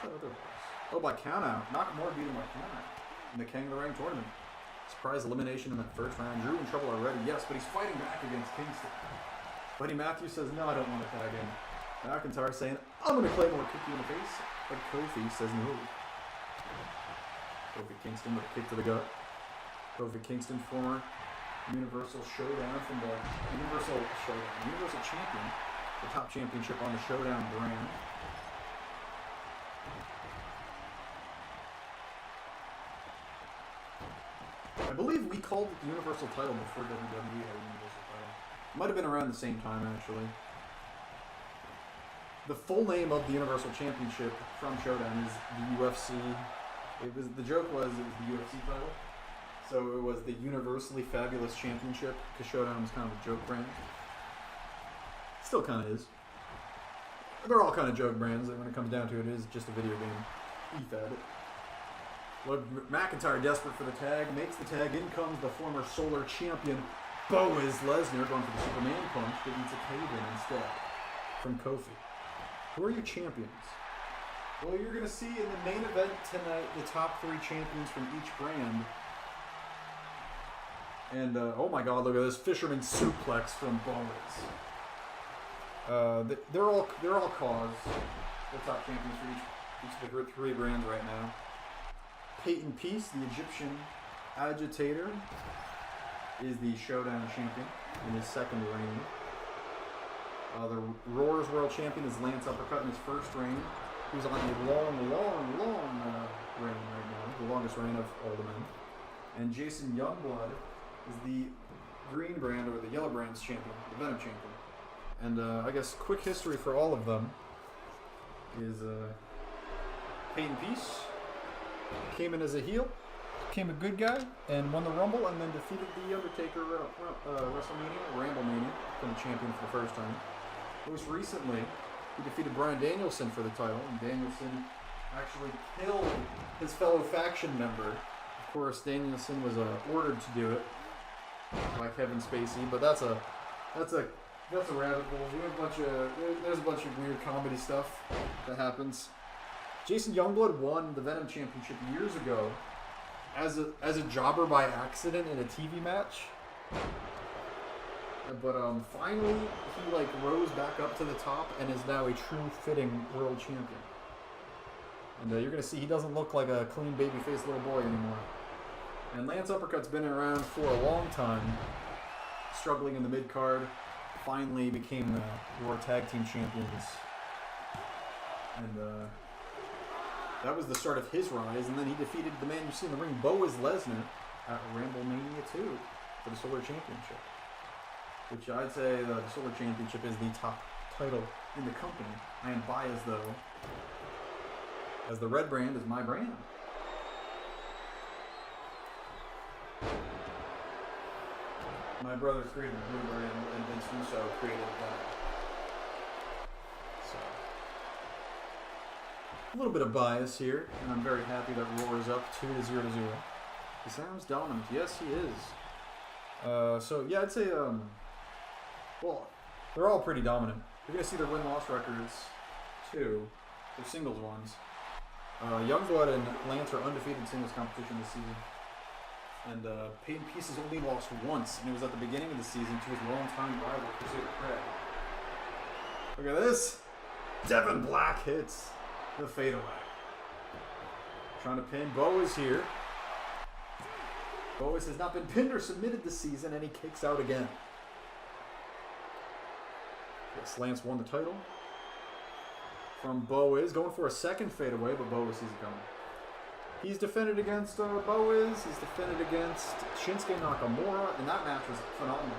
that other loss? Oh, by countout. Nakamura beat him by countout in the King of the Ring tournament. Surprise elimination in that first round. Drew in trouble already, yes, but he's fighting back against Kingston. Buddy Matthews says, no, I don't want to tag in. McIntyre saying, I'm going to Claymore kick you in the face. But Kofi says no. Kofi Kingston with a kick to the gut. Kofi Kingston, former Universal Showdown from the Universal Champion. The top championship on the Showdown brand. I believe we called it the Universal title before WWE had a Universal title. Might have been around the same time, actually. The full name of the Universal Championship from Showdown is the UFC. The joke was it was the UFC title. So it was the Universally Fabulous Championship, because Showdown was kind of a joke brand. Still kind of is. They're all kind of joke brands, and when it comes down to it, it is just a video game. EFAB it. Look, McIntyre desperate for the tag, makes the tag, in comes the former Solar Champion, Boaz Lesnar, going for the Superman punch, but eats a cave-in instead from Kofi. Who are your champions? Well, you're going to see in the main event tonight the top 3 champions from each brand. And, oh my god, look at this Fisherman Suplex from Boaz. They're all cause. The top champions for each of the 3 brands right now. Peyton Peace, the Egyptian Agitator, is the Showdown champion in his 2nd reign. The Roar's World Champion is Lance Uppercut in his 1st reign. He's on a long reign right now, the longest reign of all the men. And Jason Youngblood is the Green brand, or the Yellow brand's champion, the Venom champion. And I guess quick history for all of them is Peyton Peace came in as a heel, became a good guy, and won the Rumble, and then defeated The Undertaker at WrestleMania, Ramblemania, become the champion for the first time. Most recently, he defeated Bryan Danielson for the title, and Danielson actually killed his fellow faction member. Of course, Danielson was ordered to do it by Kevin Spacey, but that's a rabbit hole. There's a bunch of weird comedy stuff that happens. Jason Youngblood won the Venom Championship years ago as a jobber by accident in a TV match. But finally, he rose back up to the top and is now a true fitting world champion. And you're gonna see he doesn't look like a clean babyface little boy anymore. And Lance Uppercut's been around for a long time, struggling in the mid card. Finally became the Raw Tag Team Champions. And that was the start of his rise, and then he defeated the man you see in the ring, Boaz Lesnar, at Ramblemania 2 for the Solar Championship. Which I'd say the Solar Championship is the top title in the company. I am biased, though, as the red brand is my brand. My brother created Blue Brand, and Vince Russo created that. So, a little bit of bias here, and I'm very happy that Roar is up 2-0. He sounds dominant. Yes, he is. So yeah, I'd say well, they're all pretty dominant. You're gonna see their win-loss records too. Their singles ones. Youngblood and Lance are undefeated in singles competition this season. And Peyton Peace has only lost once, and it was at the beginning of the season to his longtime rival, Crusader Craig. Look at this. Devin Black hits the fadeaway. Trying to pin. Bo is here. Boas has not been pinned or submitted this season, and he kicks out again. Yes, Lance won the title. From Boas, going for a second fadeaway, but Boas sees it coming. He's defended against Boas. He's defended against Shinsuke Nakamura, and that match was phenomenal.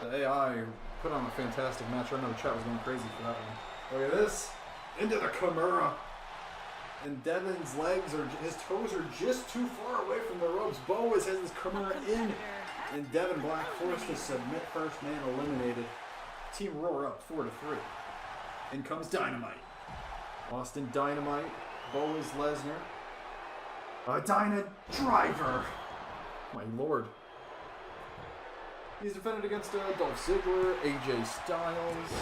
The AI put on a fantastic match. I know the chat was going crazy for that one. Look at this. Into the Kimura. And Devin's legs his toes are just too far away from the ropes. Boas has his Kimura in. And Devin Black forced to submit, first man eliminated. Team Roar up 4-3. In comes Dynamite. Austin Dynamite. Boas Lesnar. Dyna Driver. My lord. He's defended against Dolph Ziggler, AJ Styles,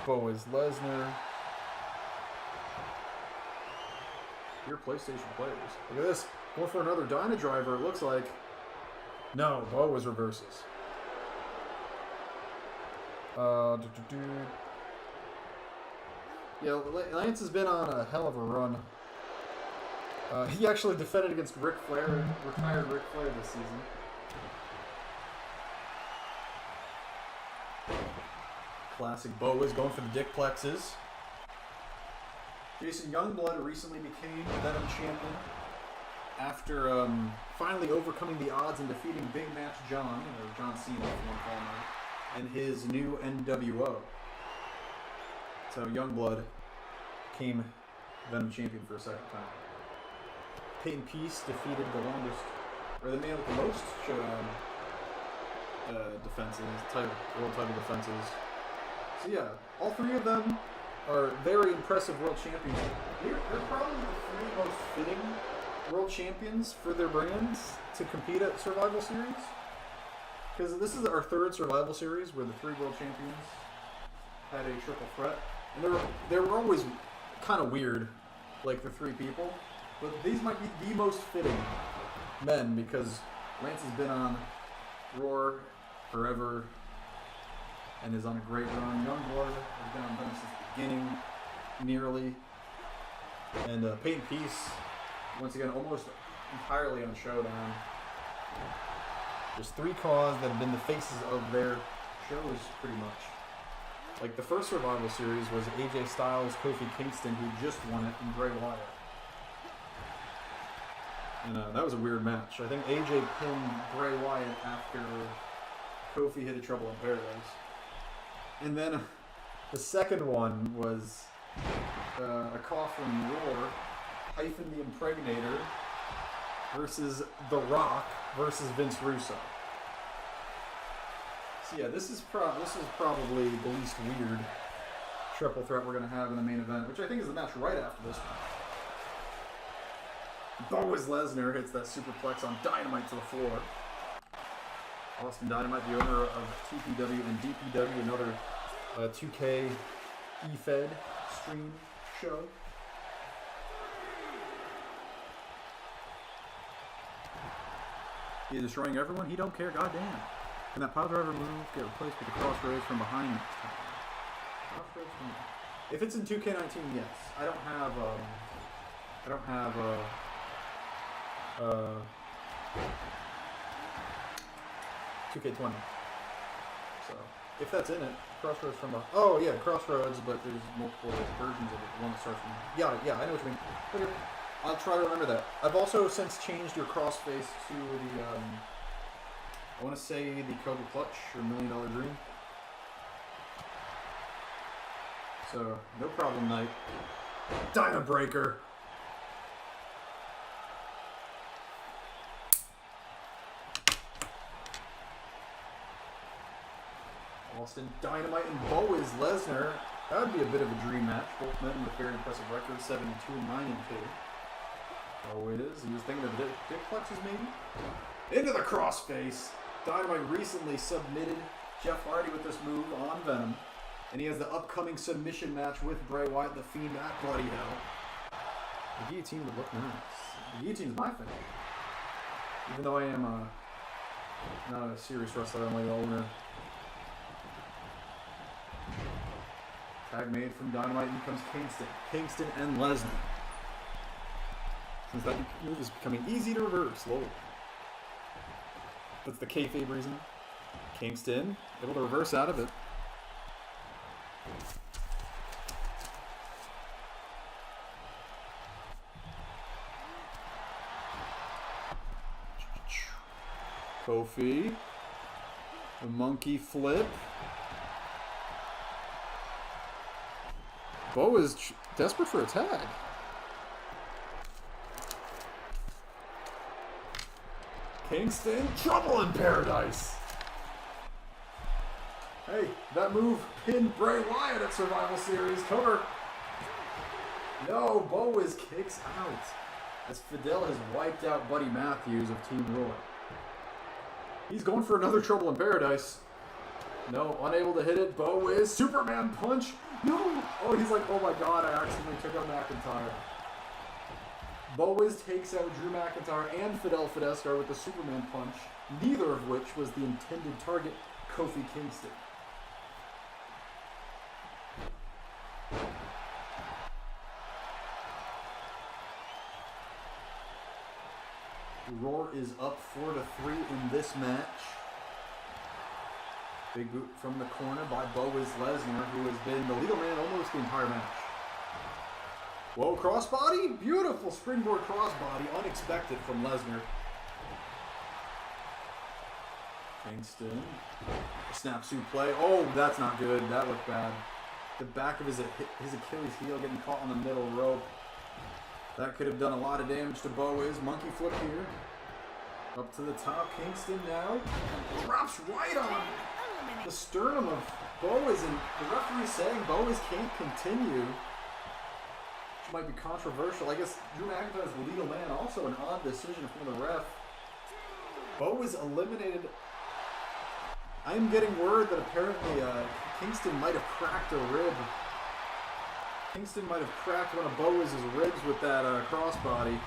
Boas Lesnar. Your PlayStation players. Look at this. Going for another Dyna Driver, it looks like. No, Boas reverses. Yeah, Lance has been on a hell of a run. He actually defended against Ric Flair, retired Ric Flair this season. Classic Boas going for the dick plexes. Jason Youngblood recently became Venom champion after finally overcoming the odds and defeating Big Match John, or John Cena, if you want to call him that, and his new NWO. So Youngblood became Venom champion for a second time. Peyton Peace defeated the longest, or the man with the most defenses, world title defenses. So yeah, all three of them are very impressive world champions. They're probably the three most fitting world champions for their brands to compete at Survival Series. Because this is our third Survival Series where the three world champions had a triple threat. And they were always kind of weird, like the three people. But these might be the most fitting men because Lance has been on Roar forever and is on a great run. Youngblood has been on Venom since the beginning, nearly. And Peyton Peace, once again, almost entirely on Showdown. There's three cause that have been the faces of their shows, pretty much. Like, the first Survival Series was AJ Styles, Kofi Kingston, who just won it, and Bray Wyatt. And that was a weird match. I think AJ pinned Bray Wyatt after Kofi hit a Trouble in Paradise. And then the second one was a call from Roar, Hyphen the Impregnator, versus The Rock versus Vince Russo. So yeah, this is probably the least weird triple threat we're going to have in the main event, which I think is the match right after this one. Boas Lesnar hits that superplex on Dynamite to the floor. Austin Dynamite, the owner of TPW and DPW, another 2K eFed stream show. He is destroying everyone. He don't care. Goddamn. Can that pile driver move get replaced with the crossroads from behind? If it's in 2K19, yes. I don't have 2K20. So if that's in it, crossroads from behind. Oh yeah, crossroads, but there's multiple versions of it. One that starts from. Yeah, I know what you mean. Okay. I'll try to remember that. I've also since changed your crossface to the, I want to say the Cobra Clutch or $1 Million Dream. So, no problem, Knight. Dyna Breaker. Austin Dynamite and Boaz Lesnar. That would be a bit of a dream match. Both men with very impressive records, 7-2 and 9-2. Boaz, he was thinking of dick flexes maybe? Into the crossface. Dynamite recently submitted Jeff Hardy with this move on Venom. And he has the upcoming submission match with Bray Wyatt, The Fiend, at Bloody Hell. The guillotine would look nice. The guillotine's my thing. Even though I am not a serious wrestler, I'm like an owner. Tag made from Dynamite, in comes Kingston and Lesnar. Since that move is becoming easy to reverse, slowly. That's the kayfabe reason. Kingston, able to reverse out of it. Kofi. A monkey flip. Bo is desperate for a tag. Kingston, trouble in paradise. Hey, that move pinned Bray Wyatt at Survival Series. Cover. No, Boaz kicks out as Fidel has wiped out Buddy Matthews of Team Roy. He's going for another Trouble in Paradise. No, unable to hit it. Boaz, Superman punch. No! Oh, he's like, oh my god, I accidentally took out McIntyre. Boaz takes out Drew McIntyre and Fidel Fidescar with the Superman punch, neither of which was the intended target, Kofi Kingston. Roar is up 4-3 in this match. Big boot from the corner by Boaz Lesnar, who has been the legal man almost the entire match. Whoa, crossbody? Beautiful springboard crossbody, unexpected from Lesnar. Kingston. Snap suplex. Oh, that's not good. That looked bad. The back of his Achilles heel getting caught on the middle rope. That could have done a lot of damage to Boaz. Monkey flip here. Up to the top. Kingston now. Drops right on the sternum of Boaz. And the referee saying Boaz can't continue. Which might be controversial. I guess Drew McIntyre is the legal man. Also an odd decision from the ref. Boaz eliminated. I am getting word that apparently Kingston might have cracked a rib. Kingston might have cracked one of Boaz's ribs with that crossbody.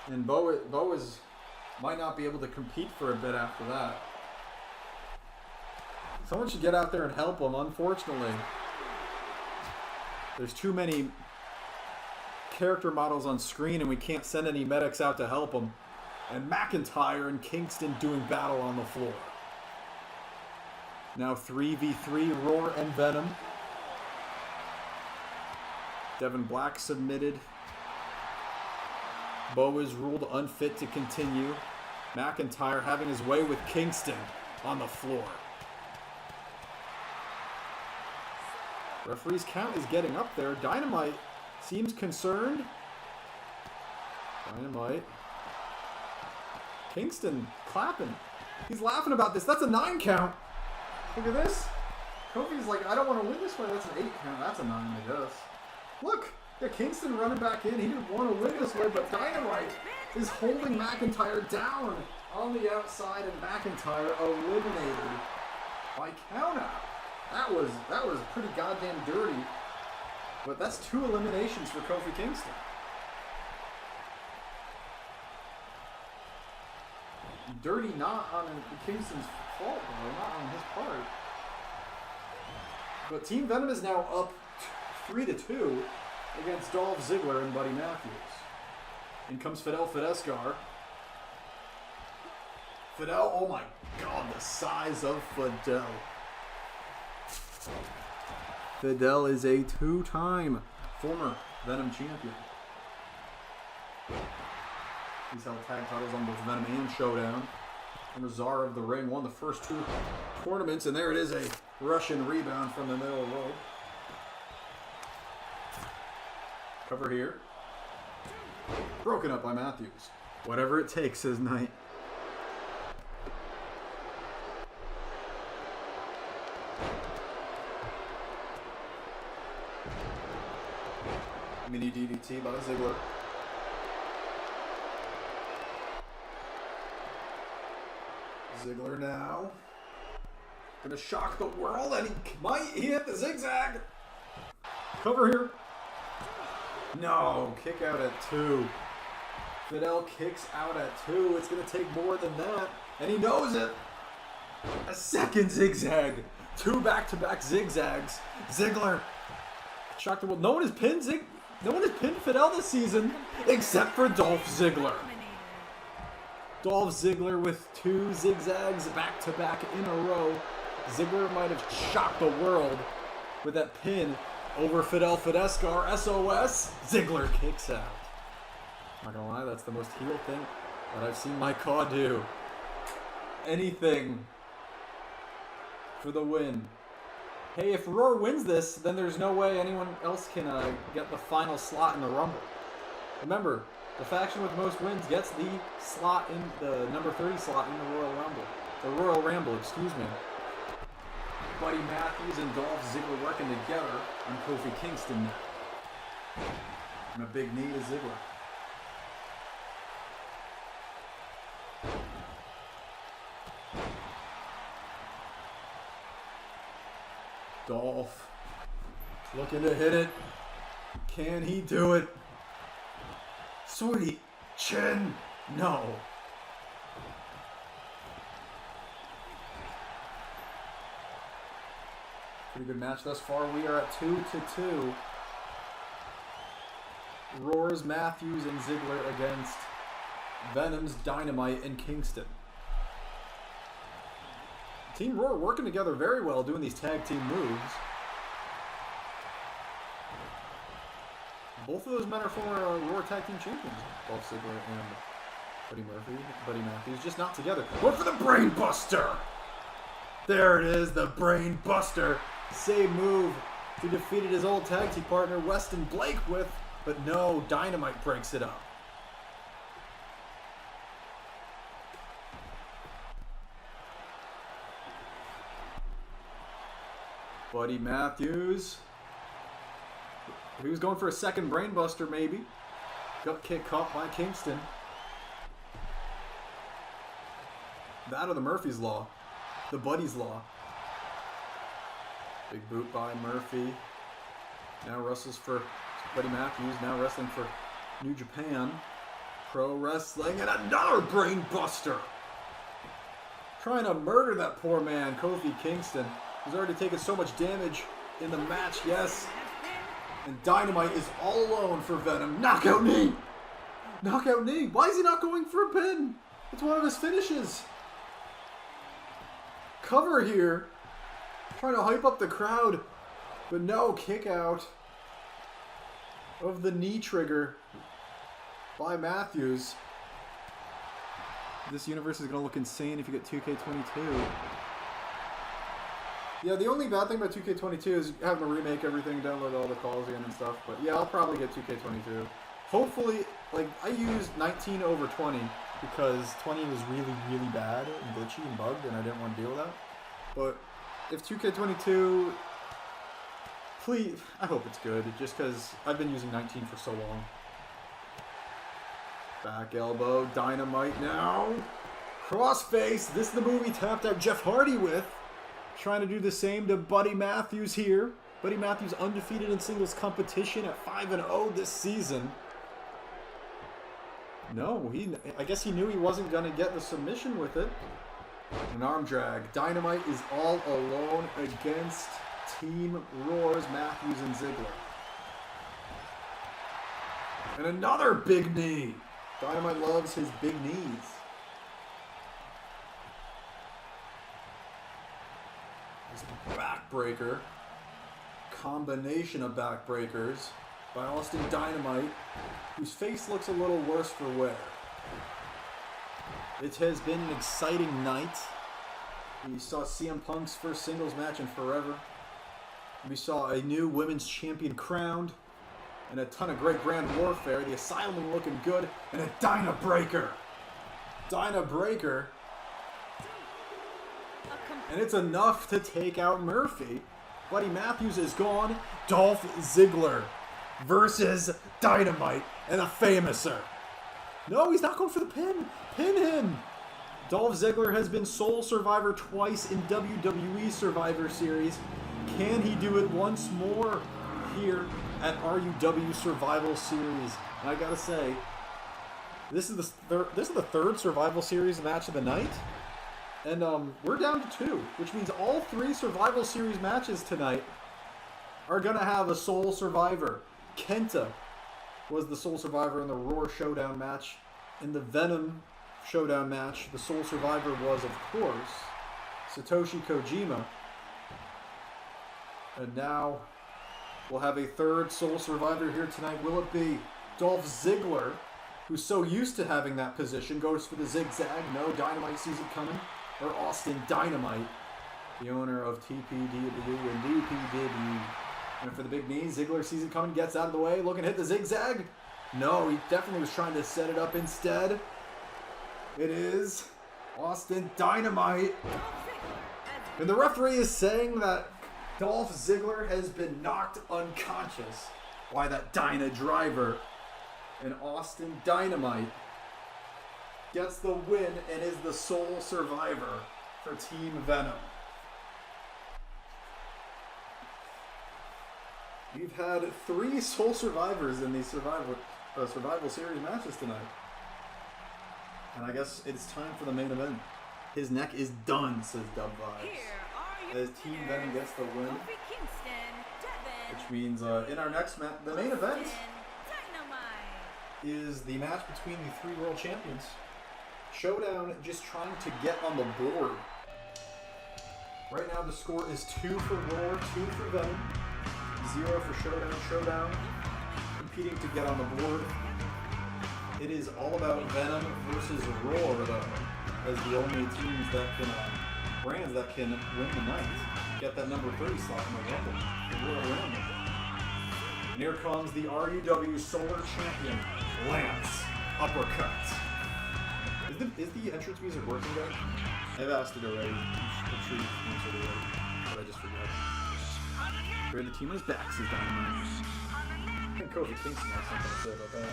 And Boaz might not be able to compete for a bit after that. Someone should get out there and help him, unfortunately. There's too many character models on screen and we can't send any medics out to help him. And McIntyre and Kingston doing battle on the floor. Now 3v3, Roar and Venom. Devin Black submitted. Boaz ruled unfit to continue. McIntyre having his way with Kingston on the floor. Referee's count is getting up there. Dynamite seems concerned. Dynamite. Kingston clapping. He's laughing about this. That's a 9 count. Look at this. Kofi's like, I don't want to win this way. That's an 8 count. That's a 9, I guess. Look. Yeah, Kingston running back in. He didn't want to win this way, but Dynamite is holding McIntyre down on the outside, and McIntyre eliminated by countout. That was pretty goddamn dirty. But that's 2 eliminations for Kofi Kingston. Dirty not on Kingston's fault, though, not on his part. But Team Venom is now up 3-2 against Dolph Ziggler and Buddy Matthews. In comes Fidel Fidescar. Fidel, oh my god, the size of Fidel. Fidel is a 2-time former Venom champion. He's held tag titles on both Venom and Showdown. And Czar of the Ring won the first 2 tournaments, and there it is, a Russian rebound from the middle of the road. Cover here. Broken up by Matthews. Whatever it takes, says Knight. Mini DDT by Ziggler. Ziggler now. Gonna shock the world, and he might hit the zigzag. Cover here. No, kick out at 2. Fidel kicks out at 2. It's gonna take more than that, and he knows it. A second zigzag. 2 back-to-back zigzags. Ziggler. Shock the world. No one has pinned Fidel this season except for Dolph Ziggler. Dolph Ziggler with 2 zigzags back-to-back in a row. Ziggler might have shocked the world with that pin over Fidel Fidescar. SOS. Ziggler kicks out. Not gonna lie, that's the most heel thing that I've seen my Caw do. Anything for the win. Hey, if Roar wins this, then there's no way anyone else can get the final slot in the Rumble. Remember, the faction with the most wins gets the slot in the number 30 slot in the Royal Rumble. The Royal Rumble, excuse me. Buddy Matthews and Dolph Ziggler working together on Kofi Kingston now. And a big knee to Ziggler. Dolph looking to hit it. Can he do it? Sweet chin. No. Pretty good match thus far. We are at 2-2. Roars, Matthews, and Ziggler against Venom's, Dynamite, and Kingston. Team Roar working together very well doing these tag team moves. Both of those men are former Roar tag team champions. Dolph Ziggler and Buddy Matthews, just not together. Go for the Brain Buster! There it is, the Brain Buster. Same move he defeated his old tag team partner Weston Blake with, but no, Dynamite breaks it up. Buddy Matthews. He was going for a second Brain Buster, maybe. Gut kick caught by Kingston. That or the Murphy's Law. The Buddy's Law. Big boot by Murphy. Now wrestles for Buddy Matthews. Now wrestling for New Japan Pro Wrestling. And another Brain Buster. Trying to murder that poor man, Kofi Kingston. He's already taken so much damage in the match, yes. And Dynamite is all alone for Venom. Knockout knee! Knockout knee! Why is he not going for a pin? It's one of his finishes. Cover here. Trying to hype up the crowd. But no, kick out of the knee trigger by Matthews. This universe is going to look insane if you get 2K22. Yeah, the only bad thing about 2K22 is having to remake everything, download all the calls again and stuff. But yeah, I'll probably get 2K22. Hopefully, like, I used 19 over 20 because 20 was really, really bad and glitchy and bugged, and I didn't want to deal with that. But if 2K22, please, I hope it's good, just because I've been using 19 for so long. Back elbow, Dynamite now. Crossface, this is the move he tapped out Jeff Hardy with. Trying to do the same to Buddy Matthews here. Buddy Matthews undefeated in singles competition at 5-0 this season. No, I guess he knew he wasn't going to get the submission with it. An arm drag. Dynamite is all alone against Team Roar's Matthews and Ziggler. And another big knee. Dynamite loves his big knees. Backbreaker. Combination of backbreakers by Austin Dynamite, whose face looks a little worse for wear. It has been an exciting night. We saw CM Punk's first singles match in forever. We saw a new women's champion crowned, and a ton of great brand warfare. The Asylum looking good, and a Dynabreaker. Dynabreaker. And it's enough to take out Murphy. Buddy Matthews is gone. Dolph Ziggler versus Dynamite and a Famouser. No, he's not going for the pin. Pin him. Dolph Ziggler has been sole survivor twice in WWE Survivor Series. Can he do it once more here at RUW Survival Series? And I gotta say, this is the third Survival Series match of the night, and we're down to 2, which means all 3 Survival Series matches tonight are gonna have a sole survivor. Kenta was the sole survivor in the Roar Showdown match. In the Venom Showdown match, the sole survivor was, of course, Satoshi Kojima. And now we'll have a third sole survivor here tonight. Will it be Dolph Ziggler, who's so used to having that position, goes for the zigzag? No, Dynamite sees it coming. Or Austin Dynamite, the owner of TPW and DPW. And for the big knee, Ziggler sees it coming, gets out of the way, looking to hit the zigzag. No, he definitely was trying to set it up instead. It is Austin Dynamite. And the referee is saying that Dolph Ziggler has been knocked unconscious by that Dyna driver. And Austin Dynamite gets the win and is the sole survivor for Team Venom. We've had 3 sole survivors in these Survival Series matches tonight. And I guess it's time for the main event. His neck is done, says Dub Vibes. As Team Venom gets the win. Which means in our next match, the main event is the match between the 3 world champions. Showdown just trying to get on the board. Right now the score is 2 for Roar, 2 for Venom, 0 for Showdown. Showdown competing to get on the board. It is all about Venom versus Roar, though, as the only teams that can, brands that can win the night. Get that number 30 slot in the Rumble, the Royal Rumble. And here comes the RUW Solar Champion, Lance Uppercut. Is the entrance music working, guys? I've asked it already. I'm sure you've answered it already, but I just forgot. Here, the team on his back, says Dynamite. I think Kofi Kingston has something to say about that.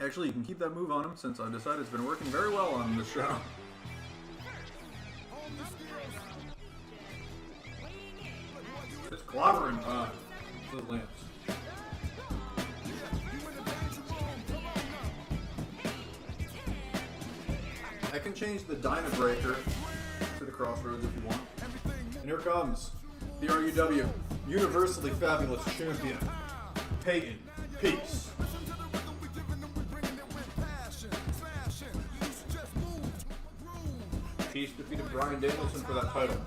Actually, you can keep that move on him since I've decided it's been working very well on this show. It's clobbering time. Says Lance. I can change the Dyna Breaker to the Crossroads if you want. And here comes the RUW Universally Fabulous Champion, Peyton Peace. Peace defeated Bryan Danielson for that title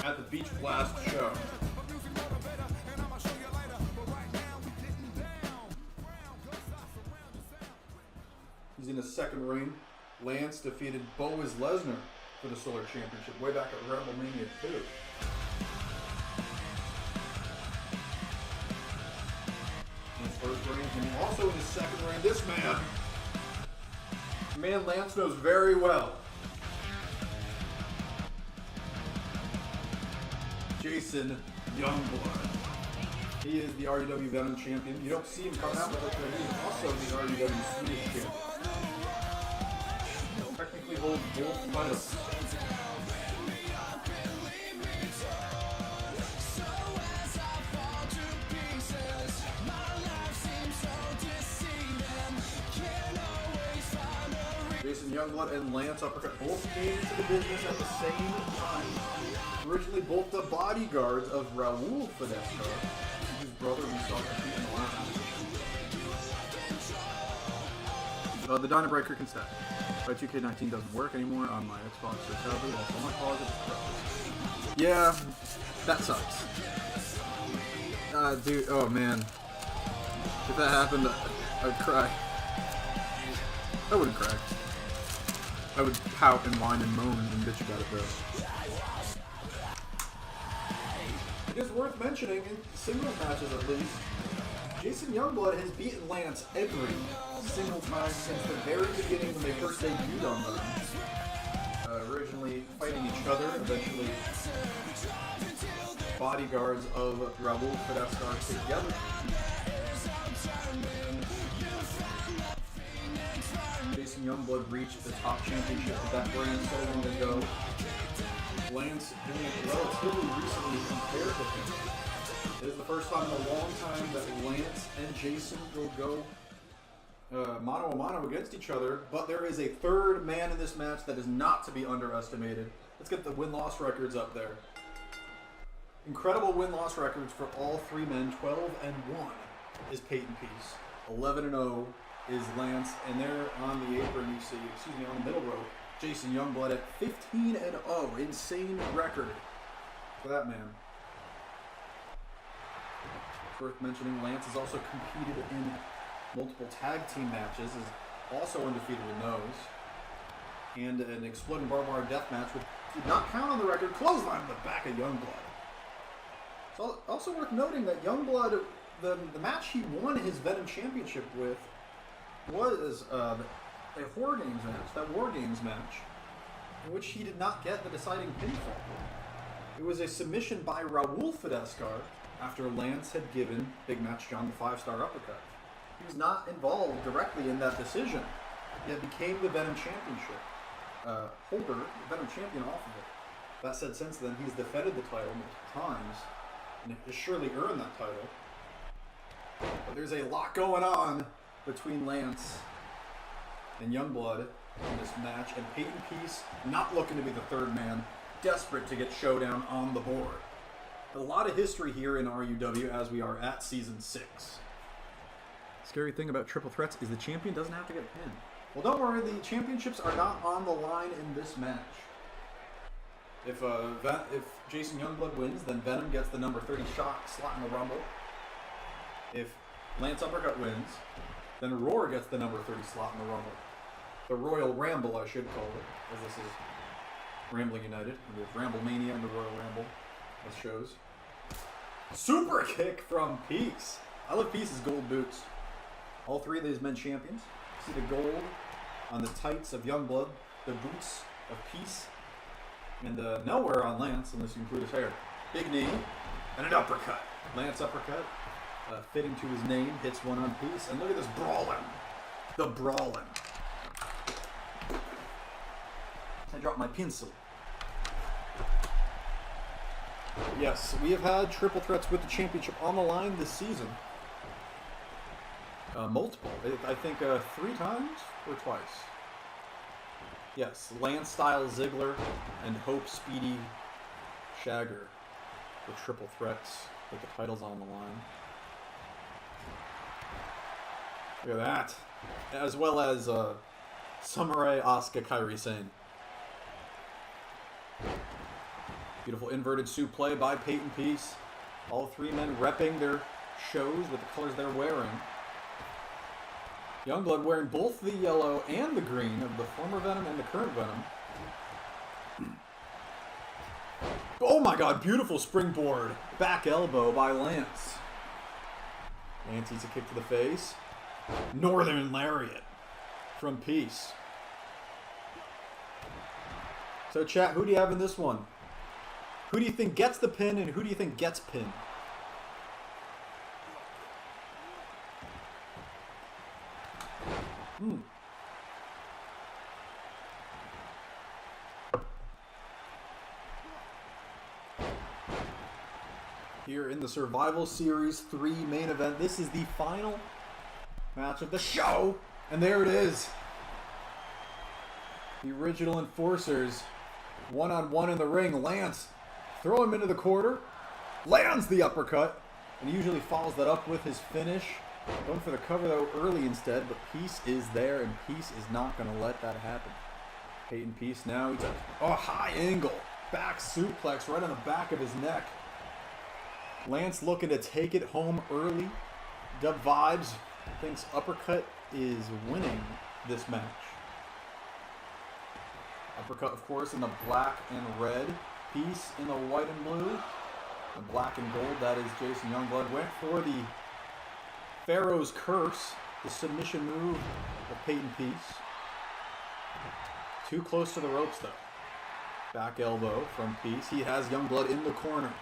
at the Beach Blast show. He's in his second reign. Lance defeated Boaz Lesnar for the Solar Championship way back at WrestleMania 2. In his first reign, and also in his second reign, this man Lance knows very well. Jason Youngblood. He is the RUW Venom champion. You don't see him come out with it, but he is also the RUW Swedish champion. Technically holds both titles. Jason Youngblood and Lance Uppercut both came into the business at the same time. Originally both the bodyguards of Raul Fidesco, whose brother we saw compete in the last match. The Dyna Breaker can stack. But 2K19 doesn't work anymore on my Xbox or tablet, also on my closet. Yeah, that sucks. Dude, oh man. If that happened, I'd cry. I wouldn't cry. I would pout and whine and moan and bitch about it though. It is worth mentioning, in singles matches at least, Jason Youngblood has beaten Lance every single time since the very beginning when they first debuted on them. Originally fighting each other, eventually bodyguards of Raul Fedescar together. Jason Youngblood reached the top championship of that brand so long ago. Lance doing it relatively recently compared to him. It is the first time in a long time that Lance and Jason will go mano a mano against each other, but there is a third man in this match that is not to be underestimated. Let's get the win-loss records up there. Incredible win-loss records for all three men. 12-1 is Peyton Peace. 11-0 is Lance, and there on the apron you see, excuse me, on the middle rope, Jason Youngblood at 15-0. Insane record for that man. Worth mentioning, Lance has also competed in multiple tag team matches, is also undefeated in those, and an exploding barbed wire death match, which did not count on the record, clothesline to the back of Youngblood. It's also worth noting that Youngblood, the match he won his Venom Championship with was a War Games match, that War Games match, in which he did not get the deciding pinfall. It was a submission by Raul Fedescar after Lance had given Big Match John the 5-star uppercut. He was not involved directly in that decision, yet became the Venom Championship holder, the Venom Champion off of it. That said, since then, he's defended the title multiple times, and has surely earned that title. But there's a lot going on between Lance and Youngblood in this match, and Peyton Peace not looking to be the third man, desperate to get Showdown on the board. A lot of history here in RUW as we are at Season 6. Scary thing about triple threats is the champion doesn't have to get pinned. Well, don't worry, the championships are not on the line in this match. If Jason Youngblood wins, then Venom gets the number 30 slot in the Rumble. If Lance Uppercut wins, then Roar gets the number 30 slot in the Rumble. The Royal Ramble, I should call it, as this is Rambling United. And there's Ramble Mania and the Royal Ramble, as shows. Super kick from Peace. I love Peace's gold boots. All three of these men champions. See the gold on the tights of Youngblood, the boots of Peace, and nowhere on Lance, unless you include his hair. Big knee, and an uppercut. Lance uppercut, fitting to his name, hits one on Peace, and look at this brawling. The brawling. I dropped my pencil. Yes, we have had triple threats with the championship on the line this season. Multiple. I think 3 times or twice. Yes, Lance Style Ziggler and Hope Speedy Shagger. The triple threats with the titles on the line. Look at that. As well as Samurai Asuka Kairi Sane. Beautiful inverted suplex by Peyton Peace. All three men repping their shows with the colors they're wearing. Youngblood wearing both the yellow and the green of the former Venom and the current Venom. Oh my god, beautiful springboard. Back elbow by Lance. Lance eats a kick to the face. Northern Lariat from Peace. So chat, who do you have in this one? Who do you think gets the pin and who do you think gets pinned? Here in the Survival Series 3 main event, this is the final match of the show, and there it is. The original enforcers, one-on-one in the ring. Lance, throw him into the quarter, lands the uppercut, and he usually follows that up with his finish. Going for the cover though early instead, but Peace is there, and Peace is not going to let that happen. Peyton Peace now, he's a high angle back suplex right on the back of his neck. Lance looking to take it home early. Dub Vibes thinks Uppercut is winning this match. Uppercut, of course, in the black and red. Peace in the white and blue. The black and gold, that is Jason Youngblood. Went for the Pharaoh's Curse, the submission move of Peyton Peace. Too close to the ropes, though. Back elbow from Peace. He has Youngblood in the corner.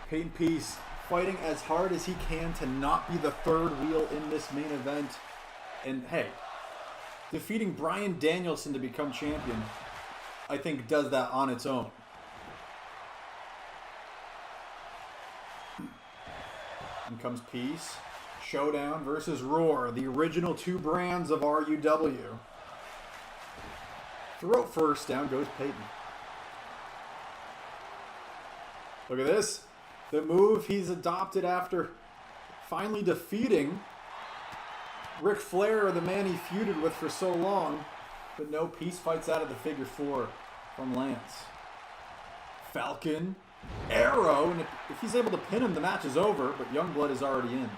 Peyton Peace fighting as hard as he can to not be the third wheel in this main event. And hey, defeating Bryan Danielson to become champion, I think does that on its own. In comes Peace. Showdown versus Roar, the original two brands of RUW. Throat first, down goes Peyton. Look at this. The move he's adopted after finally defeating Ric Flair, the man he feuded with for so long. But no, Peace fights out of the figure four from Lance. Falcon, Arrow, and if he's able to pin him, the match is over, but Youngblood is already in.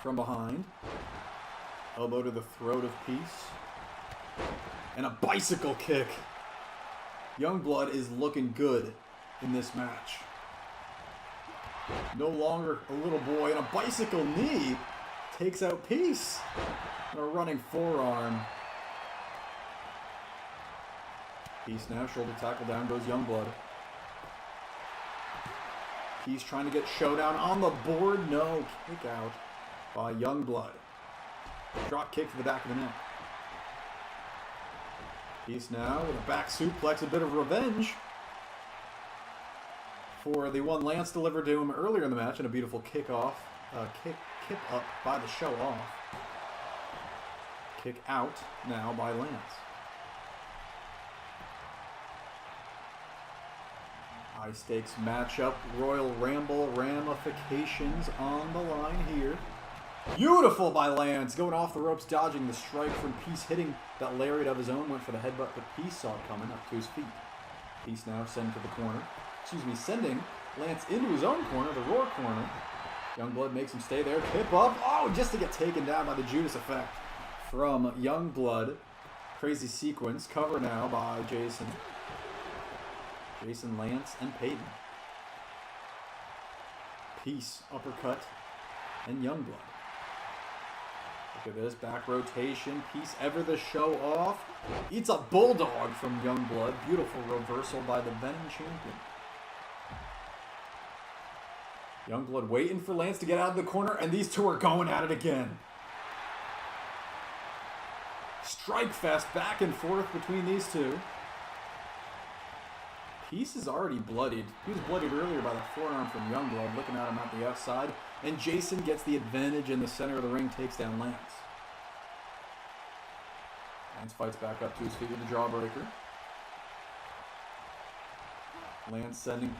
From behind. Elbow to the throat of Peace. And a bicycle kick. Youngblood is looking good in this match. No longer a little boy, and a bicycle knee takes out Peace. And a running forearm. Peace now, shoulder tackle, down goes Youngblood. Peace trying to get Showdown on the board. No, kick out by Youngblood. Drop kick to the back of the neck. Peace now with a back suplex, a bit of revenge for the one Lance delivered to him earlier in the match, and a beautiful kick up by the Show Off. Kick out now by Lance. High stakes matchup, Royal Rumble ramifications on the line here. Beautiful by Lance, going off the ropes, dodging the strike from Peace, hitting that lariat of his own, went for the headbutt, but Peace saw it coming up to his feet. Peace now sent to the corner. Sending Lance into his own corner, the Roar corner. Youngblood makes him stay there, tip up, oh, just to get taken down by the Judas effect from Youngblood. Crazy sequence, cover now by Jason. Jason, Lance, and Peyton. Peace, uppercut, and Youngblood. Look at this, back rotation. Peace ever the Show Off. Eats a bulldog from Youngblood. Beautiful reversal by the Venom champion. Youngblood waiting for Lance to get out of the corner, and these two are going at it again. Strike fest back and forth between these two. Peace is already bloodied. He was bloodied earlier by the forearm from Youngblood, looking at him at the outside. And Jason gets the advantage in the center of the ring, takes down Lance. Lance fights back up to his feet with the jawbreaker. Lance sending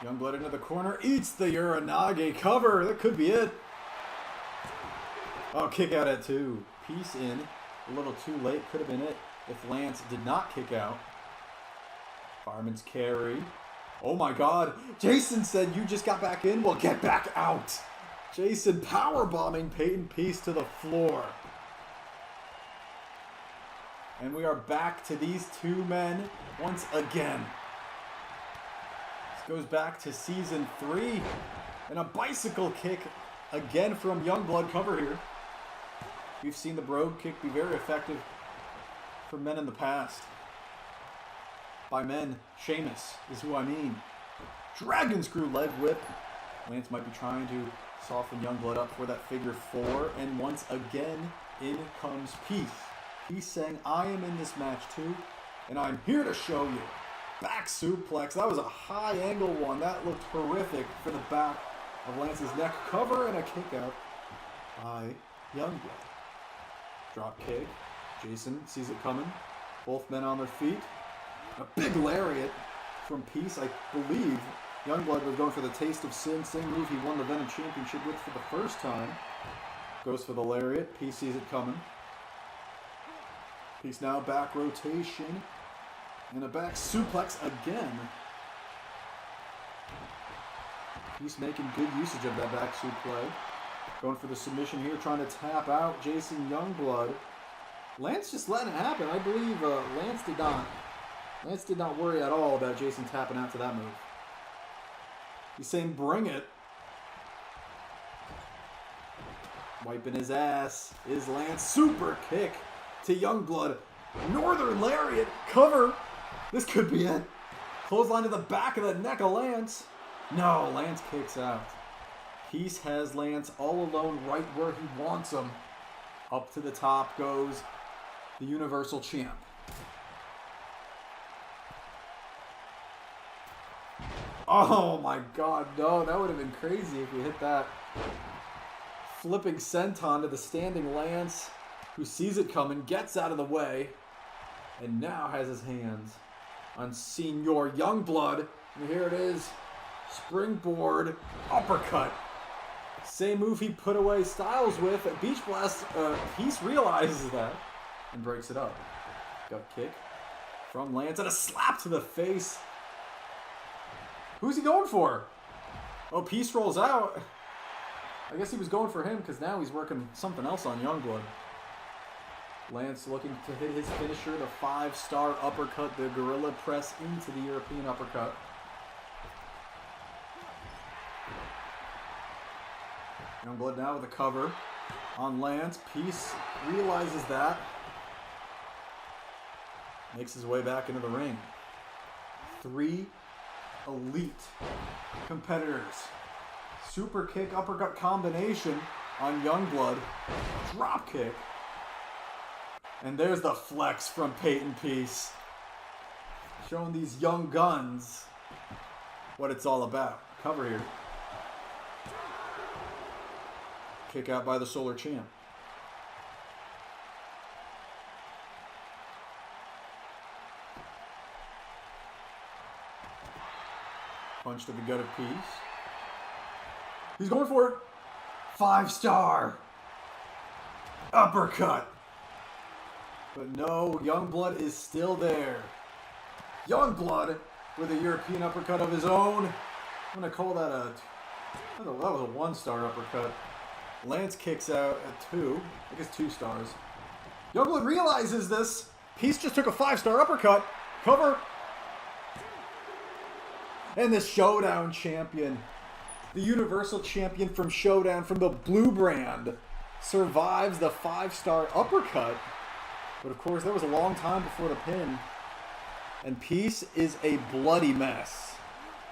Youngblood into the corner, eats the Uranage cover. That could be it. Oh, kick out at two. Peace in. A little too late. Could have been it if Lance did not kick out. Fireman's carry. Oh my God. Jason said you just got back in? Well, get back out. Jason powerbombing Peyton Peace to the floor. And we are back to these two men once again. This goes back to season 3. And a bicycle kick again from Youngblood. Cover here. We've seen the Brogue kick be very effective for men in the past. By men, Sheamus is who I mean. Dragon Screw leg whip. Lance might be trying to soften Youngblood up for that figure 4. And once again, in comes Peace. Peace saying, I am in this match too, and I'm here to show you. Back suplex. That was a high angle one. That looked horrific for the back of Lance's neck. Cover and a kick out by Youngblood. Drop kick. Jason sees it coming. Both men on their feet. A big lariat from Peace. I believe Youngblood was going for the Taste of Sin, same move he won the Venom Championship with for the first time. Goes for the lariat. Peace sees it coming. Peace now back rotation. And a back suplex again. He's making good usage of that backseat play. Going for the submission here, trying to tap out Jason Youngblood. Lance just letting it happen. I believe Lance did not worry at all about Jason tapping out to that move. He's saying, bring it. Wiping his ass is Lance. Super kick to Youngblood. Northern Lariat. Cover. This could be it. Clothesline to the back of the neck of Lance. No, Lance kicks out. Peace has Lance all alone right where he wants him. Up to the top goes the Universal Champ. Oh my god, no, that would have been crazy if we hit that. Flipping senton to the standing Lance, who sees it coming, gets out of the way, and now has his hands on Senior Youngblood. And here it is. Springboard uppercut. Same move he put away Styles with at Beach Blast. Peace realizes that and breaks it up. Gut kick from Lance and a slap to the face. Who's he going for? Oh, Peace rolls out. I guess he was going for him because now he's working something else on Youngblood. Lance looking to hit his finisher, the 5-star uppercut, the Gorilla Press into the European uppercut. Youngblood now with a cover on Lance. Peace realizes that. Makes his way back into the ring. 3 elite competitors. Super kick, uppercut combination on Youngblood. Drop kick. And there's the flex from Peyton Peace. Showing these young guns what it's all about. Cover here. Kick out by the Solar Champ. Punch to the gut of Peace. He's going for it. 5-star. Uppercut. But no, Youngblood is still there. Youngblood with a European uppercut of his own. I'm going to call that that was a 1-star uppercut. Lance kicks out at 2. I guess 2 stars. Youngblood realizes this. Peace just took a 5-star uppercut. Cover. And the Showdown champion, the Universal Champion from Showdown, from the blue brand, survives the 5-star uppercut. But of course, that was a long time before the pin. And Peace is a bloody mess.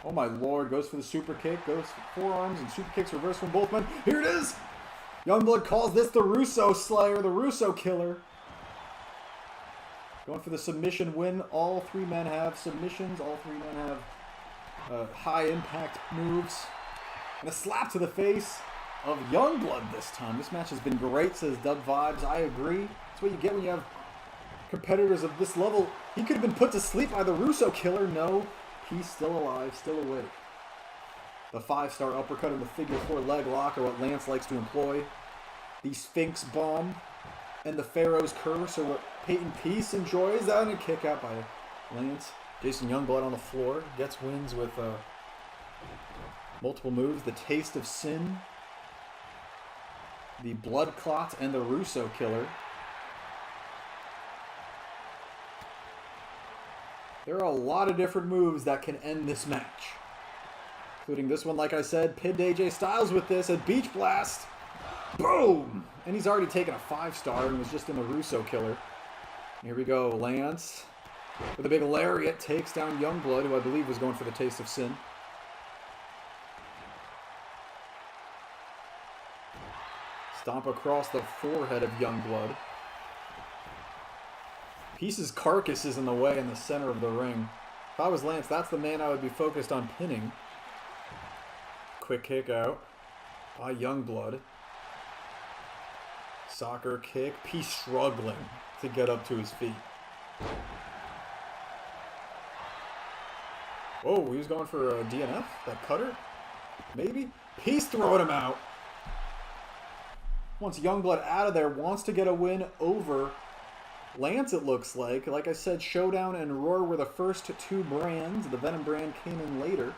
Oh my lord, goes for the super kick, goes for forearms, and super kicks reverse from both men. Here it is! Youngblood calls this the Russo Slayer, the Russo Killer. Going for the submission win. All 3 men have submissions. All 3 men have high impact moves. And a slap to the face of Youngblood this time. This match has been great, says Dub Vibes. I agree. That's what you get when you have competitors of this level. He could have been put to sleep by the Russo Killer. No, he's still alive, still awake. The 5-star uppercut and the figure 4 leg lock are what Lance likes to employ. The Sphinx Bomb and the Pharaoh's Curse are what Peyton Peace enjoys. And a kick out by Lance. Jason Youngblood on the floor gets wins with multiple moves. The Taste of Sin, the Blood Clot, and the Russo Killer. There are a lot of different moves that can end this match. Including this one, like I said, pinned AJ Styles with this at Beach Blast. Boom! And he's already taken a 5-star and was just in the Russo Killer. Here we go, Lance with a big lariat takes down Youngblood, who I believe was going for the Taste of Sin. Stomp across the forehead of Youngblood. Peace's carcass is in the way in the center of the ring. If I was Lance, that's the man I would be focused on pinning. Quick kick out by Youngblood. Soccer kick. Peace struggling to get up to his feet. Oh, he was going for a DNF? That cutter? Maybe? Peace throwing him out. Once Youngblood out of there, wants to get a win over Lance, it looks like. Like I said, Showdown and Roar were the first 2 brands. The Venom brand came in later.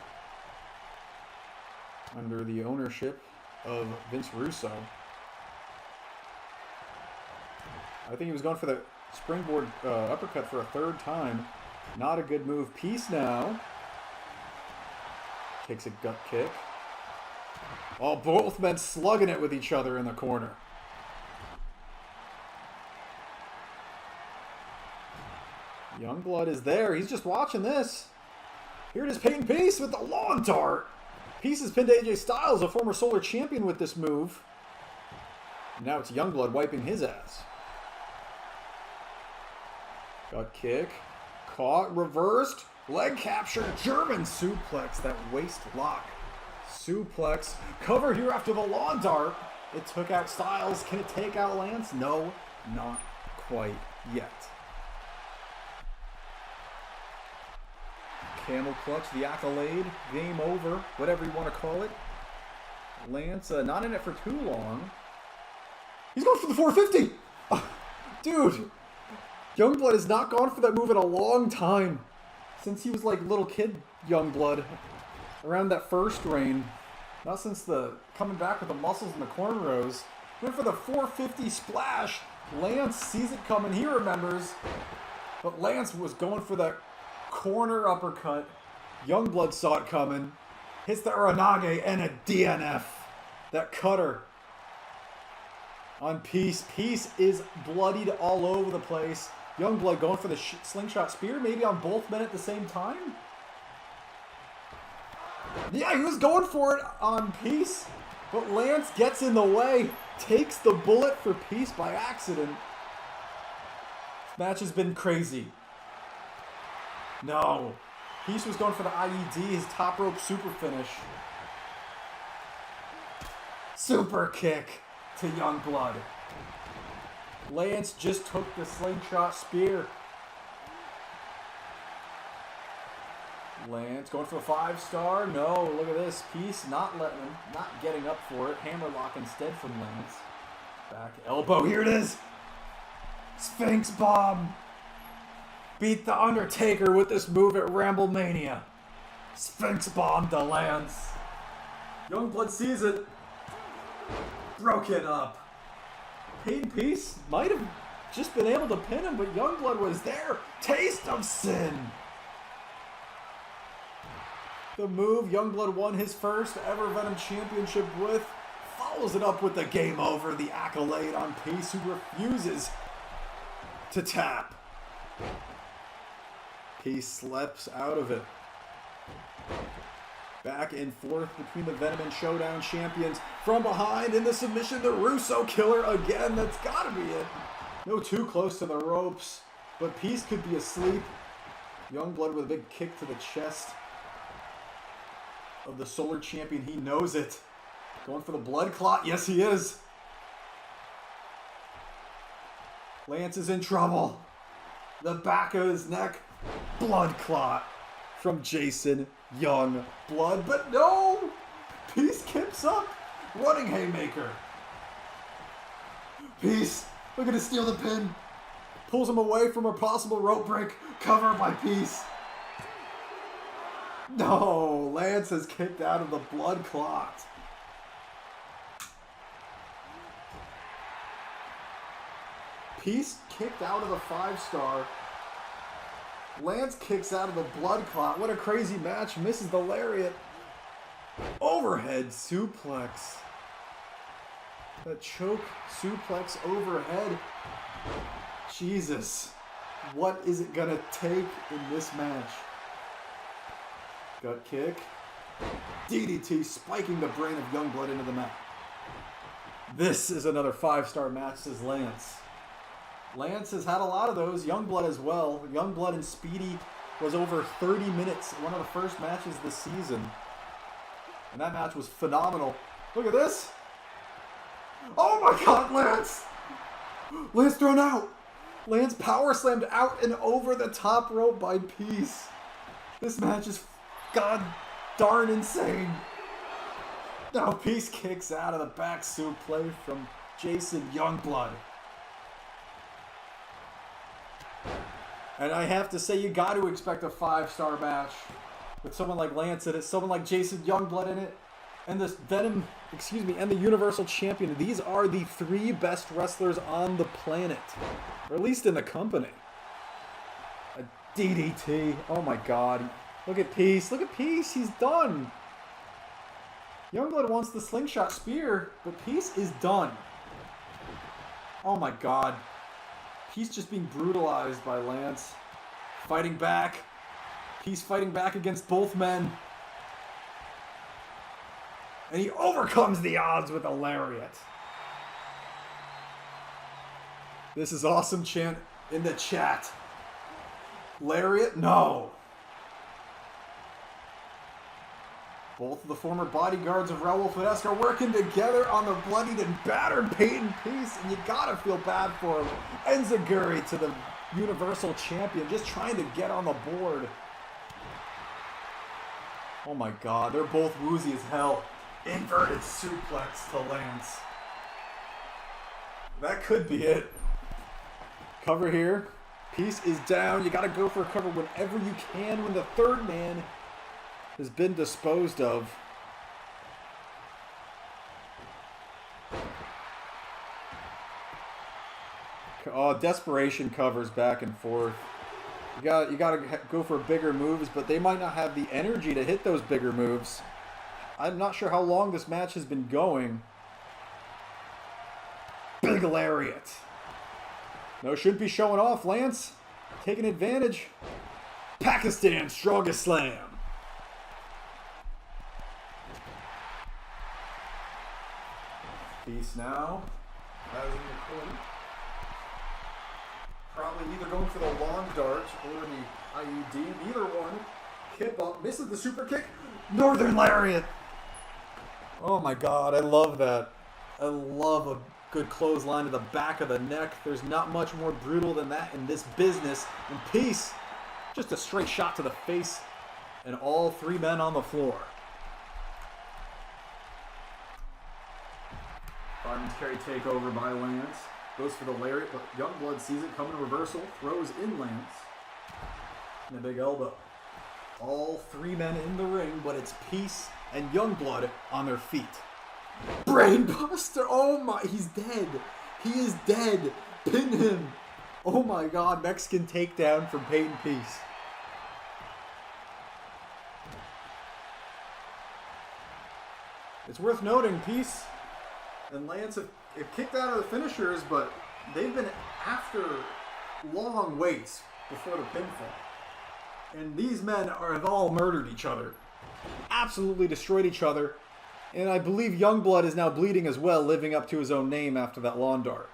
under the ownership of Vince Russo. I think he was going for the springboard uppercut for a third time. Not a good move. Peace now. Takes a gut kick. Oh, both men slugging it with each other in the corner. Youngblood is there. He's just watching this. Here it is, Peyton Peace with the lawn dart. Peace has pinned AJ Styles, a former Solar champion, with this move. Now it's Youngblood wiping his ass. Gut kick. Caught, reversed, leg capture, German suplex, that waist lock. Suplex, cover here after the lawn dart. It took out Styles. Can it take out Lance? No, not quite yet. Camel clutch, the accolade, game over, whatever you want to call it. Lance not in it for too long. He's going for the 450. Dude. Youngblood has not gone for that move in a long time. Since he was like little kid Youngblood. Around that first reign. Not since the coming back with the muscles and the cornrows. Went for the 450 splash. Lance sees it coming. He remembers. But Lance was going for that corner uppercut. Youngblood saw it coming. Hits the Uranage and a DNF. That cutter on Peace. Peace is bloodied all over the place. Youngblood going for the slingshot spear, maybe on both men at the same time? Yeah, he was going for it on Peace, but Lance gets in the way, takes the bullet for Peace by accident. This match has been crazy. No. Peace was going for the IED, his top rope super finish. Super kick to Youngblood. Lance just took the slingshot spear. Lance going for a 5-star. No, look at this. Peace not letting him, not getting up for it. Hammerlock instead from Lance. Back elbow. Here it is. Sphinx bomb. Beat The Undertaker with this move at Ramblemania. Sphinx bomb to Lance. Youngblood sees it. Broken up. Peyton Peace might have just been able to pin him, but Youngblood was there. Taste of sin. The move Youngblood won his first ever Venom Championship with. Follows it up with the game over. The accolade on Peace, who refuses to tap. Peace slips out of it. Back and forth between the Venom and Showdown champions. From behind in the submission, the Russo killer again. That's gotta be it. No too close to the ropes, but Peace could be asleep. Youngblood with a big kick to the chest of the Solar champion. He knows it. Going for the blood clot. Yes, he is. Lance is in trouble. The back of his neck. Blood clot from Jason Youngblood, but no! Peace keeps up. Running haymaker. Peace looking to steal the pin. Pulls him away from a possible rope break. Covered by Peace. No, Lance has kicked out of the blood clot. Peace kicked out of the 5-star. Lance kicks out of the blood clot. What a crazy match. Misses the lariat. Overhead suplex. That choke suplex overhead. Jesus. What is it going to take in this match? Gut kick. DDT spiking the brain of Youngblood into the mat. This is another 5-star match, says Lance. Lance has had a lot of those. Youngblood as well. Youngblood and Speedy was over 30 minutes. One of the first matches this season. And that match was phenomenal. Look at this. Oh my God, Lance. Lance thrown out. Lance power slammed out and over the top rope by Peace. This match is god darn insane. Now Peace kicks out of the back suplex from Jason Youngblood. And I have to say, you got to expect a 5-star match with someone like Lance in it, someone like Jason Youngblood in it. and this Venom, and the Universal Champion. These are the 3 best wrestlers on the planet, or at least in the company. A DDT. Oh my God. Look at Peace. Look at Peace. He's done. Youngblood wants the slingshot spear, but Peace is done. Oh my God. Peace just being brutalized by Lance. Fighting back. Peace fighting back against both men. And he overcomes the odds with a lariat. This is awesome chant in the chat. Lariat? No. Both of the former bodyguards of Raul Fidesz are working together on the bloodied and battered Peyton Peace, and you gotta feel bad for him. Enziguri to the Universal Champion, just trying to get on the board. Oh my God, they're both woozy as hell. Inverted suplex to Lance. That could be it. Cover here. Peace is down. You gotta go for a cover whenever you can when the third man has been disposed of. Oh, desperation covers back and forth. You gotta go for bigger moves, but they might not have the energy to hit those bigger moves. I'm not sure how long this match has been going. Big lariat. No, shouldn't be showing off, Lance. Taking advantage. Pakistan strongest slam. Peace now. As in the corner. Probably either going for the long dart or the IED. Neither one. Kip up. Misses the super kick. Northern lariat. Oh my God, I love that. I love a good clothesline to the back of the neck. There's not much more brutal than that in this business. And Peace, just a straight shot to the face, and all 3 men on the floor. Fireman's carry takeover by Lance. Goes for the lariat, but Youngblood sees it coming in reversal. Throws in Lance. And a big elbow. All 3 men in the ring, but it's Peace and Youngblood on their feet. Brainbuster! Oh my, he's dead. He is dead. Pin him. Oh my God, Mexican takedown from Peyton Peace. It's worth noting, Peace and Lance have kicked out of the finishers, but they've been after long waits before the pinfall. And these men have all murdered each other. Absolutely destroyed each other. And I believe Youngblood is now bleeding as well, living up to his own name after that lawn dart.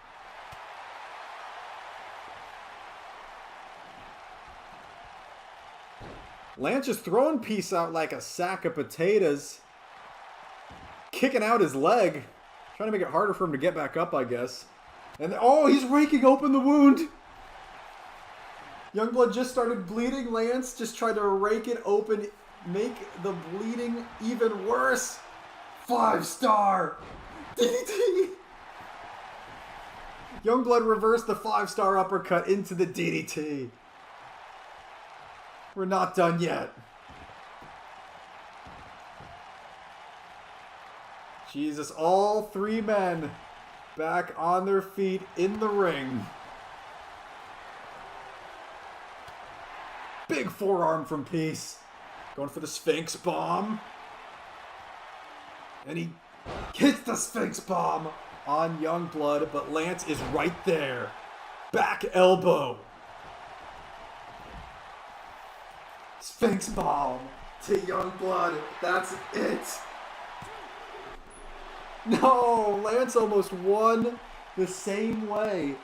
Lance is throwing Peace out like a sack of potatoes. Kicking out his leg. Trying to make it harder for him to get back up, I guess. And oh, he's raking open the wound. Youngblood just started bleeding. Lance just tried to rake it open, make the bleeding even worse. 5-star DDT. Youngblood reversed the 5-star uppercut into the DDT. We're not done yet. Jesus, all 3 men back on their feet in the ring. Big forearm from Peace. Going for the Sphinx Bomb. And he hits the Sphinx Bomb on Youngblood, but Lance is right there. Back elbow. Sphinx Bomb to Youngblood. That's it. No, Lance almost won the same way.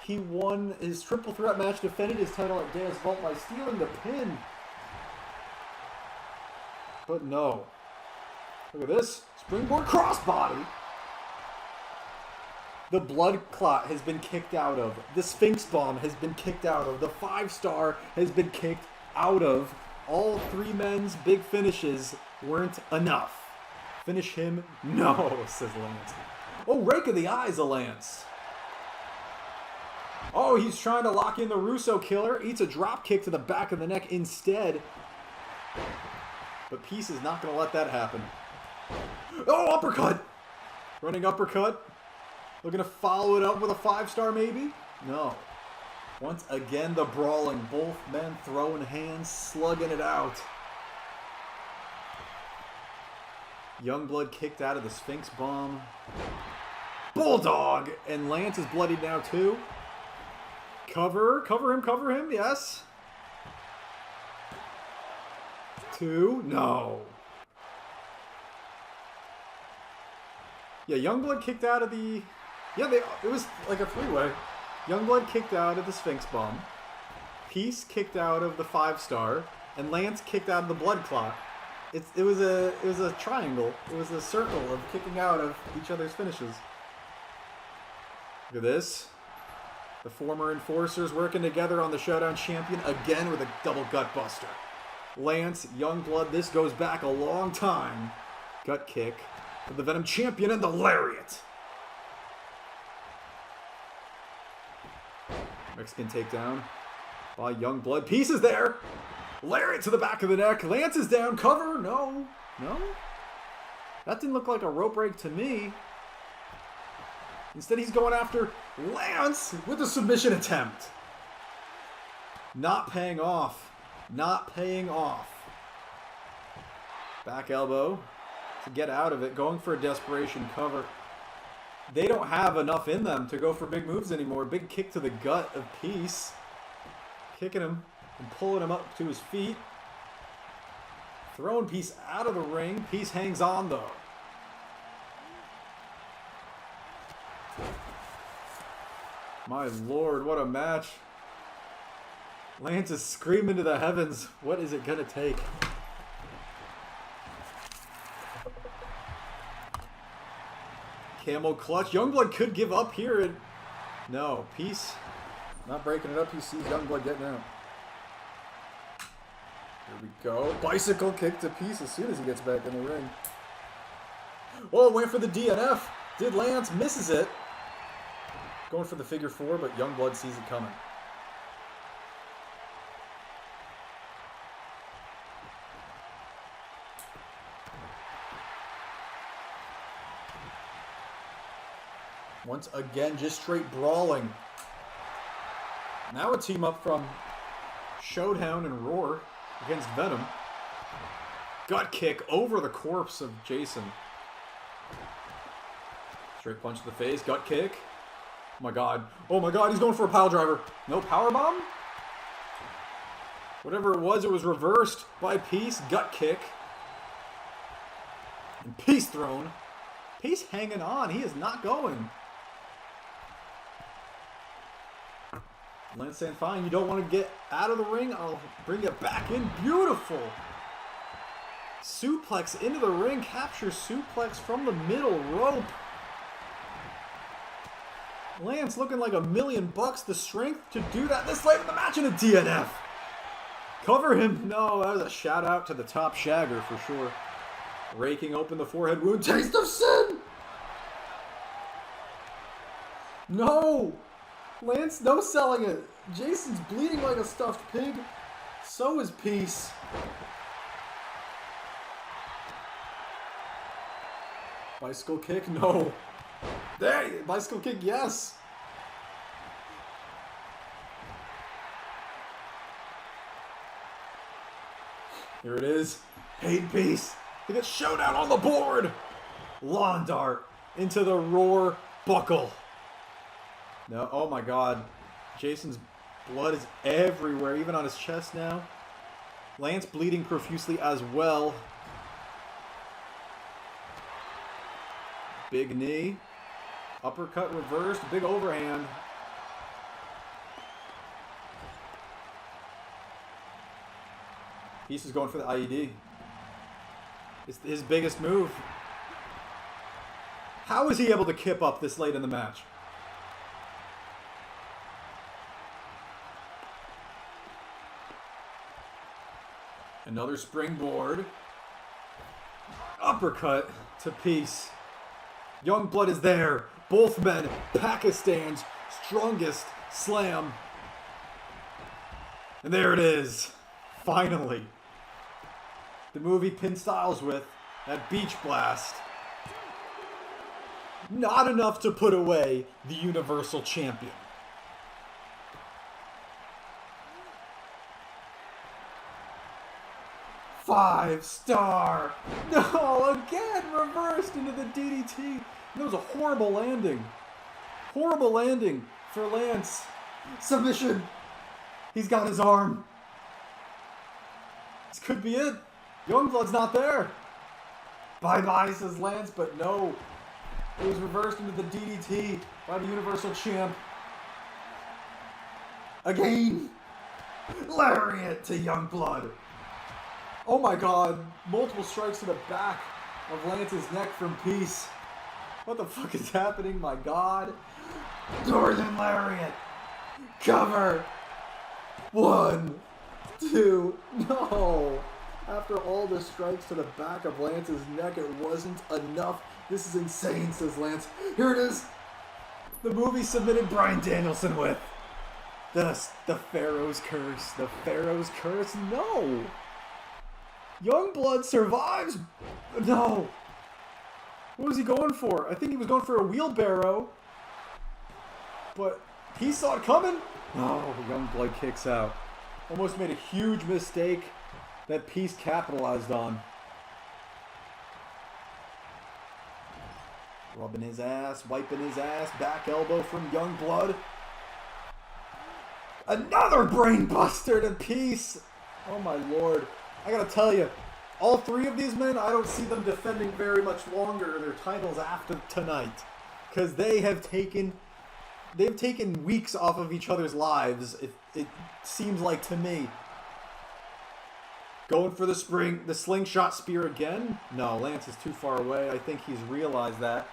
He won his triple threat match, defended his title at Death Vault by stealing the pin. But no. Look at this. Springboard crossbody. The blood clot has been kicked out of. The Sphinx Bomb has been kicked out of. The 5-star has been kicked out of. All 3 men's big finishes weren't enough. Finish him? No, says Lance. Oh, rake of the eyes of Lance. Oh, he's trying to lock in the Russo killer. Eats a drop kick to the back of the neck instead. But Peace is not going to let that happen. Oh, uppercut! Running uppercut. Looking to follow it up with a 5-star maybe? No. Once again, the brawling. Both men throwing hands, slugging it out. Youngblood kicked out of the Sphinx Bomb. Bulldog! And Lance is bloodied now too. Cover him, yes. 2, no. Yeah, Youngblood kicked out of the... Yeah, it was like a 3-way. Youngblood kicked out of the Sphinx Bomb. Peace kicked out of the 5-star. And Lance kicked out of the Blood Clot. It was a triangle. It was a circle of kicking out of each other's finishes. Look at this. The former enforcers working together on the Showdown champion again with a double gut buster. Lance, Youngblood, this goes back a long time. Gut kick for the Venom champion and the lariat. Mexican takedown by Youngblood. Peace is there. Lariat to the back of the neck. Lance is down. Cover. No. That didn't look like a rope break to me. Instead, he's going after Lance with a submission attempt. Not paying off. Back elbow to get out of it. Going for a desperation cover. They don't have enough in them to go for big moves anymore. Big kick to the gut of Peace. Kicking him and pulling him up to his feet. Throwing Peace out of the ring. Peace hangs on though. My lord, what a match. Lance is screaming to the heavens. What is it going to take? Camel clutch. Youngblood could give up here. And no, Peace not breaking it up. He sees Youngblood getting out. Here we go. Bicycle kick to Peace as soon as he gets back in the ring. Oh, went for the DNF. Did Lance, misses it. Going for the figure 4, but Youngblood sees it coming. Once again, just straight brawling. Now a team up from Showdown and Roar against Venom. Gut kick over the corpse of Jason. Straight punch to the face, gut kick. Oh my god, he's going for a pile driver. No power bomb? Whatever it was reversed by Peace. Gut kick. And Peace thrown. Peace hanging on, he is not going. Lance saying, fine, you don't want to get out of the ring? I'll bring it back in. Beautiful. Suplex into the ring. Capture suplex from the middle rope. Lance looking like $1,000,000. The strength to do that this late in the match in a DNF. Cover him. No, that was a shout out to the top shagger for sure. Raking open the forehead wound. Taste of sin. No. Lance no selling it. Jason's bleeding like a stuffed pig. So is Peace. Bicycle kick? No. There! Bicycle kick, yes! Here it is. Hate Peace. They get Showdown on the board! Lawn dart into the Roar buckle. No, oh my god. Jason's blood is everywhere, even on his chest now. Lance bleeding profusely as well. Big knee. Uppercut reversed. Big overhand. Peace is going for the IED. It's his biggest move. How is he able to kip up this late in the match? Another springboard. Uppercut to Peace. Youngblood is there. Both men. Pakistan's strongest slam. And there it is. Finally. The movie Pin Styles with that beach blast. Not enough to put away the Universal Champion. Five-star. No, again, reversed into the DDT. That was a horrible landing. Horrible landing for Lance. Submission. He's got his arm. This could be it. Youngblood's not there. Bye-bye, says Lance, but no. It was reversed into the DDT by the Universal Champ. Again. Lariat to Youngblood. Oh my god. Multiple strikes to the back of Lance's neck from Peace. What the fuck is happening? My god. Northern Lariat. Cover. 1, 2. No. After all the strikes to the back of Lance's neck, it wasn't enough. This is insane, says Lance. Here it is. The movie submitted Bryan Danielson with. The Pharaoh's Curse. The Pharaoh's Curse? No. Youngblood survives. No. What was he going for? I think he was going for a wheelbarrow. But he saw it coming. Oh, Youngblood kicks out. Almost made a huge mistake that Peace capitalized on. Rubbing his ass, wiping his ass, back elbow from Youngblood. Another brain buster to Peace. Oh my lord. I gotta tell you, all three of these men, I don't see them defending very much longer their titles after tonight. Because they've taken weeks off of each other's lives, it seems like to me. Going for the slingshot spear again? No, Lance is too far away. I think he's realized that.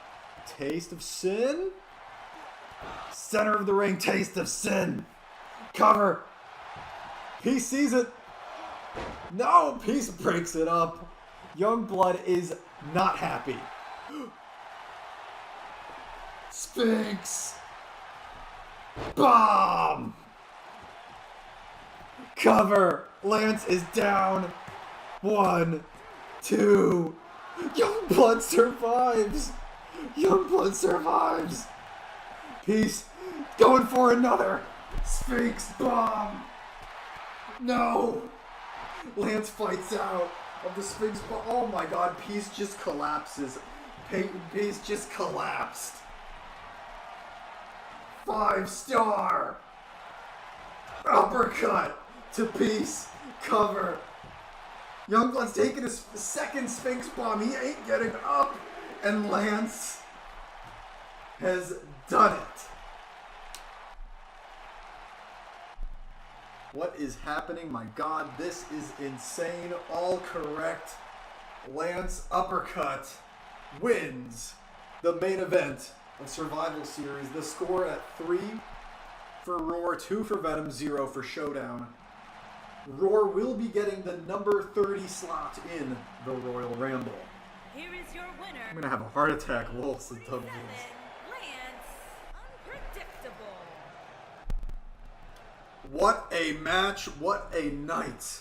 Taste of Sin? Center of the ring, Taste of Sin. Cover. Peace sees it. No, Peace breaks it up. Youngblood is not happy. Sphinx. Bomb. Cover. Lance is down. 1, 2. Youngblood survives. Youngblood survives. Peace going for another. Sphinx bomb. No. Lance fights out of the Sphinx bomb. Oh my god, Peace just collapses. Peace just collapsed. 5-star. Uppercut to Peace. Cover. Youngblood's taking his second Sphinx bomb. He ain't getting up. And Lance has done it. What is happening? My god, this is insane. All correct. Lance uppercut wins the main event of Survival Series. The score at 3 for Roar, 2 for Venom, 0 for Showdown. Roar will be getting the number 30 slot in the Royal Rumble. Here is your winner. I'm gonna have a heart attack. Lol, says Doug. Lance, unpredictable. What a match, what a night.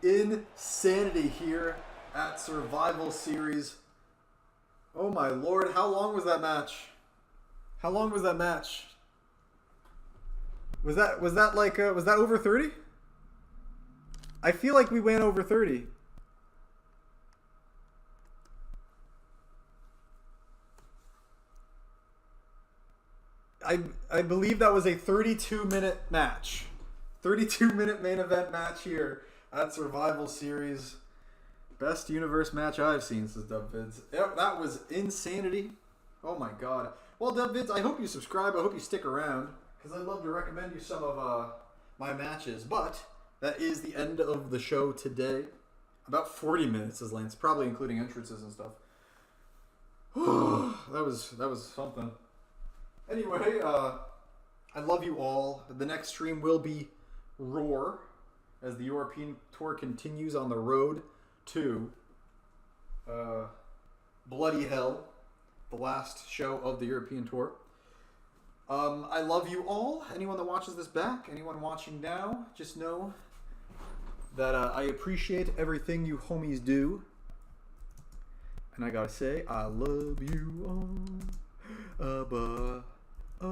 Insanity here at Survival Series. Oh my lord, how long was that match? How long was that match? Was that over 30? I feel like we went over 30. I believe that was a 32-minute match. 32-minute main event match here at Survival Series. Best universe match I've seen, says DubVids. Yep, that was insanity. Oh my god. Well, DubVids, I hope you subscribe. I hope you stick around, because I'd love to recommend you some of my matches. But that is the end of the show today. About 40 minutes, says Lance, probably including entrances and stuff. that was something. Anyway, I love you all. The next stream will be Roar, as the European tour continues on the road to Bloody Hell, the last show of the European tour. I love you all. Anyone that watches this back, anyone watching now, just know that I appreciate everything you homies do. And I gotta say, I love you all.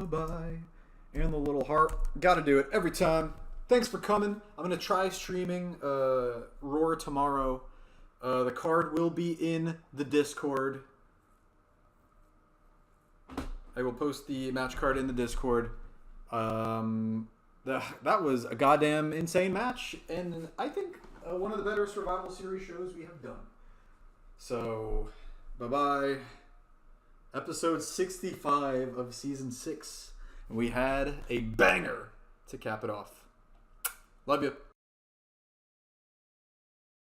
Bye. And the little heart. Gotta do it every time. Thanks for coming. I'm gonna try streaming Roar tomorrow. The card will be in the Discord. I will post the match card in the Discord. That was a goddamn insane match, and I think one of the better Survival Series shows we have done. So, bye-bye. Episode 65 of Season 6. We had a banger to cap it off. Love you.